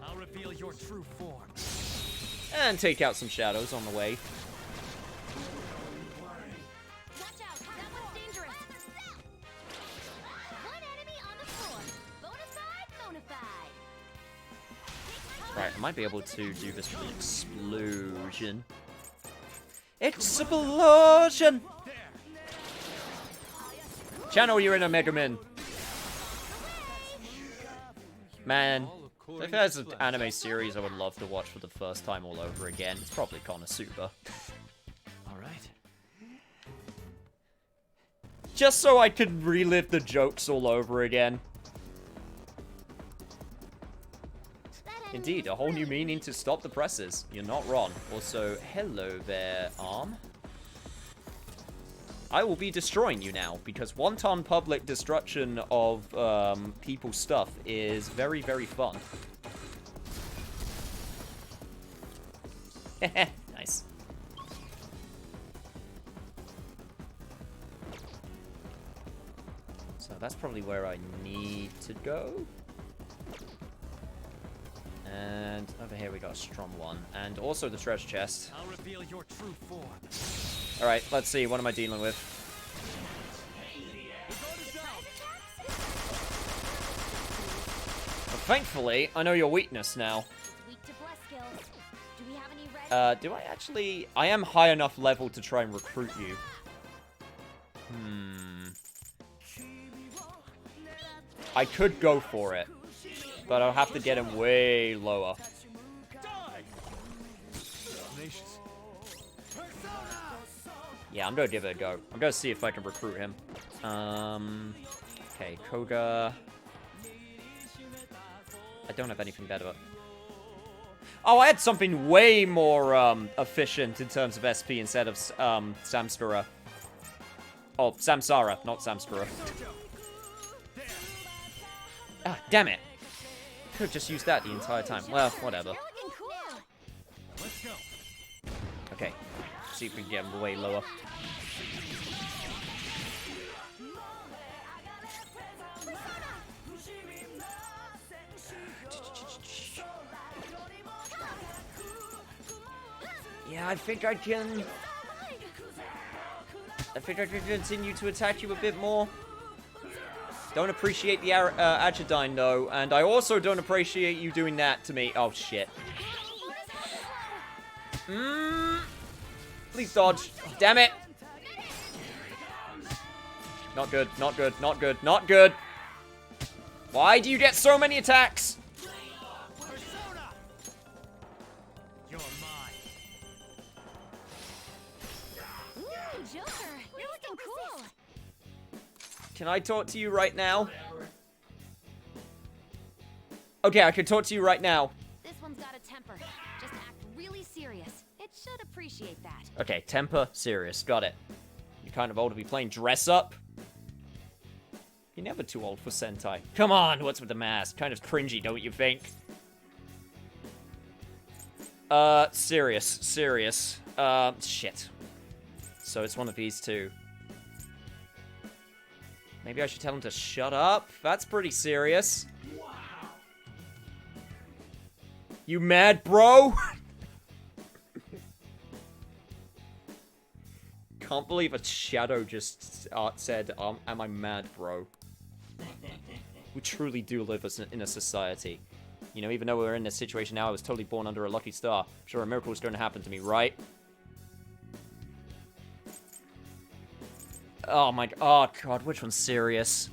I'll reveal your true form. And take out some shadows on the way. Watch out, that one's dangerous. One enemy on the floor. Bonafide. Right, I might be able to do this with an explosion. Explosion! Channel, you're in a Mega Man. Man, if there's an anime series I would love to watch for the first time all over again, it's probably Konosuba. Alright. Just so I could relive the jokes all over again. Indeed, a whole new meaning to stop the presses. You're not wrong. Also, hello there, Arm. I will be destroying you now, because wanton public destruction of people's stuff is very, very fun. Nice. So that's probably where I need to go. And over here we got a strong one. And also the treasure chest. I'll reveal your true form. Alright, let's see. What am I dealing with? Well, thankfully, I know your weakness now. Weak to bless skills. Do we have any red? Do I actually... I am high enough level to try and recruit you. I could go for it. But I'll have to get him way lower. Yeah, I'm gonna give it a go. I'm gonna see if I can recruit him. Okay, Koga. I don't have anything better. Oh, I had something way more efficient in terms of SP instead of Samskara. Oh, Samsara, not Samskara. Ah, damn it. Could have just used that the entire time. Well, whatever. Let's go. Okay. See if we can get him way lower. Yeah, I think I can continue to attack you a bit more. Don't appreciate the Acidine, though, and I also don't appreciate you doing that to me. Oh, shit. Please dodge. Damn it. Not good, not good, not good, not good. Why do you get so many attacks? You're mine. Ooh, Joker, you're looking cool. Can I talk to you right now? Okay, I can talk to you right now. This one's got a temper. Just act really serious. It should appreciate that. Okay, temper, serious. Got it. You're kind of old to be playing dress up. You're never too old for Sentai. Come on, what's with the mask? Kind of cringy, don't you think? Serious. Shit. So it's one of these two. Maybe I should tell him to shut up? That's pretty serious. You mad, bro? Can't believe a shadow just said, am I mad, bro? We truly do live in a society. You know, even though we're in this situation now, I was totally born under a lucky star. I'm sure a miracle is going to happen to me, right? Oh my, oh god, which one's serious?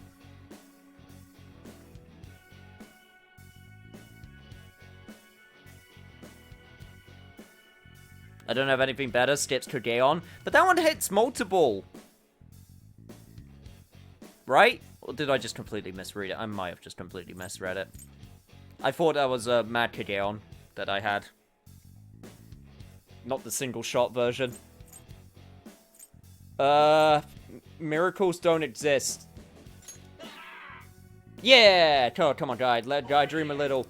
I don't have anything better, skips Kogeon, but that one hits multiple. Right? Or did I just completely misread it? I might have just completely misread it. I thought that was a Mad Kogeon that I had. Not the single shot version. Miracles don't exist. Yeah! Come on, guy. Let guy dream a little.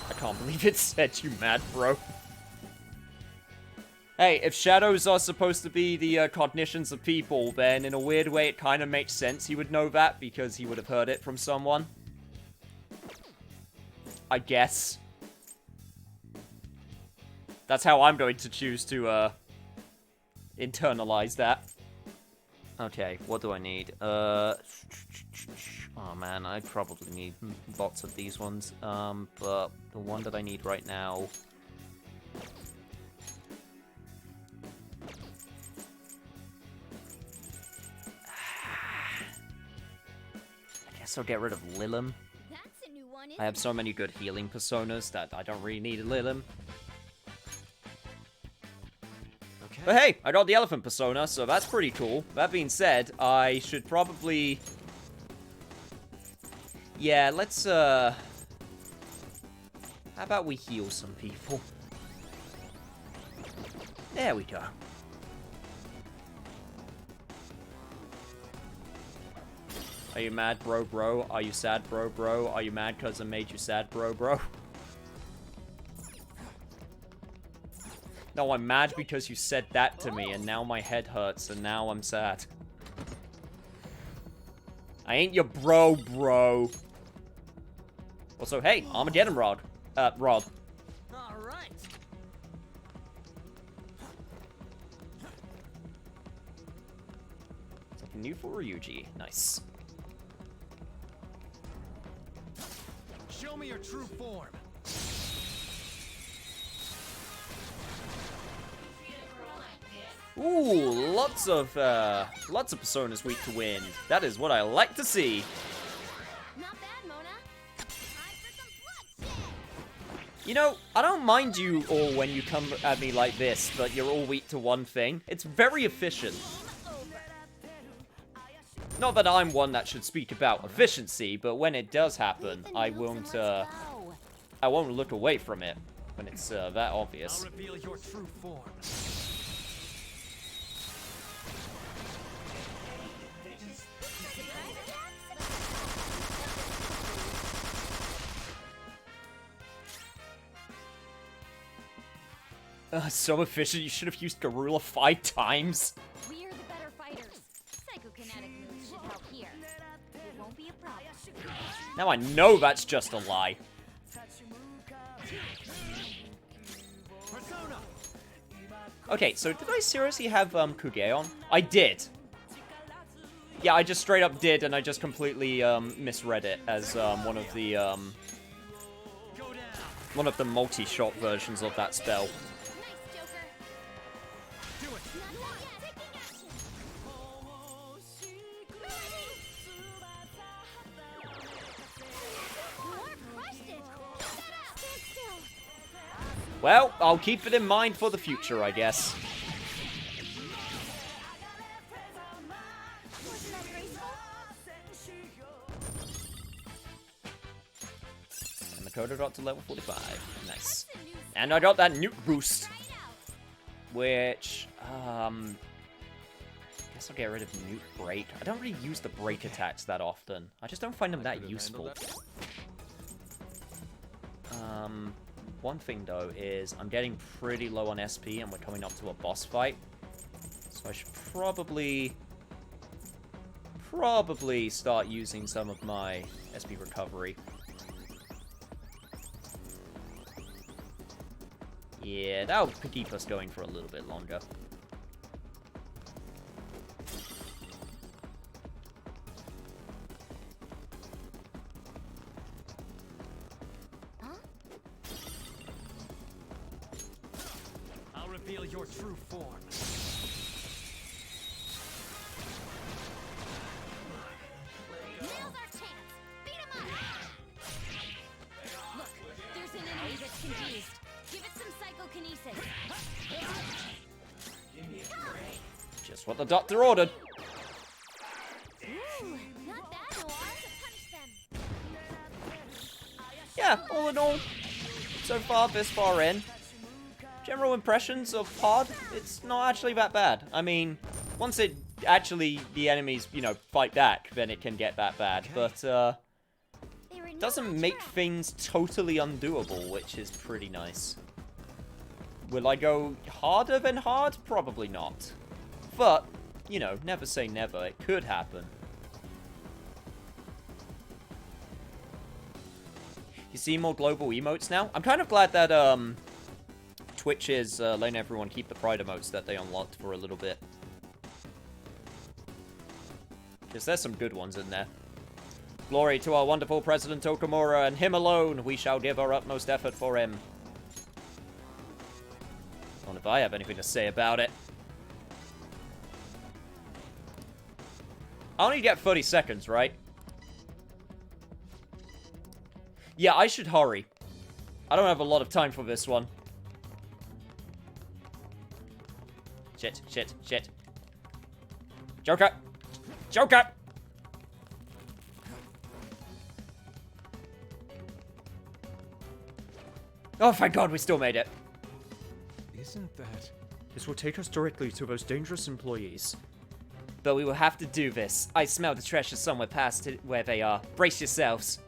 I can't believe it said you mad, bro. Hey, if shadows are supposed to be the cognitions of people, then in a weird way it kind of makes sense he would know that because he would have heard it from someone. I guess. That's how I'm going to choose to internalize that. Okay, what do I need? Oh man, I probably need lots of these ones. But the one that I need right now... I guess I'll get rid of Lilim. That's a new one, I have so many good healing personas that I don't really need a Lilim. Okay. But hey, I got the elephant persona, so that's pretty cool. That being said, I should probably... Yeah, let's, How about we heal some people? There we go. Are you mad, bro? Are you sad, bro? Are you mad because I made you sad, bro? No, I'm mad because you said that to me, and now my head hurts, and now I'm sad. I ain't your bro. Also, hey, Armageddon Rod. Rod. All right. Something new for Ryuji. Nice. Show me your true form. Ooh, lots of personas weak to wind. That is what I like to see. Not bad, Mona. Time for some bloodshed. You know, I don't mind you all when you come at me like this, but you're all weak to one thing. It's very efficient. Not that I'm one that should speak about efficiency, but when it does happen, I won't look away from it when it's that obvious. I'll reveal your true form. So efficient, you should have used Garula 5 times. We're the better fighters. Psychokinetic moves should help here. It won't be a problem. Now I know that's just a lie. Okay, so did I seriously have Kuge on? I did. Yeah, I just straight up did, and I just completely misread it as one of the multi-shot versions of that spell. Well, I'll keep it in mind for the future, I guess. And the Makoto got to level 45. Nice. And I got that nuke boost. Which, guess I'll get rid of nuke break. I don't really use the break attacks that often. I just don't find them that useful. One thing, though, is I'm getting pretty low on SP, and we're coming up to a boss fight. So I should probably start using some of my SP recovery. Yeah, that'll keep us going for a little bit longer. Reveal your true form. Now's our chance. Beat him up. Look, there's an enemy that's confused. Give it some psychokinesis. Just what the doctor ordered. Ooh, not bad, Noir. Punish them. Yeah, all in all, so far, this far in, general impressions of Pod, it's not actually that bad. I mean, once the enemies, fight back, then it can get that bad. But, doesn't make things totally undoable, which is pretty nice. Will I go harder than hard? Probably not. But, never say never. It could happen. You see more global emotes now? I'm kind of glad that, Twitch is letting everyone keep the Pride emotes that they unlocked for a little bit. Because there's some good ones in there. Glory to our wonderful President Okamura, and him alone we shall give our utmost effort for him. I don't know if I have anything to say about it. I only get 30 seconds, right? Yeah, I should hurry. I don't have a lot of time for this one. Shit, shit, shit. Joker! Joker! Oh, thank God, we still made it. Isn't that... This will take us directly to those dangerous employees. But we will have to do this. I smell the treasure somewhere past where they are. Brace yourselves.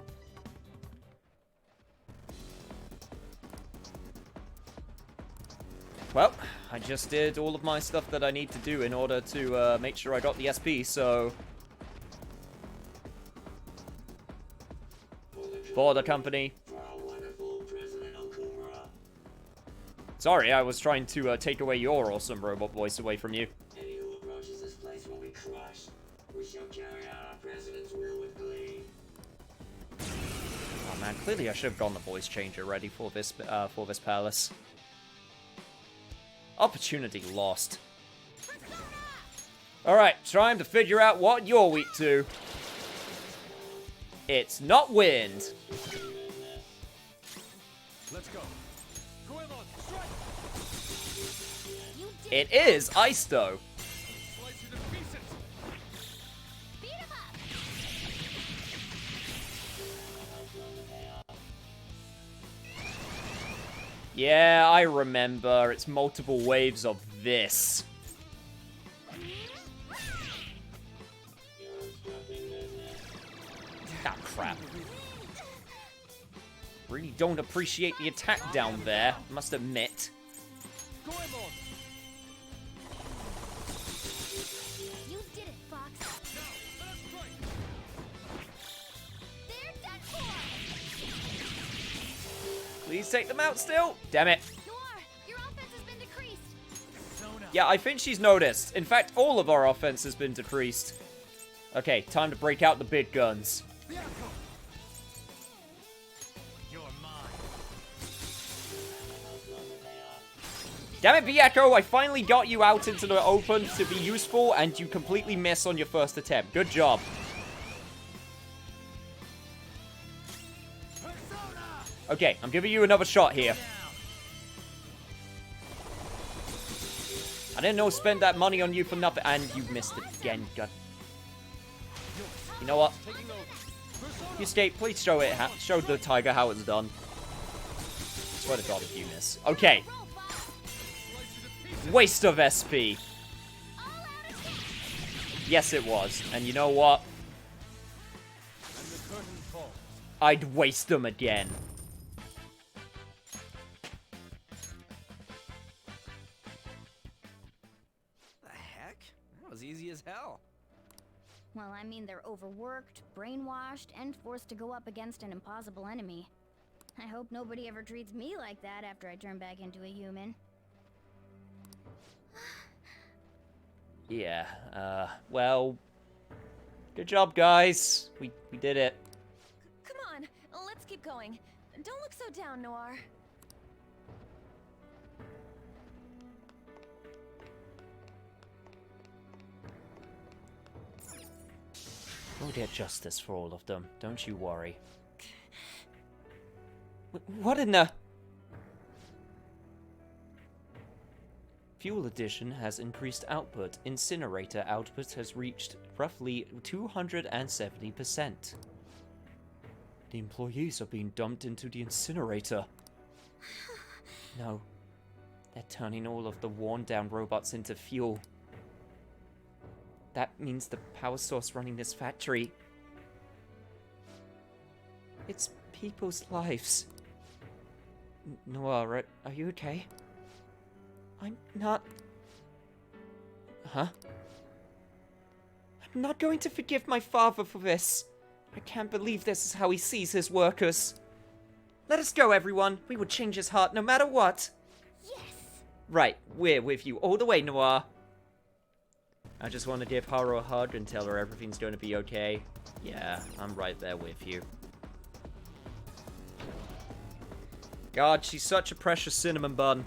Well, I just did all of my stuff that I need to do in order to make sure I got the SP, so... For the company. Sorry, I was trying to take away your awesome robot voice away from you. Any who approaches this place will be crushed. We shall carry out our president's will with glee. Oh man, clearly I should have gotten the voice changer ready for this palace. Opportunity lost. Alright, time to figure out what you're weak to. It's not wind. Let's go. It is ice, though. Beat him Yeah, I remember. It's multiple waves of this. Ah, crap. Really don't appreciate the attack down there, must admit. You did it, Fox. They're done for. Please take them out still. Damn it. Noir, your offense has been decreased. Yeah, I think she's noticed. In fact, all of our offense has been decreased. Okay, time to break out the big guns. Damn it, Byakuo, I finally got you out into the open to be useful, and you completely miss on your first attempt. Good job. Okay, I'm giving you another shot here. I didn't know spend that money on you for nothing, and you missed it again. God. You know what? You skate, please show it. Show the tiger how it's done. Swear to God if you miss. Okay. Waste of SP. Yes, it was. And you know what? I'd waste them again. The heck? That was easy as hell. Well, I mean, they're overworked, brainwashed, and forced to go up against an impossible enemy. I hope nobody ever treats me like that after I turn back into a human. Yeah, well, good job, guys. We did it. Come on, let's keep going. Don't look so down, Noir. We'll get justice for all of them. Don't you worry. What in the... Fuel addition has increased output. Incinerator output has reached roughly 270%. The employees are being dumped into the incinerator. No. They're turning all of the worn-down robots into fuel. That means the power source running this factory... It's people's lives. Noir, are you okay? I'm not... Huh? I'm not going to forgive my father for this. I can't believe this is how he sees his workers. Let us go, everyone. We will change his heart no matter what. Yes. Right, we're with you all the way, Noir. I just want to give Haru a hug and tell her everything's going to be okay. Yeah, I'm right there with you. God, she's such a precious cinnamon bun.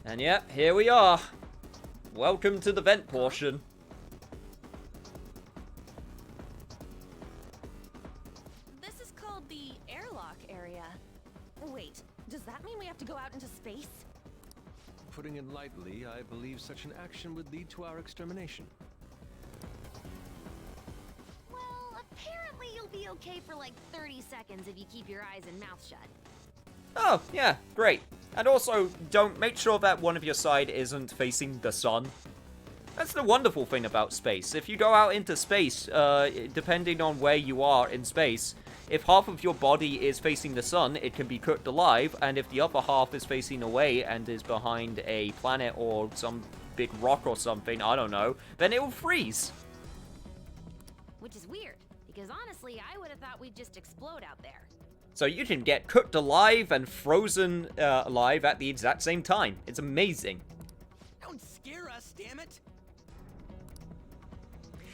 And yeah, here we are. Welcome to the vent portion. This is called the airlock area. Wait, does that mean we have to go out into space? Putting it lightly, I believe such an action would lead to our extermination. Well, apparently you'll be okay for like 30 seconds if you keep your eyes and mouth shut. Oh, yeah, great. And also, make sure that one of your side isn't facing the sun. That's the wonderful thing about space. If you go out into space, depending on where you are in space, if half of your body is facing the sun, it can be cooked alive, and if the other half is facing away and is behind a planet or some big rock or something, I don't know, then it will freeze. Which is weird, because honestly, I would have thought we'd just explode out there. So you can get cooked alive and frozen alive at the exact same time. It's amazing. Don't scare us, damn it!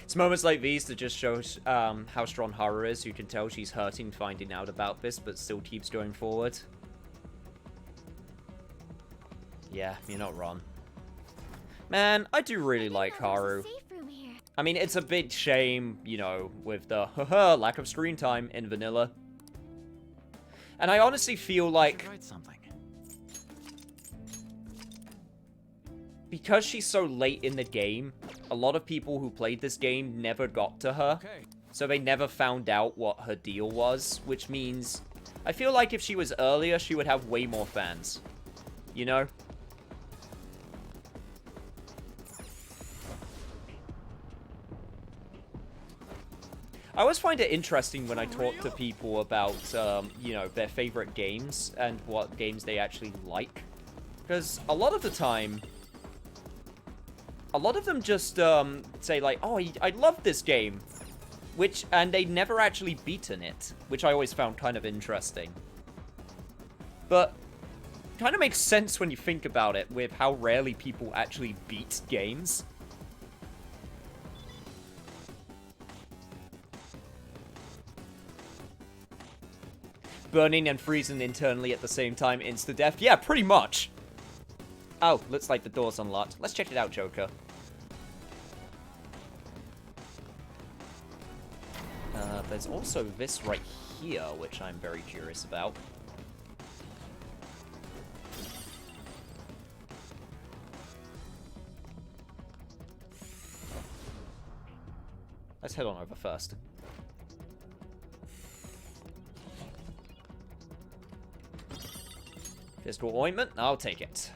It's moments like these that just shows how strong Haru is. You can tell she's hurting finding out about this, but still keeps going forward. Yeah, you're not wrong. Man, I do really like Haru. I mean, it's a big shame, you know, with the lack of screen time in vanilla. And I honestly feel like... because she's so late in the game, a lot of people who played this game never got to her. So they never found out what her deal was, which means I feel like if she was earlier, she would have way more fans. You know? I always find it interesting when I talk to people about, you know, their favorite games and what games they actually like. Because a lot of the time, a lot of them just say like, oh, I love this game. And they never actually beaten it, which I always found kind of interesting. But kind of makes sense when you think about it with how rarely people actually beat games. Burning and freezing internally at the same time, insta-death. Yeah, pretty much. Oh, looks like the door's unlocked. Let's check it out, Joker. There's also this right here, which I'm very curious about. Let's head on over first. Physical ointment, I'll take it.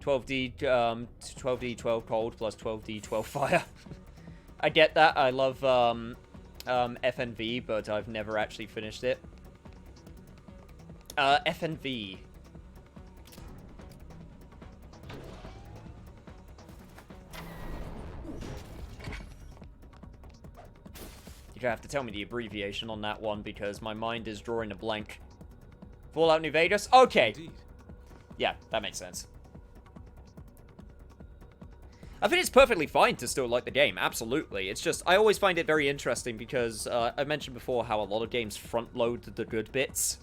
12d 12 cold plus 12d 12 fire. I get that. I love FNV, but I've never actually finished it. FNV. You're gonna have to tell me the abbreviation on that one because my mind is drawing a blank. Fallout New Vegas? Okay. Indeed. Yeah, that makes sense. I think it's perfectly fine to still like the game, absolutely. It's just, I always find it very interesting because I mentioned before how a lot of games front-load the good bits.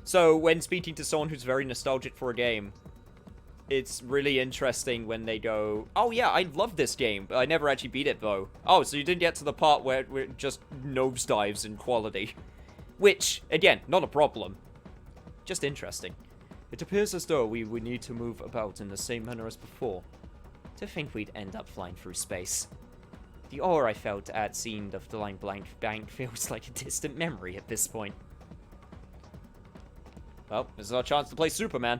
So when speaking to someone who's very nostalgic for a game, it's really interesting when they go, oh yeah, I love this game, but I never actually beat it though. Oh, so you didn't get to the part where it just nosedives in quality. Which, again, not a problem. Just interesting. It appears as though we would need to move about in the same manner as before. To think we'd end up flying through space. The awe I felt at seeing the flying bank feels like a distant memory at this point. Well, this is our chance to play Superman.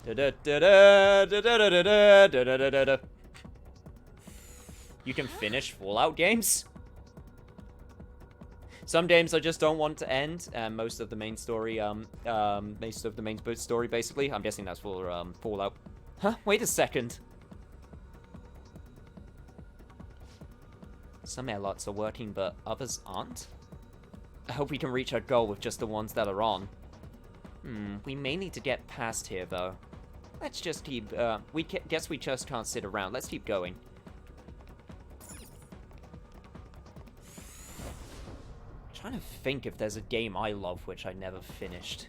You can finish Fallout games? Some games I just don't want to end, and most of the main story, story basically. I'm guessing that's for Fallout. Huh? Wait a second. Some airlocks are working, but others aren't? I hope we can reach our goal with just the ones that are on. We may need to get past here, though. Let's just keep, guess we just can't sit around. Let's keep going. I'm trying to think if there's a game I love which I never finished.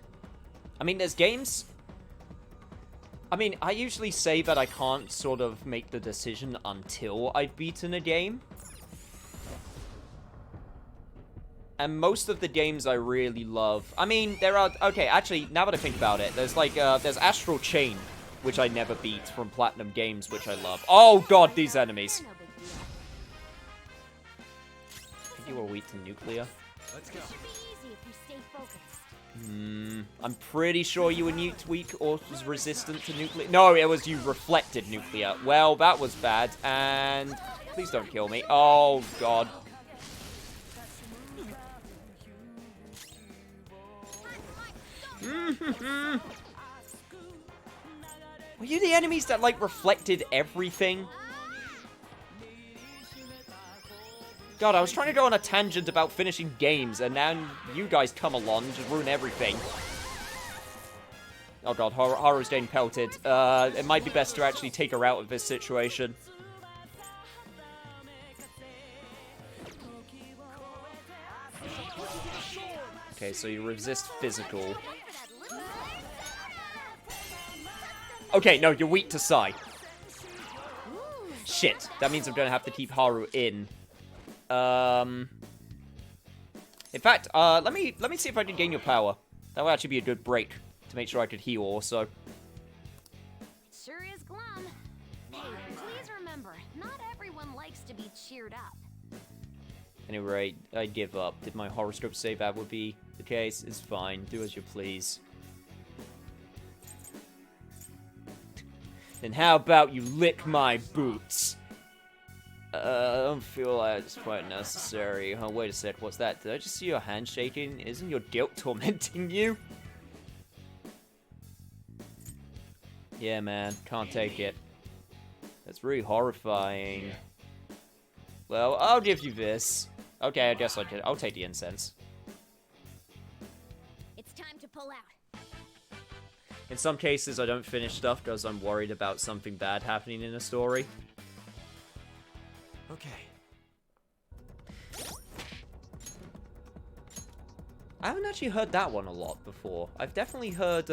I mean, there's games... I mean, I usually say that I can't sort of make the decision until I've beaten a game. And most of the games I really love... I mean, there are... Okay, actually, now that I think about it, there's like, there's Astral Chain, which I never beat from Platinum Games, which I love. Oh god, these enemies. I think you were weak to nuclear. Let's go. I'm pretty sure you were weak or was resistant to nuclear. No, it was you reflected nuclear. Well, that was bad. And please don't kill me. Oh, God. Were you the enemies that, like, reflected everything? God, I was trying to go on a tangent about finishing games, and now you guys come along and just ruin everything. Oh god, Haru's getting pelted. It might be best to actually take her out of this situation. Okay, so you resist physical. Okay, no, you're weak to Psy. Shit, that means I'm gonna have to keep Haru in. In fact, let me see if I can gain your power. That would actually be a good break to make sure I could heal also. Sure is glum. Hey, please remember, not everyone likes to be cheered up. Anyway, I give up. Did my horoscope say that would be the case? It's fine. Do as you please. Then how about you lick my boots? I don't feel like it's quite necessary. Oh, wait a sec. What's that? Did I just see your hand shaking? Isn't your guilt tormenting you? Yeah, man. Can't take it. That's really horrifying. Well, I'll give you this. Okay, I guess I'll take the incense. It's time to pull out. In some cases, I don't finish stuff because I'm worried about something bad happening in a story. Okay. I haven't actually heard that one a lot before. I've definitely heard,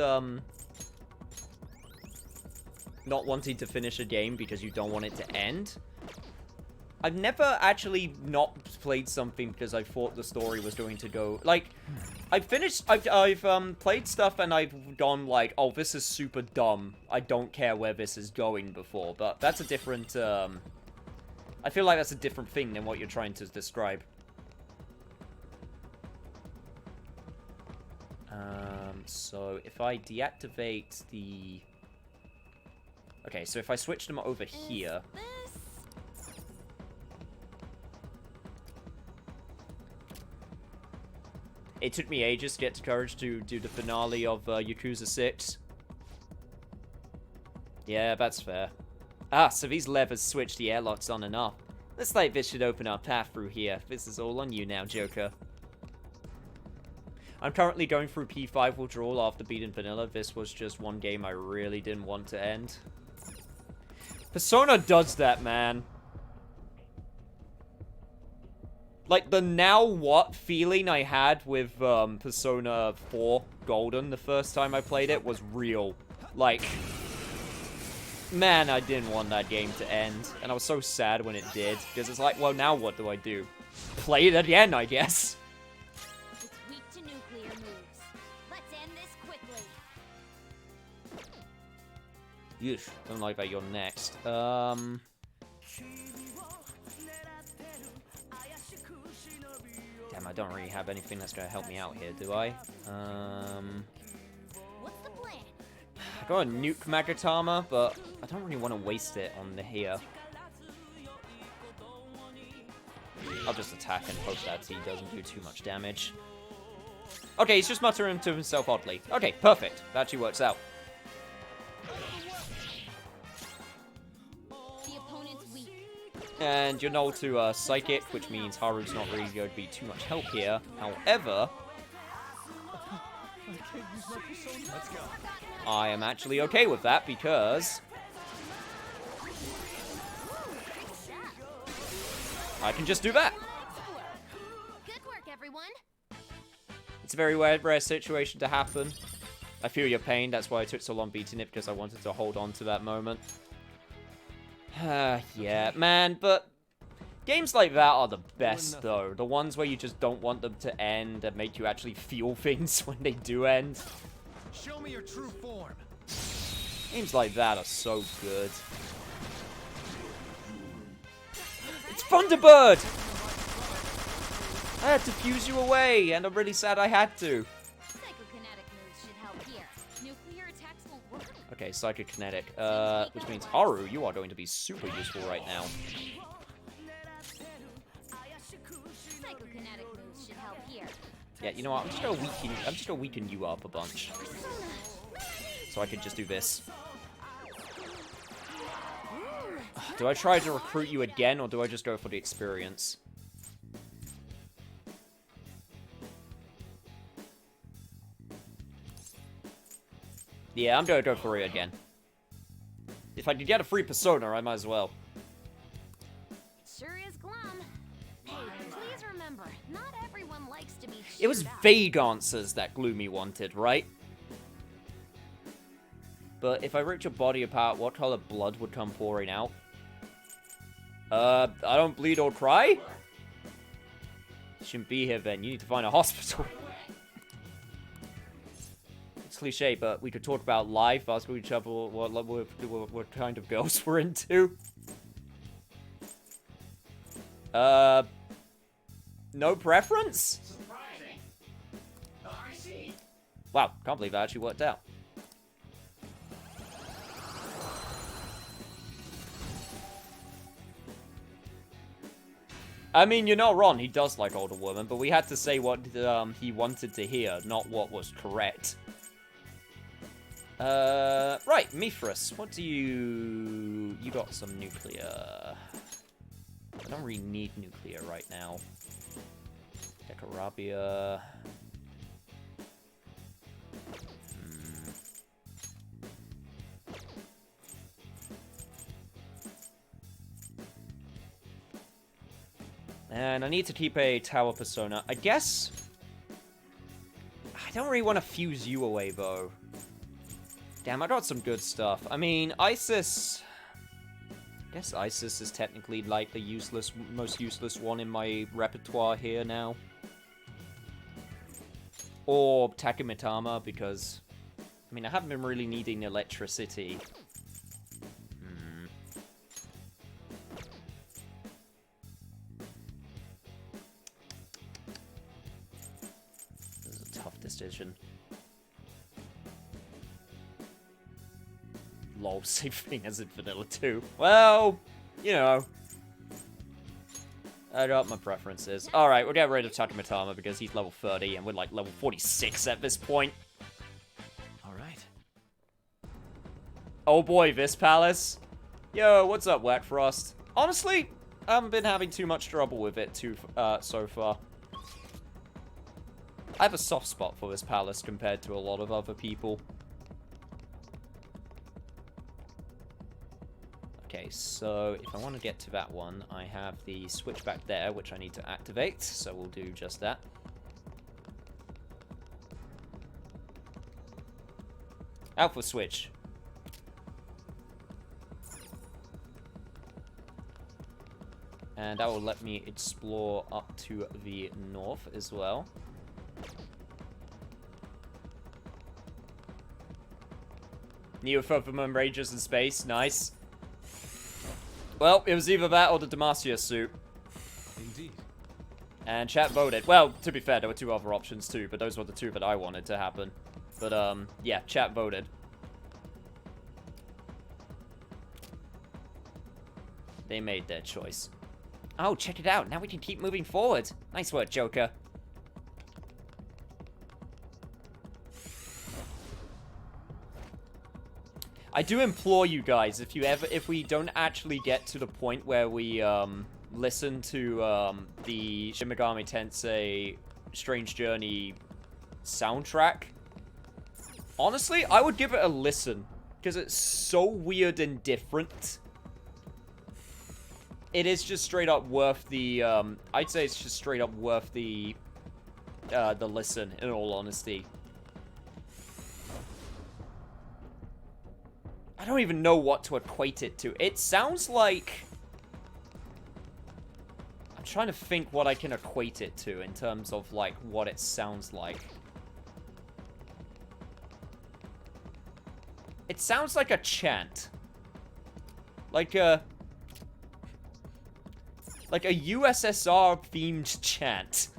not wanting to finish a game because you don't want it to end. I've never actually not played something because I thought the story was going to go... Like, I've played stuff and I've gone like, oh, this is super dumb. I don't care where this is going before. But that's a different, I feel like that's a different thing than what you're trying to describe. So if I deactivate the... Okay, so if I switch them over here... It took me ages to get the courage to do the finale of Yakuza 6. Yeah, that's fair. Ah, so these levers switch the airlocks on and off. Looks like this should open our path through here. This is all on you now, Joker. I'm currently going through P5 withdrawal after beating Vanilla. This was just one game I really didn't want to end. Persona does that, man. Like, the now what feeling I had with Persona 4 Golden the first time I played it was real. Like, man, I didn't want that game to end. And I was so sad when it did. Because it's like, well, now what do I do? Play it again, I guess. It's weak to nuclear moves. Let's end this quickly. Yeesh, don't like that you're next. Damn, I don't really have anything that's gonna help me out here, do I? What's the plan? I got a nuke Magatama, but I don't really want to waste it on the here. I'll just attack and hope that he doesn't do too much damage. Okay, he's just muttering to himself oddly. Okay, perfect. That actually works out. The opponent's weak. And you're null to Psychic, which means Haru's not really going to be too much help here. However, I am actually okay with that because I can just do that. Good work, everyone. It's a very rare situation to happen. I feel your pain, that's why I took so long beating it, because I wanted to hold on to that moment. Yeah, man, but games like that are the best, though. The ones where you just don't want them to end and make you actually feel things when they do end. Show me your true form. Games like that are so good. It's Thunderbird! I had to fuse you away, and I'm really sad I had to. Psychokinetic moves should help here. Nuclear attacks will work. Okay, Psychokinetic, which means Haru, you are going to be super useful right now. Psychokinetic moves should help here. Yeah, you know what? I'm just gonna weaken you up a bunch, so I can just do this. Do I try to recruit you again, or do I just go for the experience? Yeah, I'm gonna go for it again. If I could get a free Persona, I might as well. Sure is glum. Hey, please remember, not everyone likes to be It was cheered up. vague answers that Gloomy wanted, right? But if I ripped your body apart, what color blood would come pouring out? I don't bleed or cry? Shouldn't be here then. You need to find a hospital. It's cliche, but we could talk about life, ask each other what kind of girls we're into. No preference? Surprising. I see. Wow, can't believe that actually worked out. I mean, you're not wrong, he does like older women, but we had to say what he wanted to hear, not what was correct. Right, Mithras, what do you... You got some nuclear. I don't really need nuclear right now. Decarabia. And I need to keep a tower persona. I guess... I don't really want to fuse you away, though. Damn, I got some good stuff. I mean, Isis... I guess Isis is technically, like, the most useless one in my repertoire here now. Or Takemitama, because... I mean, I haven't been really needing electricity. This is a tough decision. Lol, same thing as in Vanilla 2. Well, you know. I got my preferences. Alright, we'll get rid of Takemitama because he's level 30 and we're like level 46 at this point. Alright. Oh boy, this palace. Yo, what's up, Whack Frost? Honestly, I haven't been having too much trouble with it so far. I have a soft spot for this palace compared to a lot of other people. Okay, so if I want to get to that one, I have the switch back there, which I need to activate, so we'll do just that. Alpha switch. And that will let me explore up to the north as well. New Pokemon Rangers in space, nice. Well, it was either that or the Demacia suit. Indeed. And chat voted. Well, to be fair, there were two other options too, but those were the two that I wanted to happen. But, yeah, chat voted. They made their choice. Oh, check it out. Now we can keep moving forward. Nice work, Joker. I do implore you guys, if we don't actually get to the point where we, listen to, the Shin Megami Tensei Strange Journey soundtrack, honestly, I would give it a listen, because it's so weird and different. It is just straight up worth the, I'd say it's just straight up worth the listen, in all honesty. I don't even know what to equate it to. It sounds like... I'm trying to think what I can equate it to in terms of, like, what it sounds like. It sounds like a chant. Like a USSR-themed chant.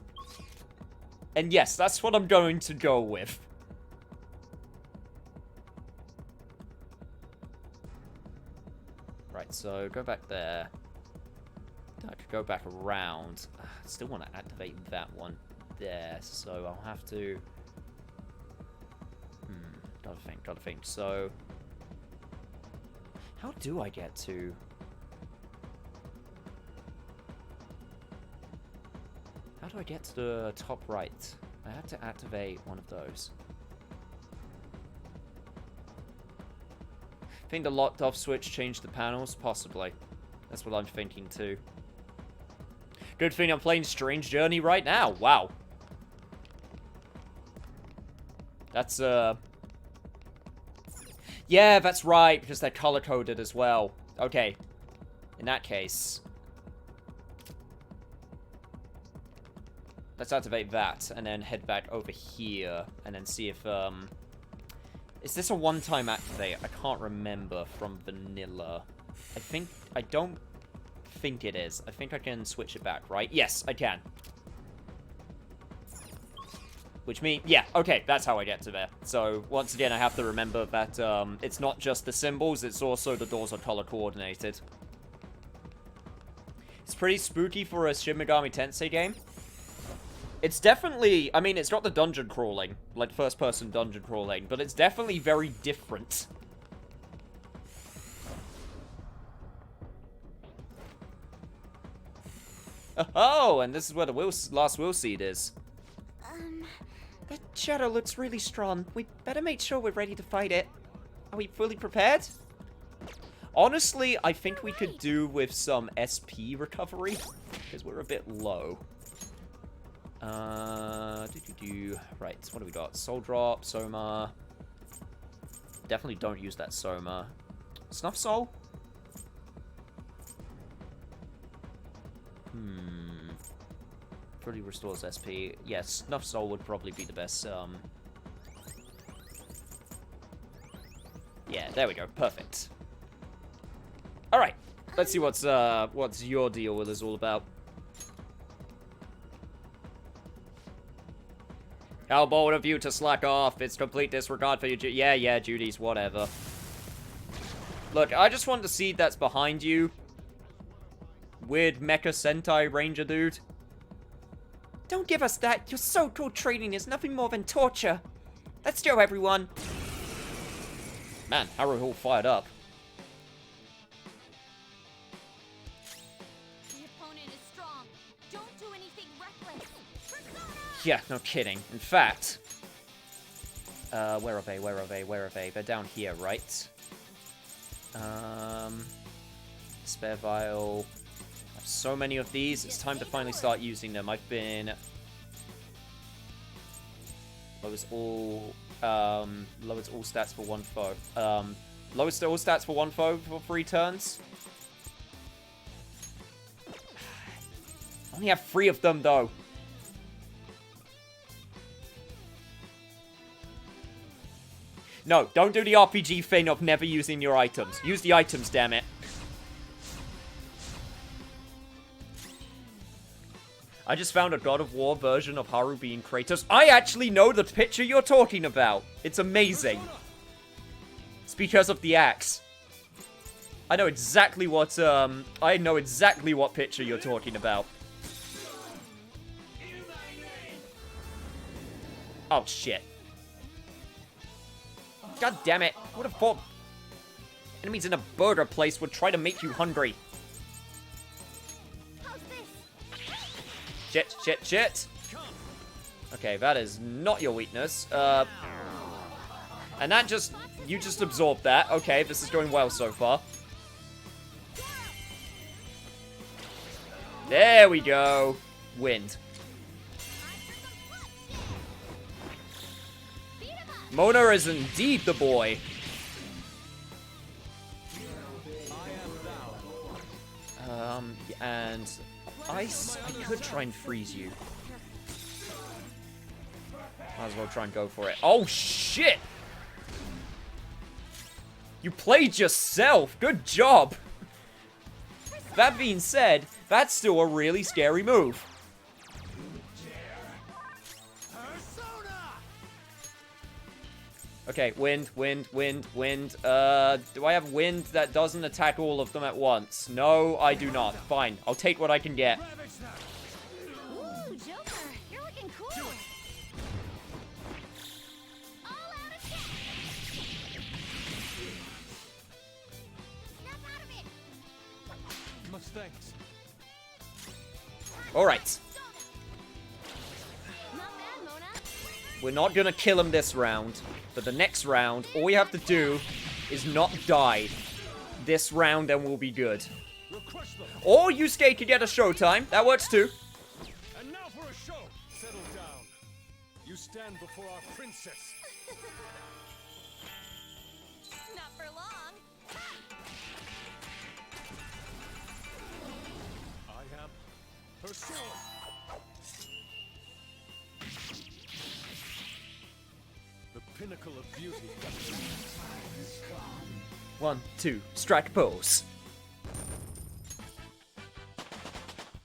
And yes, that's what I'm going to go with. Right, so go back there. I could go back around. I still want to activate that one there, so I'll have to... gotta think. So... how do I get to... how do I get to the top right? I have to activate one of those. Think the locked off switch changed the panels? Possibly. That's what I'm thinking too. Good thing I'm playing Strange Journey right now. Wow. That's, yeah, that's right, because they're color-coded as well. Okay. In that case... let's activate that, and then head back over here, and then see if, Is this a one-time activate? I can't remember from vanilla. I don't think it is. I think I can switch it back, right? Yes, I can. Which means, yeah, okay, that's how I get to there. So, once again, I have to remember that it's not just the symbols, it's also the doors are color-coordinated. It's pretty spooky for a Shin Megami Tensei game. It's definitely, I mean, it's not the dungeon crawling, like first-person dungeon crawling, but it's definitely very different. Oh, and this is where the last will seed is. That shadow looks really strong. We better make sure we're ready to fight it. Are we fully prepared? Honestly, I think we could do with some SP recovery, because we're a bit low. Right, what do we got? Soul Drop, Soma. Definitely don't use that Soma. Snuff Soul? Fully restores SP. Yes, Snuff Soul would probably be the best. Yeah, there we go. Perfect. Alright. Let's see what's your deal with this all about. How bold of you to slack off. It's complete disregard for your yeah, duties, whatever. Look, I just want the seed that's behind you. Weird Mecha Sentai Ranger dude. Don't give us that. Your so-called training is nothing more than torture. Let's go, everyone. Man, Haru all fired up. The opponent is strong. Don't do anything reckless. Persona! Yeah, no kidding. In fact, where are they? Where are they? Where are they? They're down here, right? Spare vial. I have so many of these. It's time to finally start using them. I've been lowers all stats for one foe. Lowest all stats for one foe for 3 turns. I only have 3 of them though. No, don't do the RPG thing of never using your items. Use the items, damn it. I just found a God of War version of Haru being Kratos. I actually know the picture you're talking about. It's amazing. It's because of the axe. I know exactly what picture you're talking about. Oh, shit. God damn it. I would have thought enemies in a burger place would try to make you hungry. Shit, shit, shit. Okay, that is not your weakness. And that you just absorbed that. Okay, this is going well so far. There we go. Wind. Mona is indeed the boy. And ice, I could try and freeze you. Might as well try and go for it. Oh, shit! You played yourself! Good job! That being said, that's still a really scary move. Okay, wind, wind, wind, wind. Do I have wind that doesn't attack all of them at once? No, I do not. Fine, I'll take what I can get. Ooh, Joker, you're looking cool. All out attack. Snap out of it. Much thanks. Alright. Not bad, Mona. We're not gonna kill him this round. But the next round, all we have to do is not die this round and we'll be good. Or Yusuke could get a showtime. That works too. And now for a show. Settle down. You stand before our princess. Not for long. I am her sword. The pinnacle of beauty. 1, 2, strike pose.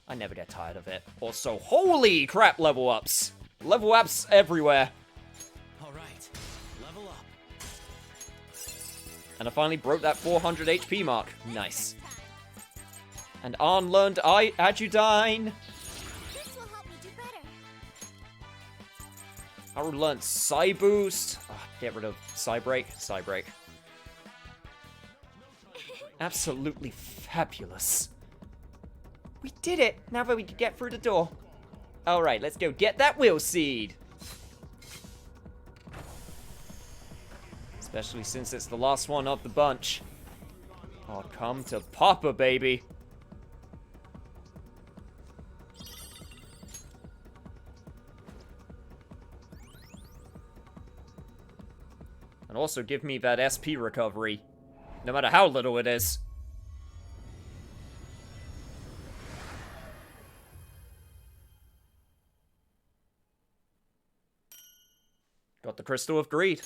I never get tired of it. Also, holy crap, level ups! Level ups everywhere. Alright, level up. And I finally broke that 400 HP mark. Nice. And Arn learned Adudine. This will help me do better. Haru learned Psy Boost. Oh, get rid of Psy Break. Psy Break. Absolutely fabulous. We did it! Now that we can get through the door. Alright, let's go get that Will Seed. Especially since it's the last one of the bunch. Oh, come to Papa, baby. And also give me that SP recovery. No matter how little it is. Got the Crystal of Greed.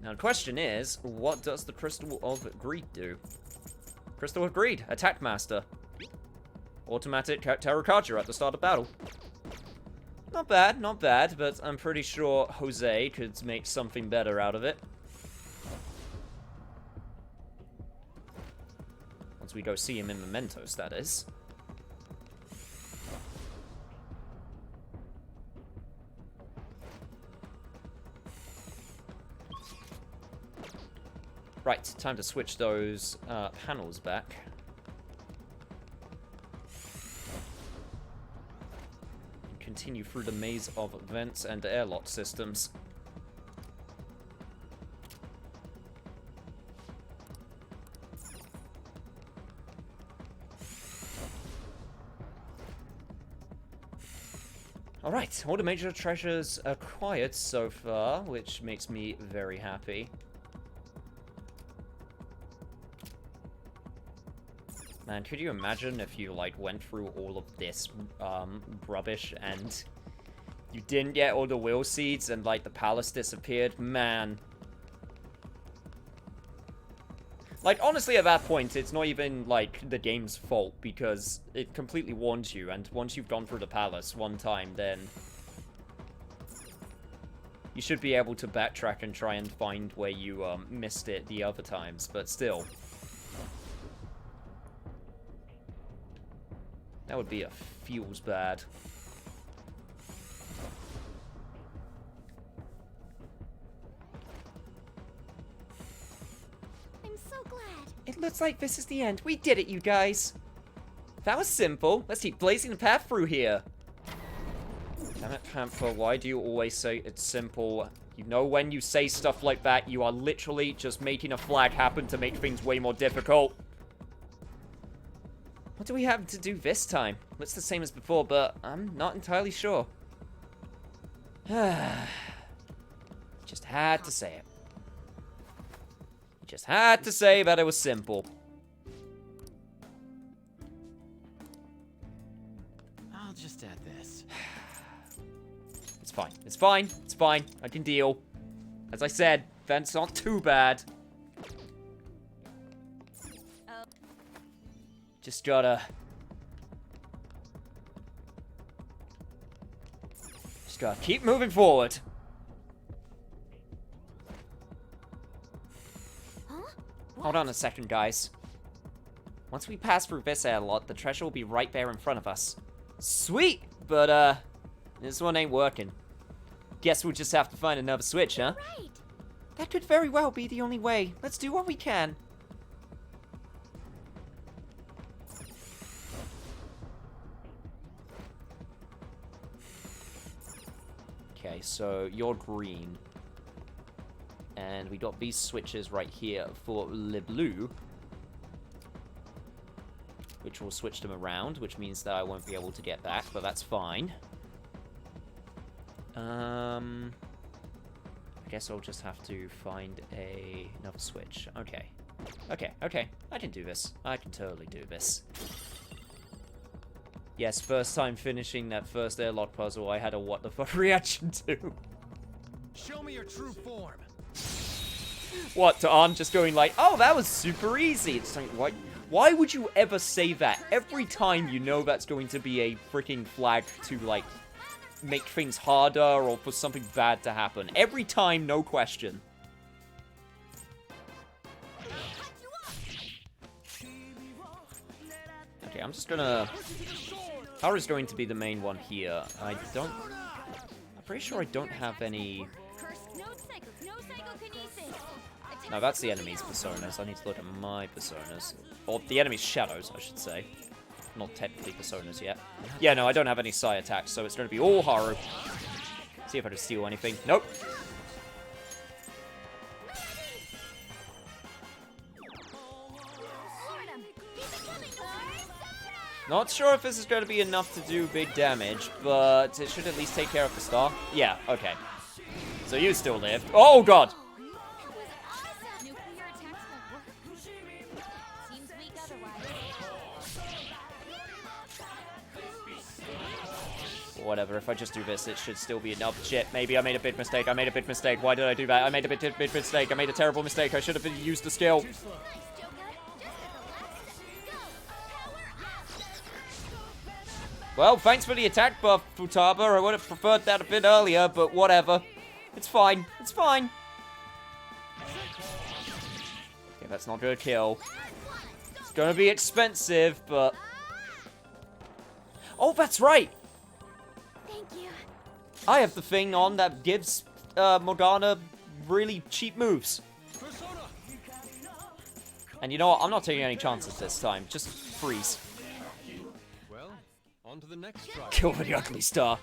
Now the question is, what does the Crystal of Greed do? Crystal of Greed, Attack Master. Automatic Terror Charger at the start of battle. Not bad, but I'm pretty sure Jose could make something better out of it. Once we go see him in Mementos, that is. Right, time to switch those panels back. Continue through the maze of vents and airlock systems. Alright, all the major treasures acquired so far, which makes me very happy. Man, could you imagine if you, like, went through all of this, rubbish and you didn't get all the will seeds and, like, the palace disappeared? Man. Like, honestly, at that point, it's not even, like, the game's fault, because it completely warns you, and once you've gone through the palace one time, then you should be able to backtrack and try and find where you, missed it the other times, but still. That would be a feels bad. I'm so glad. It looks like this is the end. We did it, you guys. That was simple. Let's keep blazing the path through here. Damn it, Panther, why do you always say it's simple? You know when you say stuff like that, you are literally just making a flag happen to make things way more difficult. What do we have to do this time? Looks the same as before, but I'm not entirely sure. Just had to say it. Just had to say that it was simple. I'll just add this. It's fine. It's fine. It's fine. I can deal. As I said, vent's not too bad. Just gotta keep moving forward. Huh? Hold on a second, guys. Once we pass through this airlock, the treasure will be right there in front of us. Sweet! But, this one ain't working. Guess we'll just have to find another switch, huh? Right. That could very well be the only way. Let's do what we can. Okay, so you're green. And we got these switches right here for Le Blue. Which will switch them around, which means that I won't be able to get back, but that's fine. I guess I'll just have to find another switch. Okay. Okay, I can do this. I can totally do this. Yes, first time finishing that first airlock puzzle, I had a what the fuck reaction to. Show me your true form. What, to Arn just going like, oh, that was super easy. It's like, why would you ever say that? Every time you know that's going to be a freaking flag to, like, make things harder or for something bad to happen. Every time, no question. Okay, I'm just gonna... Hara's going to be the main one here. I'm pretty sure I don't have any... No, that's the enemy's personas. I need to look at my personas. Or the enemy's shadows, I should say. Not technically personas yet. Yeah, no, I don't have any psi attacks, so it's going to be all Haru. See if I can steal anything. Nope. Not sure if this is going to be enough to do big damage, but it should at least take care of the star. Yeah, okay. So you still lived. Oh, God! Whatever, if I just do this, it should still be enough. Shit, maybe I made a big mistake. I made a big mistake. Why did I do that? I made a big mistake. I made a terrible mistake. I should have used the skill. Well, thanks for the attack buff, Futaba. I would have preferred that a bit earlier, but whatever. It's fine. It's fine. Okay, that's not gonna kill. It's gonna be expensive, but... Oh, that's right! Thank you. I have the thing on that gives Morgana really cheap moves. And you know what? I'm not taking any chances this time. Just freeze. Well, on to the next try. Kill for the ugly star.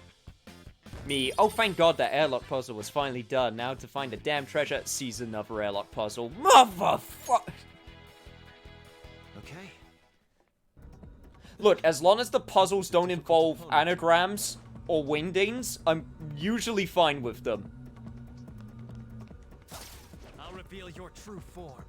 Me. Oh, thank God that airlock puzzle was finally done. Now to find the damn treasure, seize another airlock puzzle. Motherfucker. Okay. Look, as long as the puzzles don't involve anagrams or wingdings, I'm usually fine with them. I'll reveal your true form.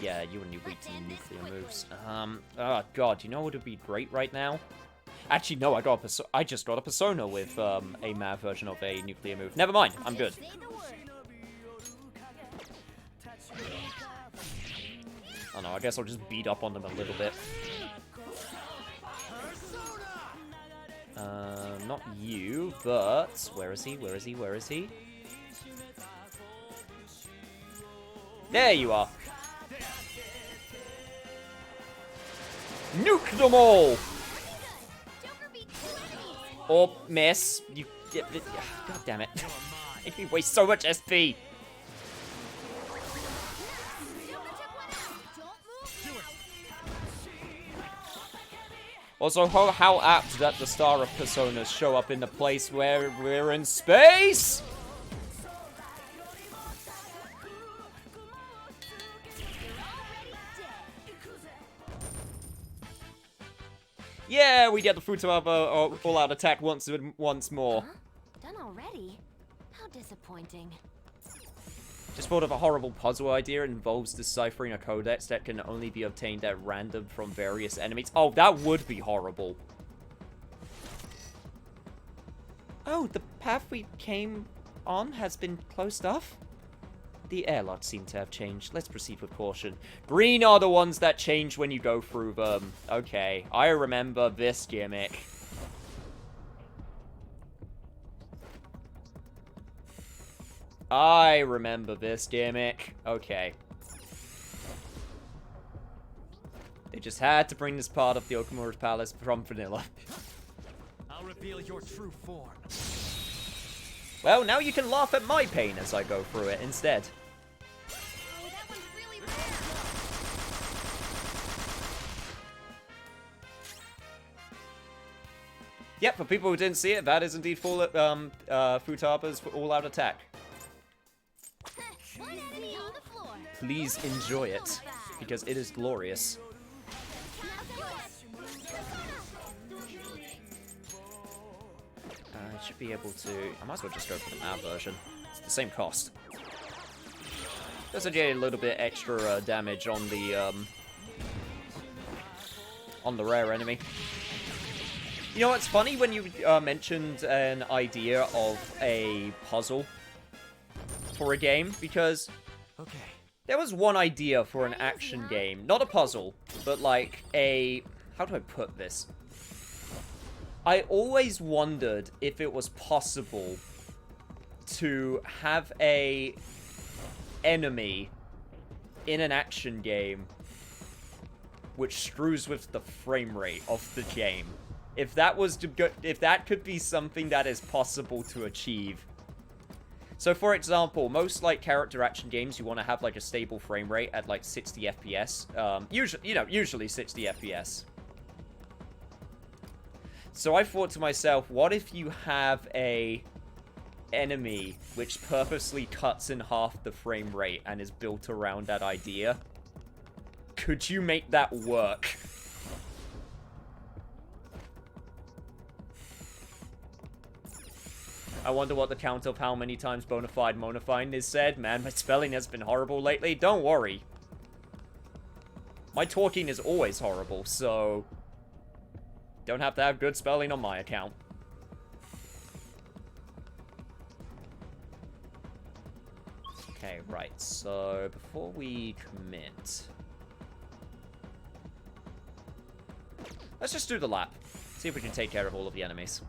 Yeah, you and your weak to nuclear moves. Oh God, you know what would be great right now? Actually, no, I just got a persona with a mad version of a nuclear move. Never mind, I'm good. Oh no, I guess I'll just beat up on them a little bit. Not you, but where is he? Where is he? Where is he? There you are. Nuke them all! Or miss. You. God damn it. Make me waste so much SP. Also, how apt that the Star of Personas show up in the place where we're in space! Yeah, we get the Futaba all-out attack once more. Huh? Done already? How disappointing. Just thought of a horrible puzzle idea. It involves deciphering a codex that can only be obtained at random from various enemies. Oh, that would be horrible. Oh, the path we came on has been closed off? The airlocks seem to have changed. Let's proceed with caution. Green are the ones that change when you go through them. Okay, I remember this gimmick. I remember this gimmick. Okay. They just had to bring this part of the Okamura's Palace from vanilla. I'll reveal your true form. Well, now you can laugh at my pain as I go through it instead. Oh, that one's really bad. Yep, for people who didn't see it, that is indeed Futaba's all-out attack. One enemy on the floor. Please enjoy it, because it is glorious. should be able to... I might as well just go for the MAV version. It's the same cost. Does get a little bit extra damage on the rare enemy. You know what's funny when you mentioned an idea of a puzzle for a game? Because there was one idea for an action game. Not a puzzle, but like a... How do I put this? I always wondered if it was possible to have a enemy in an action game which screws with the frame rate of the game. If that was to go, if that could be something that is possible to achieve. So for example, most like character action games, you want to have like a stable frame rate at like 60 FPS. Usually 60 FPS. So I thought to myself, what if you have a enemy which purposely cuts in half the frame rate and is built around that idea? Could you make that work? I wonder what the count of how many times bonafide monofine is said. Man, my spelling has been horrible lately. Don't worry. My talking is always horrible, so... Don't have to have good spelling on my account. Okay, right, so before we commit... Let's just do the lap. See if we can take care of all of the enemies.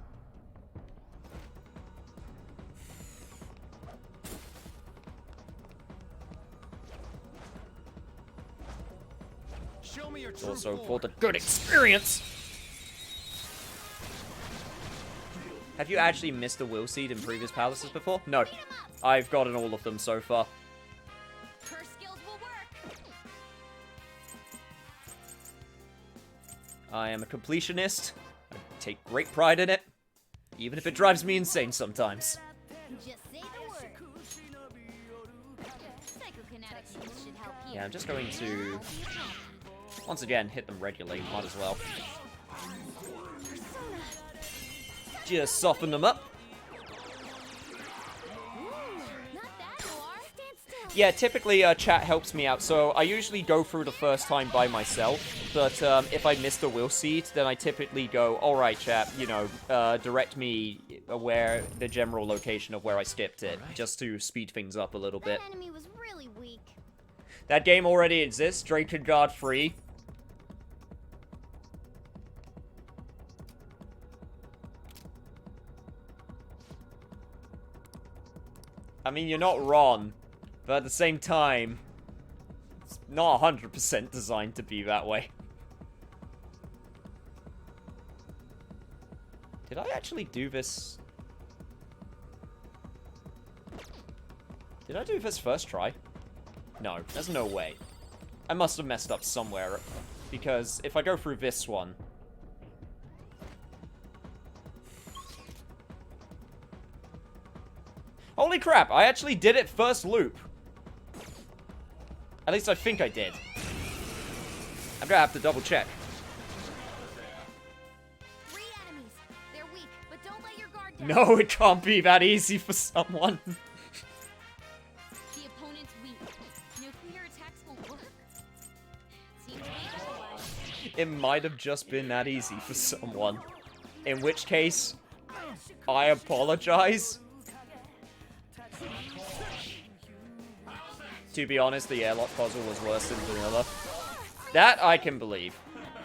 Show me your true Also form. for the good experience! Have you actually missed a will seed in previous palaces before? No. I've gotten all of them so far. Her skills will work. I am a completionist. I take great pride in it. Even if it drives me insane sometimes. Just say the word. Psychokinetic moves should help you. Yeah, I'm just going to... Once again, hit them regularly. Might as well. Just soften them up. Yeah, typically chat helps me out, so I usually go through the first time by myself, but if I miss the will seed, then I typically go, alright chat, you know, direct me where the general location of where I skipped it, just to speed things up a little bit. That enemy was really weak. That game already exists, Drakengard free. I mean, you're not wrong, but at the same time, it's not 100% designed to be that way. Did I actually do this? Did I do this first try? No, there's no way. I must have messed up somewhere, because if I go through this one... Holy crap, I actually did it first loop. At least I think I did. I'm gonna have to double check. 3 enemies. They're weak, but don't let your guard down. No, it can't be that easy for someone. The opponent's weak. Nuclear attacks won't work. Seems weak otherwise. It might have just been that easy for someone. In which case, I apologize. To be honest, the airlock puzzle was worse than vanilla. That I can believe.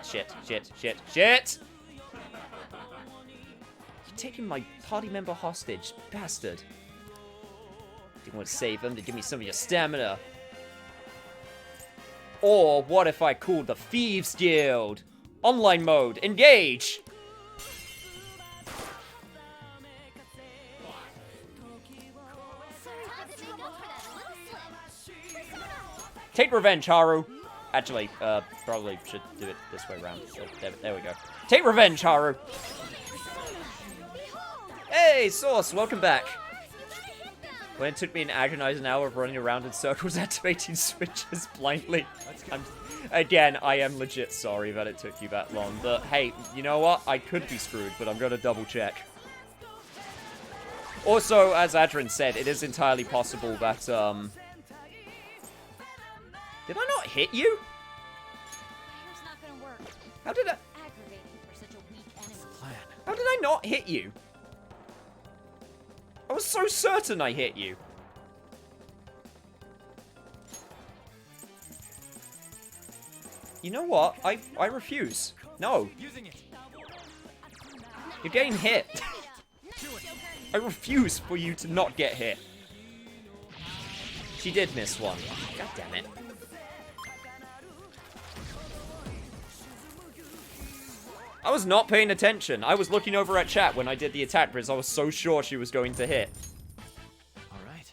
Shit, shit, shit, shit! You're taking my party member hostage, bastard. Didn't want to save him to give me some of your stamina. Or what if I called the Thieves Guild? Online mode, engage! Take revenge, Haru. Actually, probably should do it this way around. So, there we go. Take revenge, Haru. Hey, Source, welcome back. When it took me an agonizing hour of running around in circles, activating switches blindly. Again, I am legit sorry that it took you that long. But hey, you know what? I could be screwed, but I'm gonna double check. Also, as Adrian said, it is entirely possible that, Did I not hit you? Fire's not gonna work. How did I... Aggravating for such a weak enemy. How did I not hit you? I was so certain I hit you. You know what? I refuse. No. You're getting hit. I refuse for you to not get hit. She did miss one. God damn it. I was not paying attention. I was looking over at chat when I did the attack because I was so sure she was going to hit. Alright.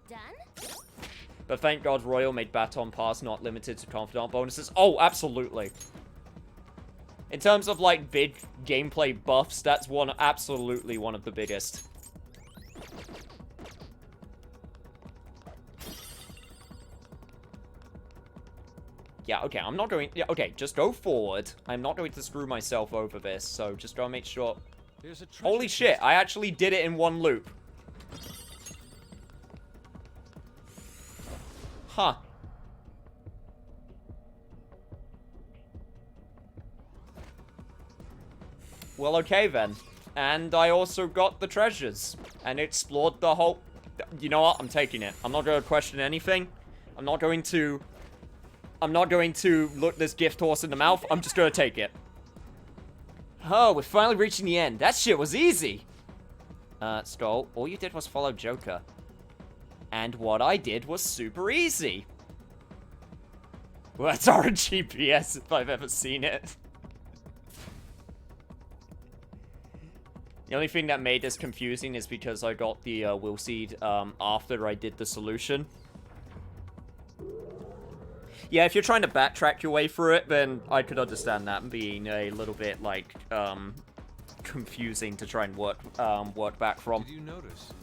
Done? But thank God Royal made Baton Pass not limited to Confidant bonuses. Oh, absolutely. In terms of, like, big gameplay buffs, that's absolutely one of the biggest. Yeah, okay, I'm not going... Yeah, okay, just go forward. I'm not going to screw myself over this, so just gotta make sure... Holy shit, I actually did it in one loop. Huh. Well, okay then. And I also got the treasures. And explored the whole... You know what? I'm taking it. I'm not going to question anything. I'm not going to look this gift horse in the mouth. I'm just going to take it. Oh, we're finally reaching the end. That shit was easy. Skull, all you did was follow Joker. And what I did was super easy. Well, that's RGPS if I've ever seen it. The only thing that made this confusing is because I got the will seed after I did the solution. Yeah, if you're trying to backtrack your way through it, then I could understand that being a little bit, like, confusing to try and work back from. Did you notice?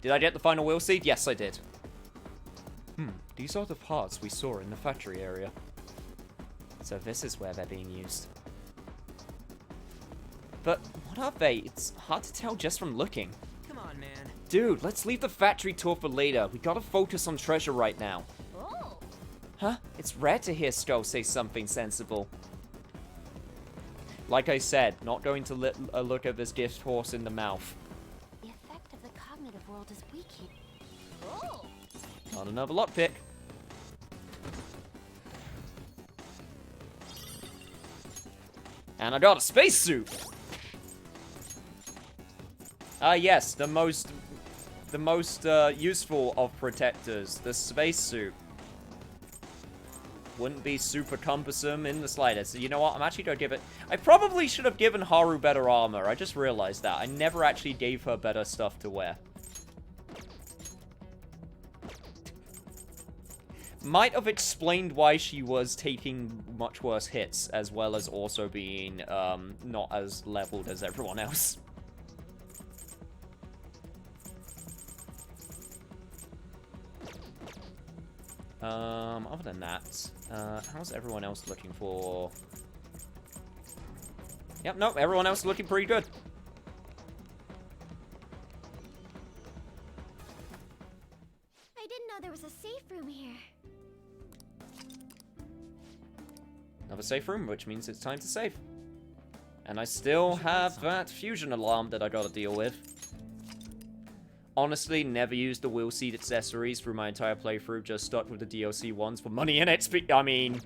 Did I get the final will seed? Yes, I did. These are the parts we saw in the factory area. So this is where they're being used. But what are they? It's hard to tell just from looking. Come on, man. Dude, let's leave the factory tour for later. We gotta focus on treasure right now. Oh. Huh? It's rare to hear Skull say something sensible. Like I said, not going to look at this gift horse in the mouth. The effect of the cognitive world is weakening. Oh. Not another lockpick. And I got a spacesuit! Yes, the most useful of protectors, the spacesuit. Wouldn't be super cumbersome in the slightest. You know what? I'm actually gonna give it... I probably should have given Haru better armor. I just realized that. I never actually gave her better stuff to wear. Might have explained why she was taking much worse hits, as well as also being not as leveled as everyone else. Other than that, how's everyone else looking for... Yep, nope, everyone else is looking pretty good. I didn't know there was a safe room here. Another safe room, which means it's time to save. And I still have that fusion alarm that I gotta deal with. Honestly, never used the will seed accessories through my entire playthrough, just stuck with the DLC ones for money and XP. I mean,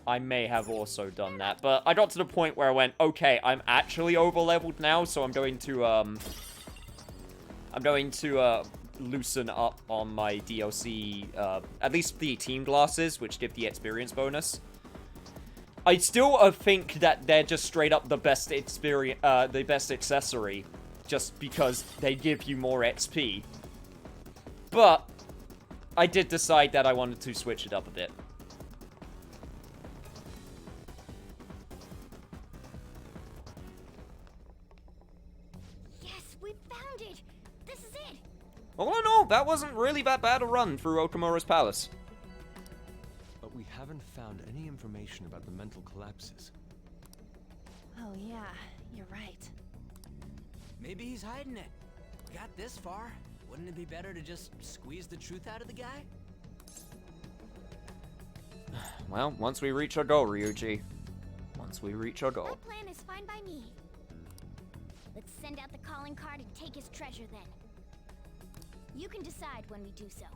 I may have also done that, but I got to the point where I went, okay, I'm actually over-leveled now, so I'm going to loosen up on my DLC, at least the team glasses, which give the experience bonus. I still think that they're just straight up the best experience, the best accessory, just because they give you more XP. But I did decide that I wanted to switch it up a bit. Yes, we found it. This is it. All in all, that wasn't really that bad a run through Okamura's palace. But we haven't found any information about the mental collapses. Oh yeah, you're right. Maybe he's hiding it. We got this far. Wouldn't it be better to just squeeze the truth out of the guy? Well, once we reach our goal, Ryuji. Once we reach our goal. That plan is fine by me. Let's send out the calling card and take his treasure then. You can decide when we do so.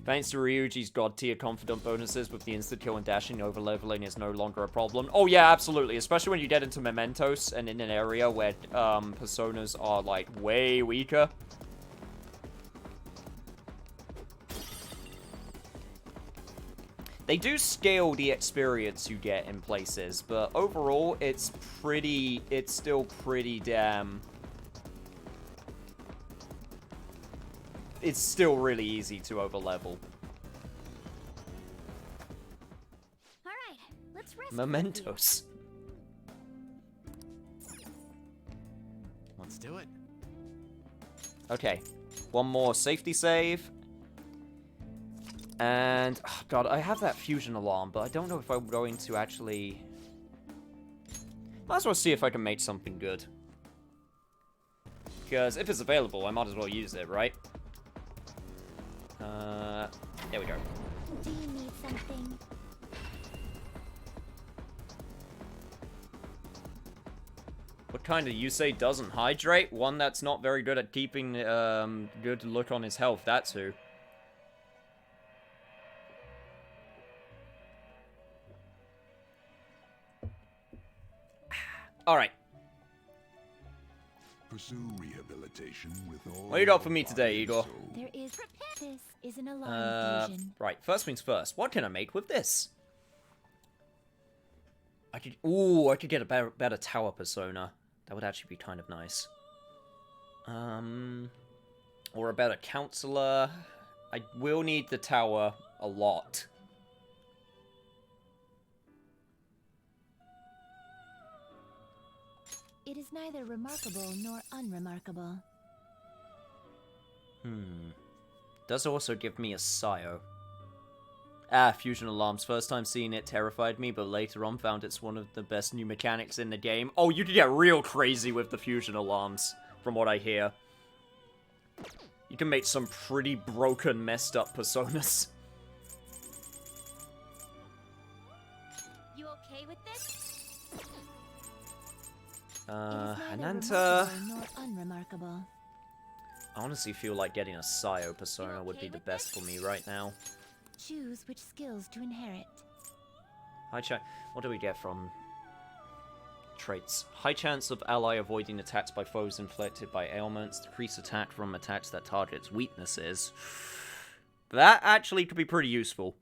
Thanks to Ryuji's god tier confidant bonuses with the insta-kill and dashing, over-leveling is no longer a problem. Oh yeah, absolutely. Especially when you get into Mementos and in an area where personas are, like, way weaker. They do scale the experience you get in places, but overall, it's still pretty damn... It's still really easy to overlevel. Alright, let's rest. Mementos. Let's do it. Okay, one more safety save. And, oh god, I have that fusion alarm, but I don't know if I'm going to actually... Might as well see if I can make something good. Because if it's available, I might as well use it, right? There we go. Do you need something? What kind of Yusei doesn't hydrate? One that's not very good at keeping good look on his health, that's who. Alright. Pursue rehabilitation with all. What you got for me today, Igor? There is this is an alarm fusion. Right, first things first. What can I make with this? I could get a better tower persona. That would actually be kind of nice. Or a better counselor. I will need the tower a lot. It is neither remarkable nor unremarkable. Does also give me a Sio. Fusion alarms. First time seeing it terrified me, but later on found it's one of the best new mechanics in the game. Oh, you can get real crazy with the fusion alarms, from what I hear. You can make some pretty broken, messed up personas. You okay with this? Ananta. Nor unremarkable. I honestly feel like getting a Sio persona would be the best for me right now. Choose which skills to inherit. High chance. What do we get from traits? High chance of ally avoiding attacks by foes inflicted by ailments. Decrease attack from attacks that targets weaknesses. That actually could be pretty useful.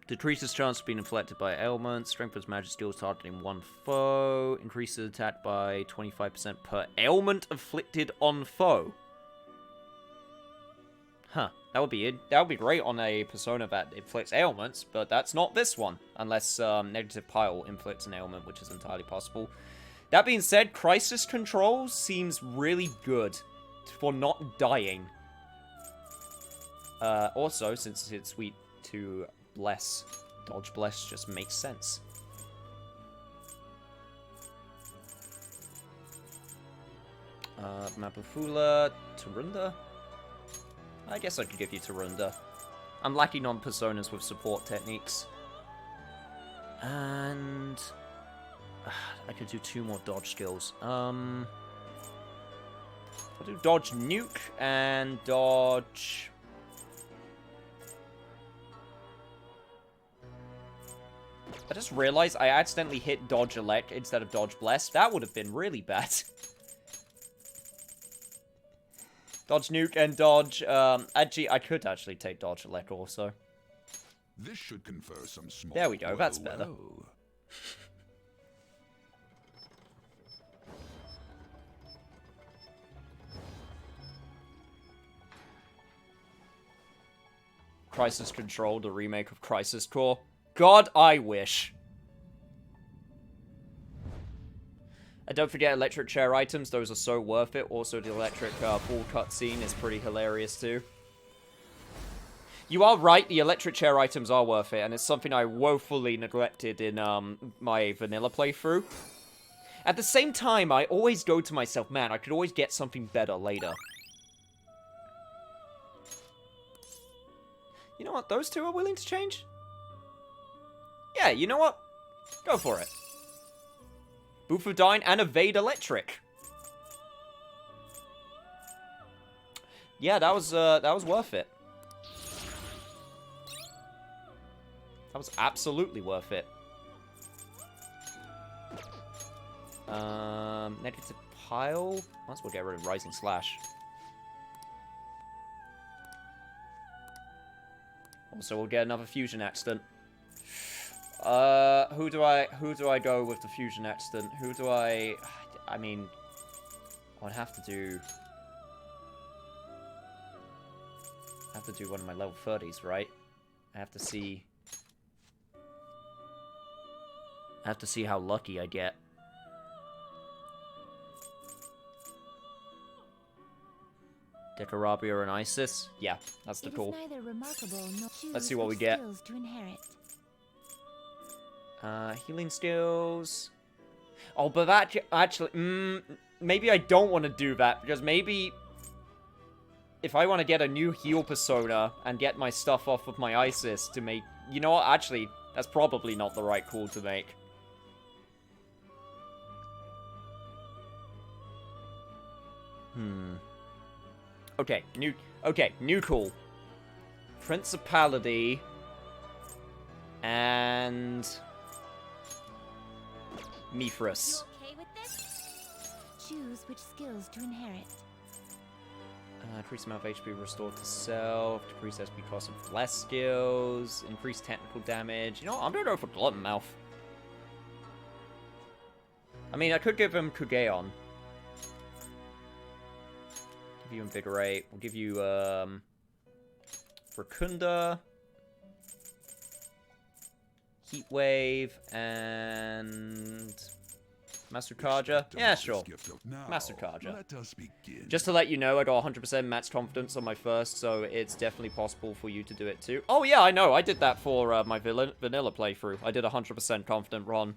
Decreases chance of being inflicted by ailments. Strengthens magic skills targeting one foe. Increases attack by 25% per ailment afflicted on foe. Huh. That would be it. That would be great on a persona that inflicts ailments, but that's not this one. Unless negative pile inflicts an ailment, which is entirely possible. That being said, crisis control seems really good for not dying. Also, since it's sweet to bless, dodge bless just makes sense. Mapufula, Tarunda. I guess I could give you Tarunda. I'm lacking on personas with support techniques. And I could do 2 more dodge skills. I'll do dodge nuke and dodge. I just realized I accidentally hit dodge elect instead of dodge bless. That would have been really bad. Dodge nuke and dodge, actually, I could actually take dodge elect also. This should confer some small. There we go, that's better. Crisis Control, the remake of Crisis Core. God, I wish. And don't forget electric chair items, those are so worth it. Also, the electric ball cutscene is pretty hilarious too. You are right, the electric chair items are worth it, and it's something I woefully neglected in my vanilla playthrough. At the same time, I always go to myself, man, I could always get something better later. You know what, those two are willing to change? Yeah, you know what? Go for it. Bufadine and Evade Electric. Yeah, that was worth it. That was absolutely worth it. Negative pile? Might as well get rid of Rising Slash. Also, we'll get another fusion accident. Who do I go with the fusion accident? I mean, I'd have to do one of my level 30s, right? I have to see how lucky I get. Decarabia and Isis? Yeah, that's the call. Let's see what we get. Healing skills. Oh, but that actually, maybe I don't want to do that, because maybe if I want to get a new heal persona and get my stuff off of my Isis to make... You know what? Actually, that's probably not the right call to make. Okay, new call. Principality and Mithras. Okay with this? Choose which skills to inherit. Increase amount of HP restored to self. Decrease SP cost of less skills. Increase technical damage. You know what? I'm gonna go for Glutton Mouth. I mean, I could give him Kugeon. Give you Invigorate. We'll give you, Rakunda. Heat Wave, and... Masukaja? Yeah, sure. Masukaja. Just to let you know, I got 100% max confidence on my first, so it's definitely possible for you to do it too. Oh yeah, I know, I did that for my vanilla playthrough. I did 100% confident run.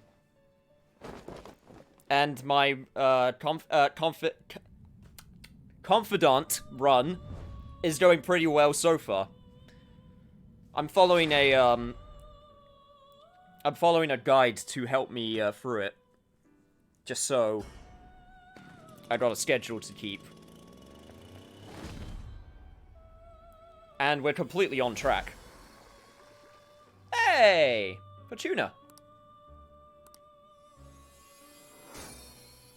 And my Confidant run is going pretty well so far. I'm following a guide to help me through it. Just so I got a schedule to keep. And we're completely on track. Hey! Fortuna.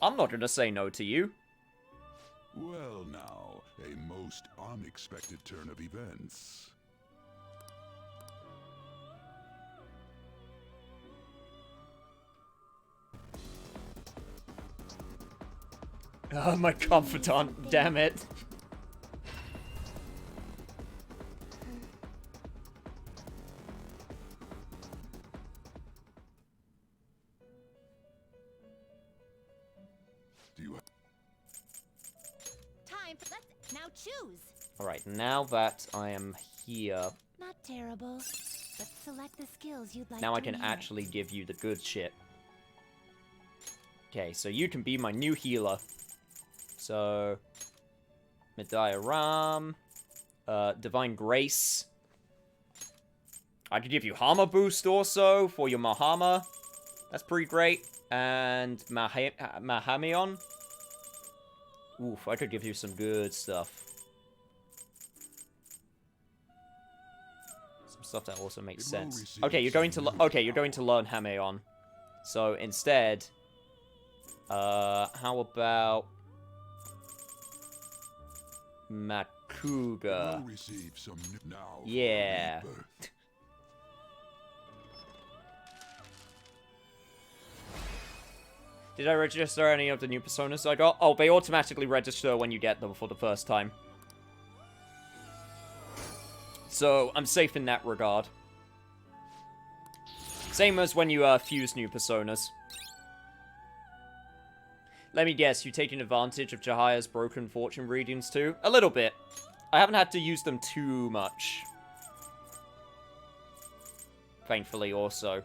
I'm not gonna say no to you. Well now, a most unexpected turn of events. Oh, my Confidant, damn it. Time for now choose. Alright, now that I am here, Not terrible. Let's select the skills you'd like now to I can inherit. actually give you the good shit. Okay, so you can be my new healer. So, Medaya Ram, Divine Grace. I could give you Hama Boost also for your Mahama. That's pretty great. And Mahamion. Oof, I could give you some good stuff. Some stuff that also makes sense. Okay, you're going to learn Hameon. So instead, how about Makuga? Yeah. Did I register any of the new personas I got? Oh, they automatically register when you get them for the first time. So, I'm safe in that regard. Same as when you fuse new personas. Let me guess, you taking advantage of Jahaya's broken fortune readings too? A little bit. I haven't had to use them too much. thankfully, also.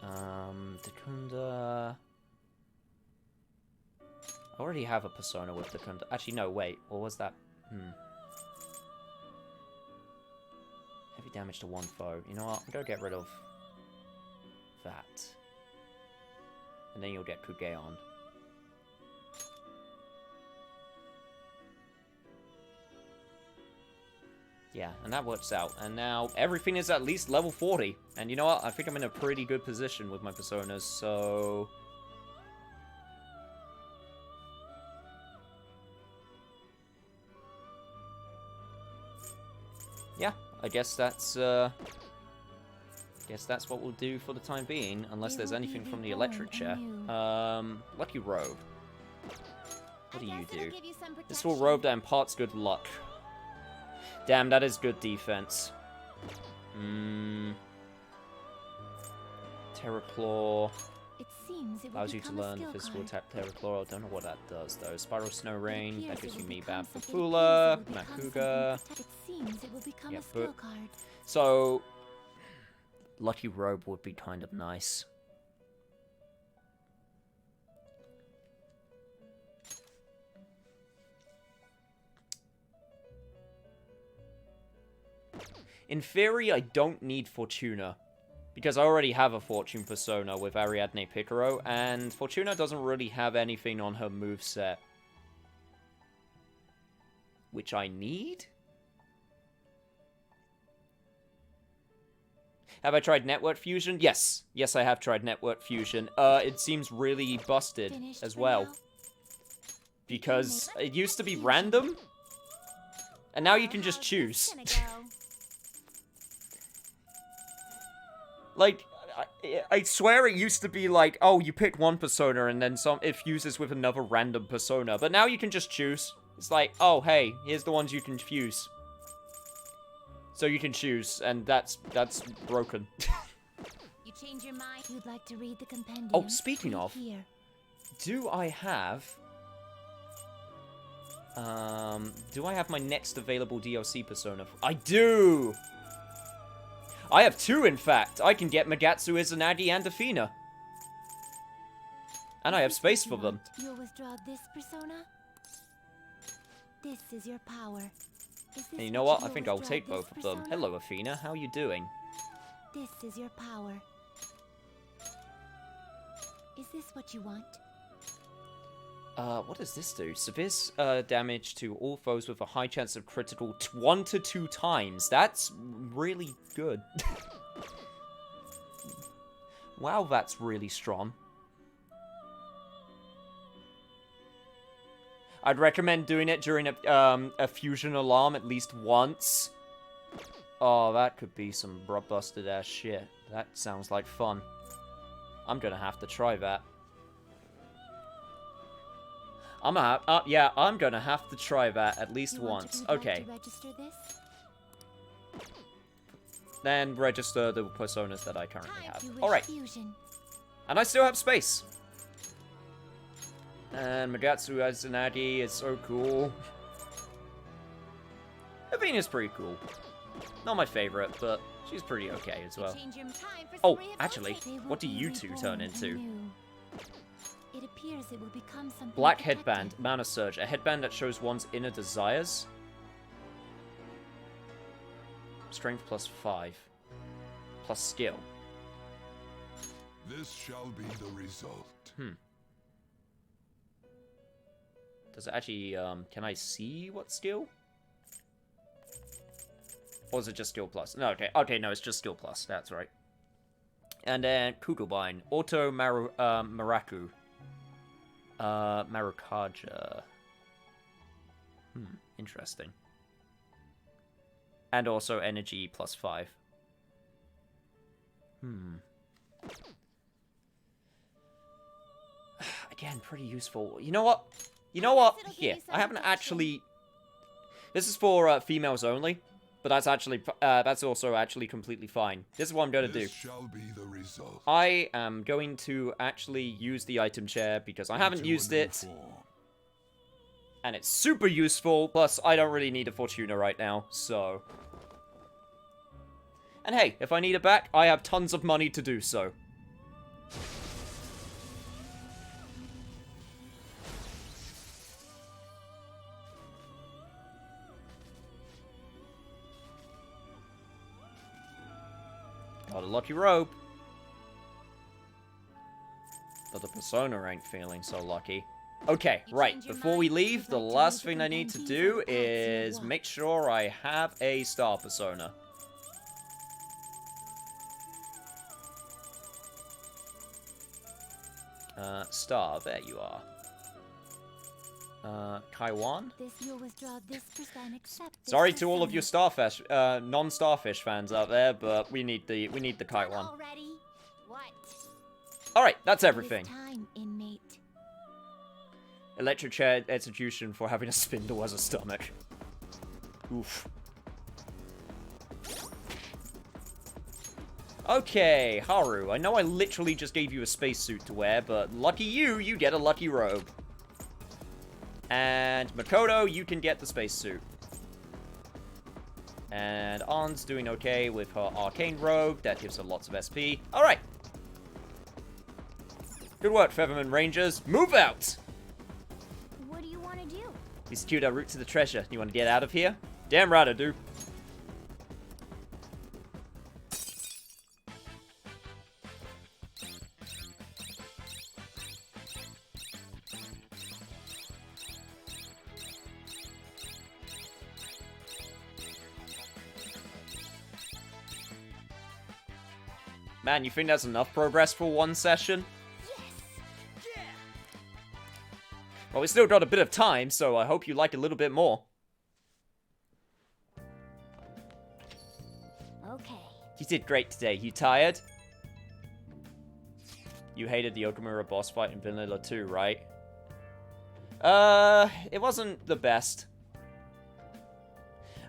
Dekunda... I already have a persona with Dekunda. Actually, no, wait. What was that? Heavy damage to one foe. You know what? I'm gonna get rid of that. And then you'll get Kugeon. Yeah, and that works out. And now everything is at least level 40. And you know what? I think I'm in a pretty good position with my personas, so... yeah, I guess that's what we'll do for the time being, unless there's anything from the electric chair. Lucky Robe. What do you do? This will robe that imparts good luck. Damn, that is good defense. Terror Claw. Allows you to learn physical attack Terror Claw. I don't know what that does though. Spiral Snow Rain. That gives you Meebab Fafula. Makuga. Yeah, but... so... Lucky Robe would be kind of nice. In theory, I don't need Fortuna, because I already have a Fortune persona with Ariadne Picaro, and Fortuna doesn't really have anything on her moveset which I need? Have I tried Network Fusion? Yes. Yes, I have tried Network Fusion. It seems really busted as well. Because it used to be random, and now you can just choose. Like, I swear it used to be like, oh, you pick one persona and then it fuses with another random persona. But now you can just choose. It's like, oh, hey, here's the ones you can fuse. So you can choose, and that's broken. You change your mind. You'd like to read the compendium. Oh, speaking of, do I have my next available DLC persona? I do! I have two, in fact. I can get Magatsu, Izanagi, and Athena. And I have space for them. You'll withdraw this persona? This is your power. And you know what? I think I'll take both of them. Hello, Athena. How are you doing? This is your power. Is this what you want? What does this do? Severe damage to all foes with a high chance of critical 1 to 2 times. That's really good. Wow, that's really strong. I'd recommend doing it during a fusion alarm at least once. Oh, that could be some busted ass shit. That sounds like fun. I'm gonna have to try that. I'm gonna have to try that at least once. Okay. Then register the personas that I currently have. Alright. And I still have space. And Magatsu Izanagi is so cool. Athena's pretty cool. Not my favorite, but she's pretty okay as well. Oh, actually, what do you two turn into? It appears it will become something Black Headband, Mana Surge, a headband that shows one's inner desires. Strength +5. Plus skill. This shall be the result. Does it actually, can I see what skill? Or is it just skill plus? No, okay, no, it's just skill plus, that's right. And then Kugelbein, Auto Maraku. Marukaja. Interesting. And also energy +5. Again, pretty useful. You know what? Here, I haven't actually... This is for females only, but that's also actually completely fine. This is what I'm going to do. Shall be the result. I am going to actually use the item chair because I haven't used it. And it's super useful, plus I don't really need a Fortuna right now, so... And hey, if I need it back, I have tons of money to do so. Got a lucky robe. But the persona ain't feeling so lucky. Okay, right, before we leave, the last thing I need to do is make sure I have a star persona. Star, there you are. Kaiwan? Sorry to all of you starfish, non-starfish fans out there, but we need the Kaiwan. Alright, that's everything. Electric chair execution for having a spindle as a stomach. Oof. Okay, Haru, I know I literally just gave you a spacesuit to wear, but lucky you, you get a lucky robe. And Makoto, you can get the spacesuit. And Ann's doing okay with her arcane robe, that gives her lots of SP. Alright. Good work, Featherman Rangers. Move out! What do you want to do? We secured our route to the treasure. You want to get out of here? Damn right I do. Man, you think that's enough progress for one session? Well, we still got a bit of time, so I hope you like a little bit more. Okay. You did great today. You tired? You hated the Okamura boss fight in Vanilla 2, right? It wasn't the best.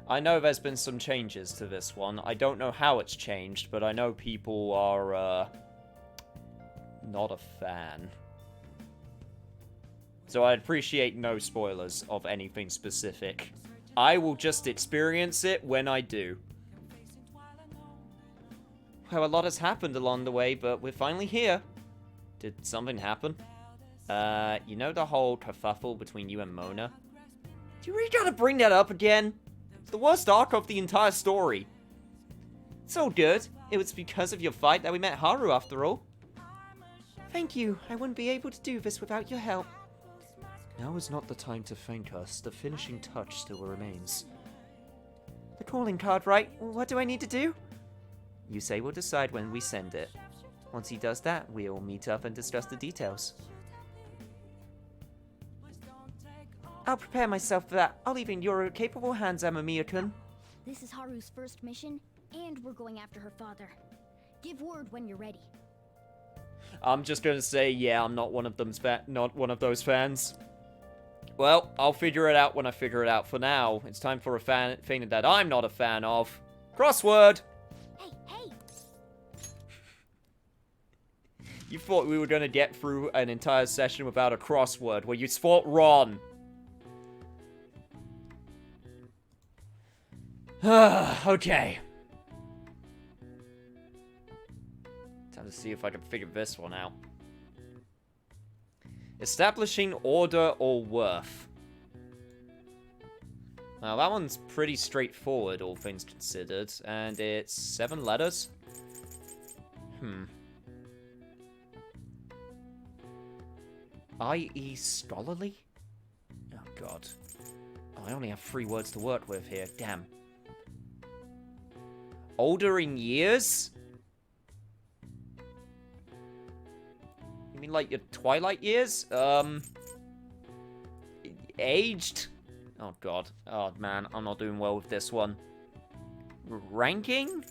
I know there's been some changes to this one. I don't know how it's changed, but I know people are, not a fan. So I'd appreciate no spoilers of anything specific. I will just experience it when I do. Well, a lot has happened along the way, but we're finally here. Did something happen? You know the whole kerfuffle between you and Mona? Do you really gotta bring that up again? It's the worst arc of the entire story. It's all good. It was because of your fight that we met Haru after all. Thank you. I wouldn't be able to do this without your help. Now is not the time to thank us. The finishing touch still remains. The calling card, right? What do I need to do? You say we'll decide when we send it. Once he does that, we'll meet up and discuss the details. I'll prepare myself for that. I'll leave in your capable hands, Amamiya-kun. This is Haru's first mission, and we're going after her father. Give word when you're ready. I'm just gonna say, yeah, I'm not one of those fans. Well, I'll figure it out when I figure it out. For now, it's time for a thing that I'm not a fan of. Crossword! Hey! You thought we were gonna get through an entire session without a crossword. Well, you fought Ron. Okay. Time to see if I can figure this one out. Establishing order or worth. Now, that one's pretty straightforward, all things considered. And it's 7 letters. I.e. scholarly? Oh, God. Oh, I only have 3 words to work with here. Damn. Older in years? You mean like your twilight years? Aged? Oh god. Oh man, I'm not doing well with this one. Ranking?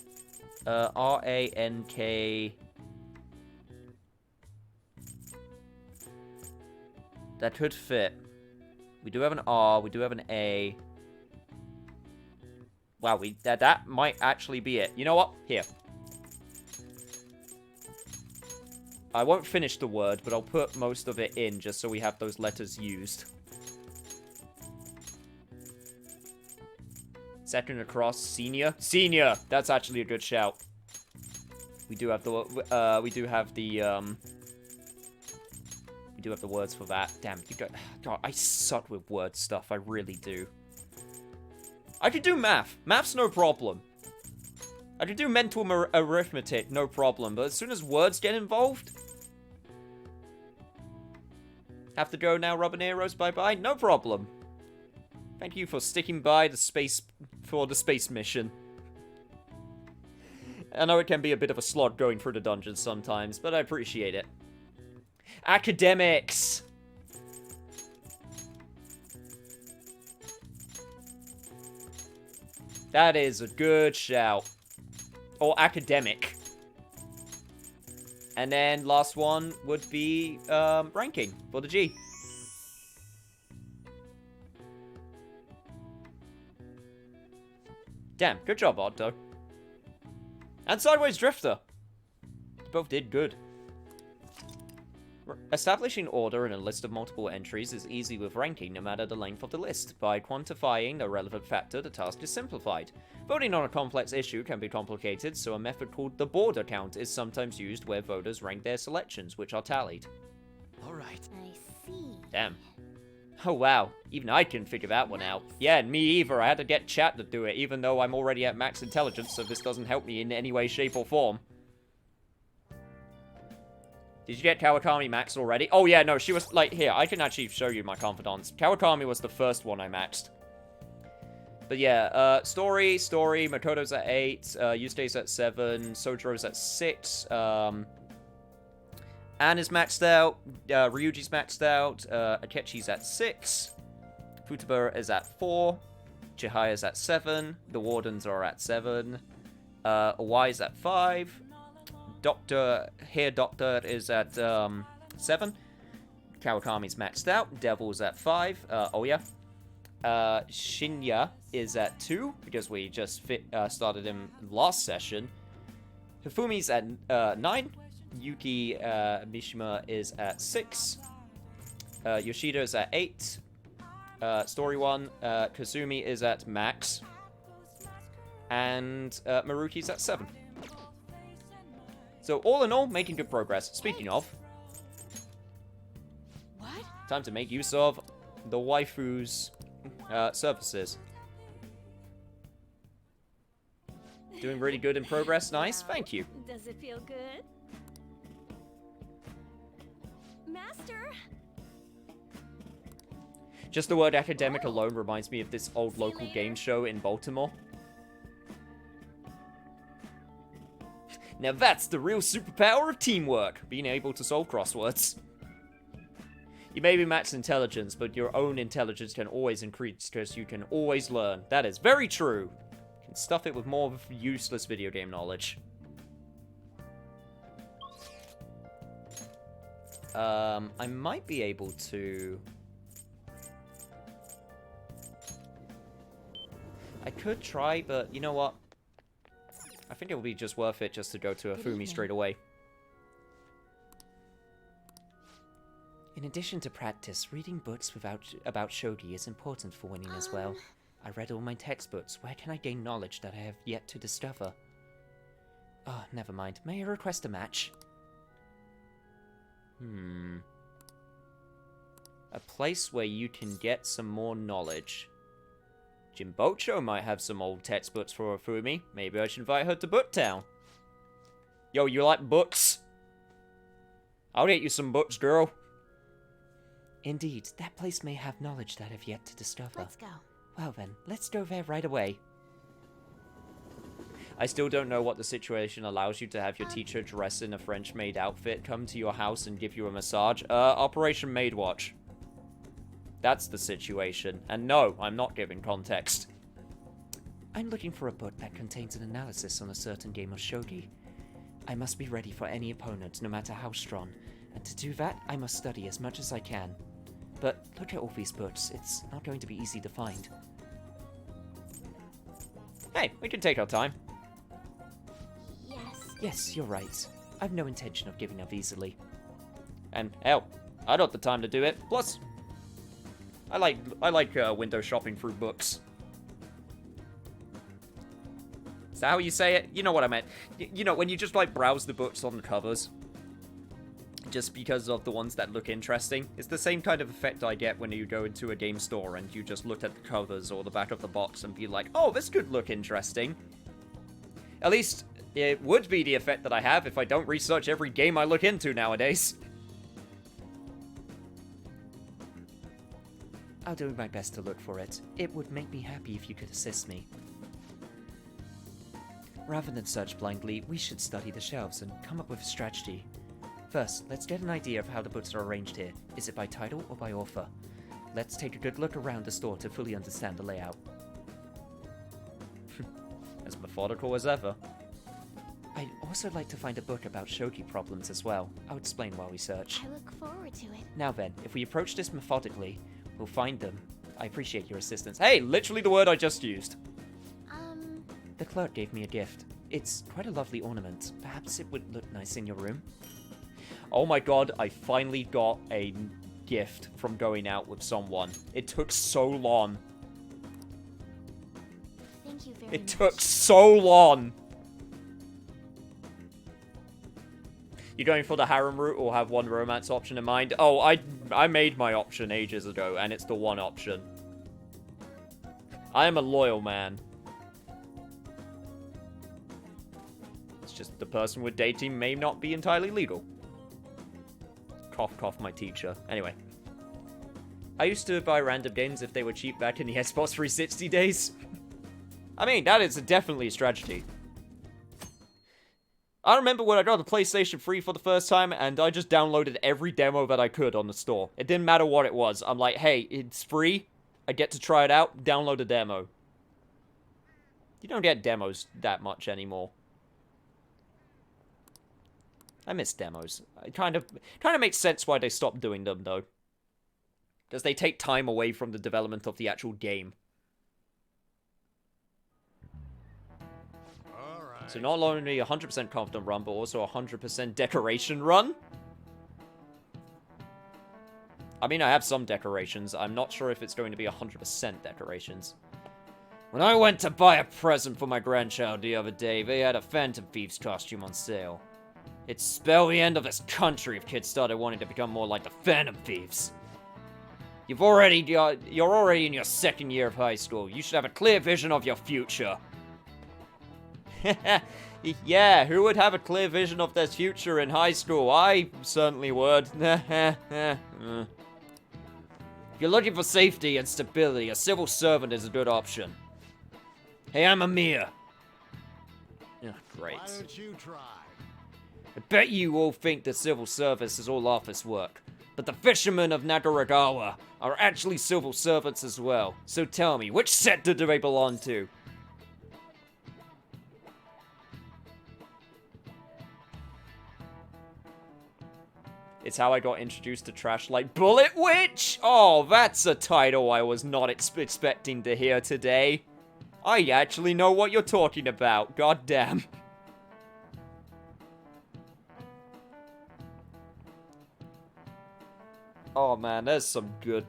R-A-N-K... That could fit. We do have an R, we do have an A. Wow, that might actually be it. You know what? Here. I won't finish the word, but I'll put most of it in just so we have those letters used. Second across, senior. Senior! That's actually a good shout. We do have the, we do have the words for that. Damn, you go, God, I suck with word stuff, I really do. I could do math. Math's no problem. I could do mental arithmetic, no problem. But as soon as words get involved... Have to go now, Rubaneros, bye-bye? No problem. Thank you for sticking by the space... for the space mission. I know it can be a bit of a slog going through the dungeons sometimes, but I appreciate it. Academics! That is a good shout. Or academic. And then last one would be ranking for the G. Damn, good job, Otto. And Sideways Drifter. You both did good. Establishing order in a list of multiple entries is easy with ranking, no matter the length of the list. By quantifying a relevant factor, the task is simplified. Voting on a complex issue can be complicated, so a method called the border count is sometimes used where voters rank their selections, which are tallied. Alright. I see. Damn. Oh wow, even I couldn't figure that one out. Yeah, and me either, I had to get chat to do it, even though I'm already at max intelligence, so this doesn't help me in any way, shape, or form. Did you get Kawakami maxed already? Oh yeah, no, she was, like, here, I can actually show you my confidants. Kawakami was the first one I maxed. But yeah, story, Makoto's at 8, Yusuke's at 7, Sojiro's at 6, Anne is maxed out, Ryuji's maxed out, Akechi's at 6, Futaba is at 4, Chihaya's at 7, the Wardens are at 7, Awai's at 5, Doctor is at 7, Kawakami's maxed out, Devil's at 5, oh yeah, Shinya is at 2, because we just started him last session, Hifumi's at 9, Yuki Mishima is at 6, Yoshida's at 8, Story 1, Kazumi is at max, and Maruki's at 7. So all in all, making good progress. Speaking of, What? time to make use of the waifu's services. Doing really good in progress, nice, thank you. Does it feel good? Master? Just the word academic alone reminds me of this old local game show in Baltimore. Now that's the real superpower of teamwork, being able to solve crosswords. You may be max intelligence, but your own intelligence can always increase because you can always learn. That is very true. You can stuff it with more useless video game knowledge. I might be able to... I could try, but you know what? I think it will be just worth it just to go to Afumi straight away. In addition to practice, reading books about shogi is important for winning as well. I read all my textbooks. Where can I gain knowledge that I have yet to discover? Oh, never mind. May I request a match? A place where you can get some more knowledge. Jimbocho might have some old textbooks for Afumi. Maybe I should invite her to Booktown. Yo, you like books? I'll get you some books, girl. Indeed, that place may have knowledge that I've yet to discover. Let's go. Well then, let's go there right away. I still don't know what the situation allows you to have your teacher dress in a French-maid outfit, come to your house and give you a massage. Operation Maid Watch. That's the situation. And no, I'm not giving context. I'm looking for a book that contains an analysis on a certain game of shogi. I must be ready for any opponent, no matter how strong. And to do that, I must study as much as I can. But look at all these books. It's not going to be easy to find. Hey, we can take our time. Yes. Yes, you're right. I've no intention of giving up easily. And hell, I got the time to do it. Plus, I like window shopping through books. that how you say it? You know what I meant. You know, when you just, like, browse the books on the covers, just because of the ones that look interesting. It's the same kind of effect I get when you go into a game store and you just look at the covers or the back of the box and be like, oh, this could look interesting. At least, it would be the effect that I have if I don't research every game I look into nowadays. I'll do my best to look for it. It would make me happy if you could assist me. Rather than search blindly, we should study the shelves and come up with a strategy. First, let's get an idea of how the books are arranged here. Is it by title or by author? Let's take a good look around the store to fully understand the layout. As methodical as ever. I'd also like to find a book about shogi problems as well. I'll explain while we search. I look forward to it. Now then, if we approach this methodically, we'll find them. I appreciate your assistance. Hey, literally the word I just used. The clerk gave me a gift. It's quite a lovely ornament. Perhaps it would look nice in your room? Oh my god, I finally got a gift from going out with someone. It took so long. Thank you very much. It took so long. You going for the harem route or have one romance option in mind? Oh, I made my option ages ago, and it's the one option. I am a loyal man. It's just the person we're dating may not be entirely legal. Cough, cough, my teacher. Anyway. I used to buy random games if they were cheap back in the Xbox 360 days. I mean, that is definitely a strategy. I remember when I got the PlayStation 3 for the first time, and I just downloaded every demo that I could on the store. It didn't matter what it was. I'm like, hey, it's free. I get to try it out. Download a demo. You don't get demos that much anymore. I miss demos. It kind of makes sense why they stopped doing them, though. Because they take time away from the development of the actual game. So not only a 100% confident run, but also a 100% decoration run? I mean, I have some decorations. I'm not sure if it's going to be 100% decorations. When I went to buy a present for my grandchild the other day, they had a Phantom Thieves costume on sale. It'd spell the end of this country if kids started wanting to become more like the Phantom Thieves. You're already in your second year of high school. You should have a clear vision of your future. Yeah, who would have a clear vision of their future in high school? I certainly would. If you're looking for safety and stability, a civil servant is a good option. Hey, I'm Amir. Oh, great. Why don't you try? I bet you all think the civil service is all office work. But the fishermen of Nagaragawa are actually civil servants as well. So tell me, which sector do they belong to? It's how I got introduced to trash like Bullet Witch! Oh, that's a title I was not expecting to hear today. I actually know what you're talking about. God damn. Oh man, there's some good,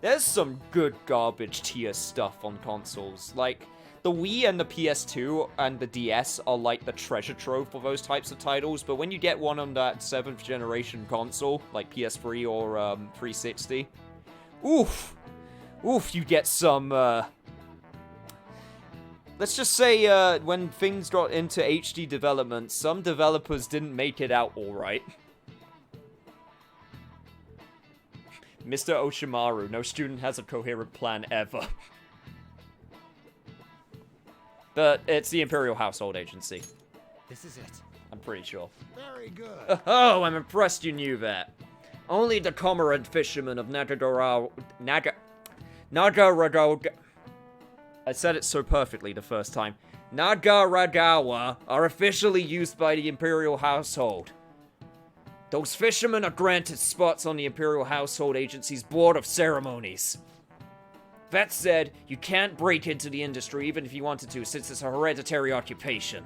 there's some good garbage tier stuff on consoles. Like, the Wii and the PS2 and the DS are like the treasure trove for those types of titles, but when you get one on that 7th generation console, like PS3 or 360, oof, you get some, let's just say, when things got into HD development, some developers didn't make it out alright. Mr. Oshimaru, no student has a coherent plan ever. But it's the Imperial Household Agency. This is it. I'm pretty sure. Very good. Oh, I'm impressed you knew that. Only the cormorant fishermen of Nagaragawa... I said it so perfectly the first time. Nagaragawa are officially used by the Imperial Household. Those fishermen are granted spots on the Imperial Household Agency's Board of Ceremonies. That said, you can't break into the industry even if you wanted to, since it's a hereditary occupation.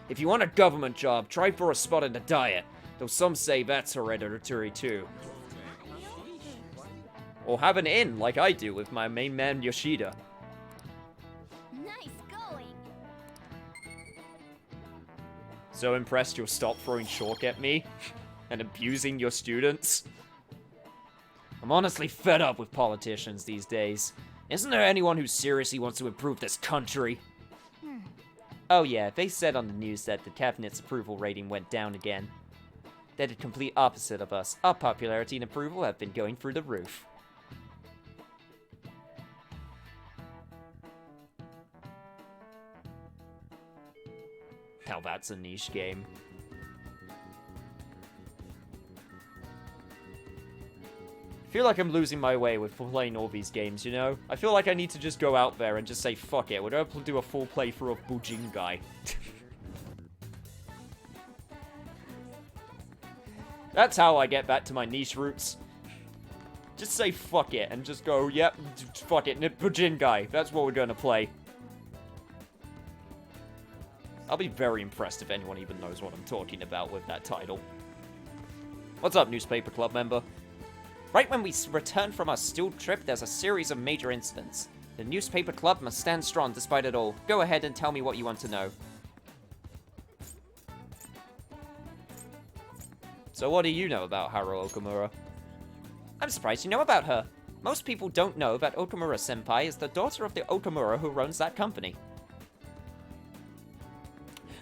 If you want a government job, try for a spot in the Diet, though some say that's hereditary too. Or have an inn, like I do with my main man Yoshida. Nice going. So impressed you'll stop throwing chalk at me and abusing your students. I'm honestly fed up with politicians these days. Isn't there anyone who seriously wants to improve this country? Oh yeah, they said on the news that the cabinet's approval rating went down again. They're the complete opposite of us. Our popularity and approval have been going through the roof. Now that's a niche game. I feel like I'm losing my way with playing all these games, you know? I feel like I need to just go out there and just say, fuck it, we're gonna do a full playthrough of Bujingai. That's how I get back to my niche roots. Just say fuck it and just go, yep, fuck it, Bujingai. That's what we're gonna play. I'll be very impressed if anyone even knows what I'm talking about with that title. What's up, newspaper club member? Right when we return from our still trip, there's a series of major incidents. The newspaper club must stand strong despite it all. Go ahead and tell me what you want to know. So what do you know about Haru Okamura? I'm surprised you know about her. Most people don't know that Okamura-senpai is the daughter of the Okamura who runs that company.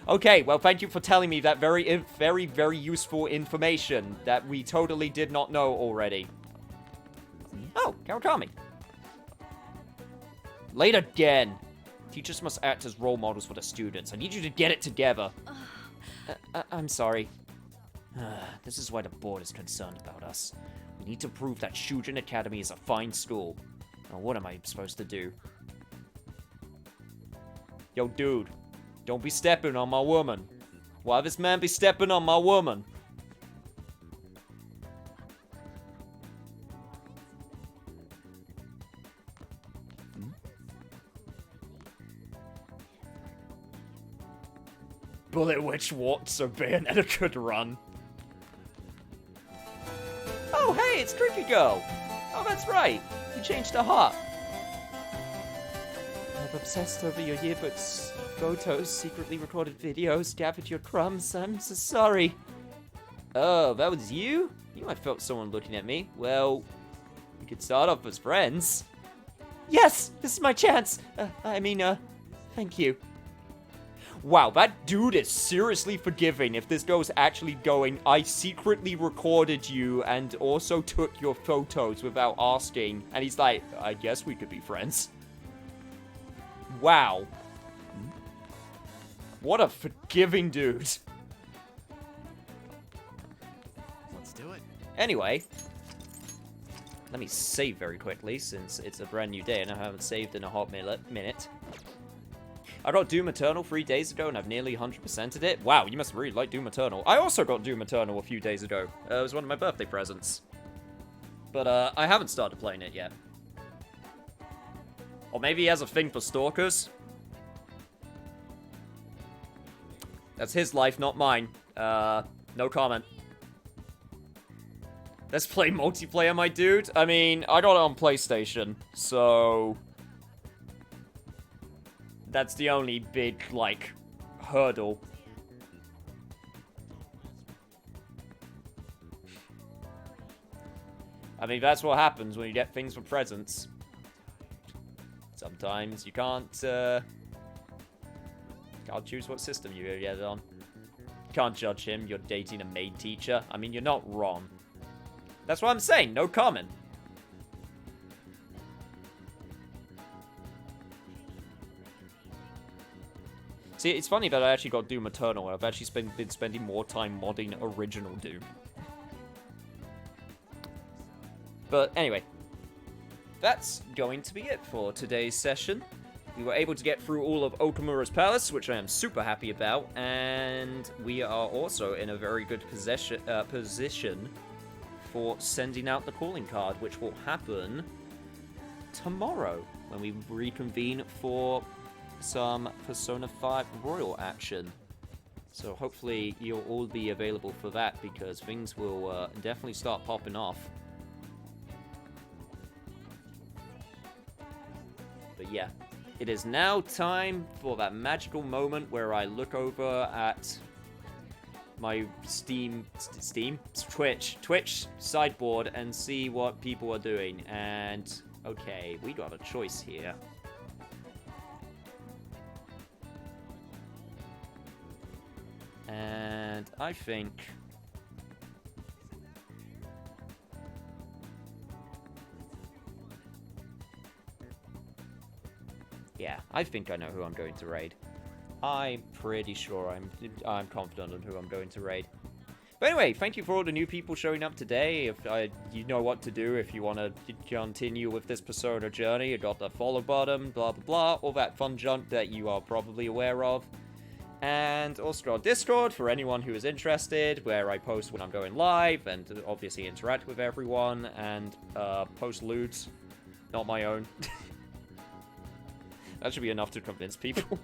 Okay, well, thank you for telling me that very, very useful information that we totally did not know already. Oh, Kawakami. Late again. Teachers must act as role models for the students. I need you to get it together. I'm sorry. This is why the board is concerned about us. We need to prove that Shujin Academy is a fine school. Now, what am I supposed to do? Yo, dude. Don't be stepping on my woman. Why this man be stepping on my woman? Bullet Witch walked so Bayonetta could run. Oh, hey, it's Creepy Girl. Oh, that's right. You changed her heart. I'm obsessed over your yearbooks, photos, secretly recorded videos, gathered your crumbs. I'm so sorry. Oh, that was you? You might have felt someone looking at me. Well, we could start off as friends. Yes, this is my chance. Thank you. Wow, that dude is seriously forgiving if this girl's actually going, I secretly recorded you and also took your photos without asking. And he's like, I guess we could be friends. Wow. What a forgiving dude. Let's do it. Anyway, let me save very quickly since it's a brand new day and I haven't saved in a hot minute. I got Doom Eternal 3 days ago and I've nearly 100%ed it. Wow, you must really like Doom Eternal. I also got Doom Eternal a few days ago. It was one of my birthday presents. But I haven't started playing it yet. Or maybe he has a thing for stalkers. That's his life, not mine. No comment. Let's play multiplayer, my dude. I mean, I got it on PlayStation, so that's the only big, like, hurdle. I mean, that's what happens when you get things for presents. Sometimes you can't choose what system you get it on. Can't judge him, you're dating a maid teacher. I mean, you're not wrong. That's what I'm saying, no comment. See, it's funny that I actually got Doom Eternal. I've actually been spending more time modding original Doom. But anyway, that's going to be it for today's session. We were able to get through all of Okamura's Palace, which I am super happy about, and we are also in a very good position for sending out the calling card, which will happen tomorrow when we reconvene for some Persona 5 Royal action. So hopefully you'll all be available for that, because things will definitely start popping off. But yeah, it is now time for that magical moment where I look over at my Twitch sideboard and see what people are doing. And okay, we got a choice here. And I think yeah, I think I know who I'm going to raid. I'm pretty sure I'm confident on who I'm going to raid. But anyway, thank you for all the new people showing up today. If you know what to do if you want to continue with this Persona journey. You got the follow button, blah blah blah, all that fun junk that you are probably aware of. And also our Discord for anyone who is interested, where I post when I'm going live and obviously interact with everyone and post loots, not my own. That should be enough to convince people,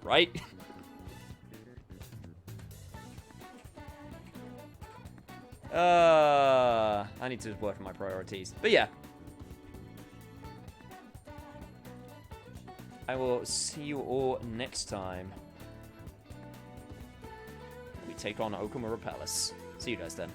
right? I need to work on my priorities. But yeah. I will see you all next time. We take on Okumura Palace. See you guys then.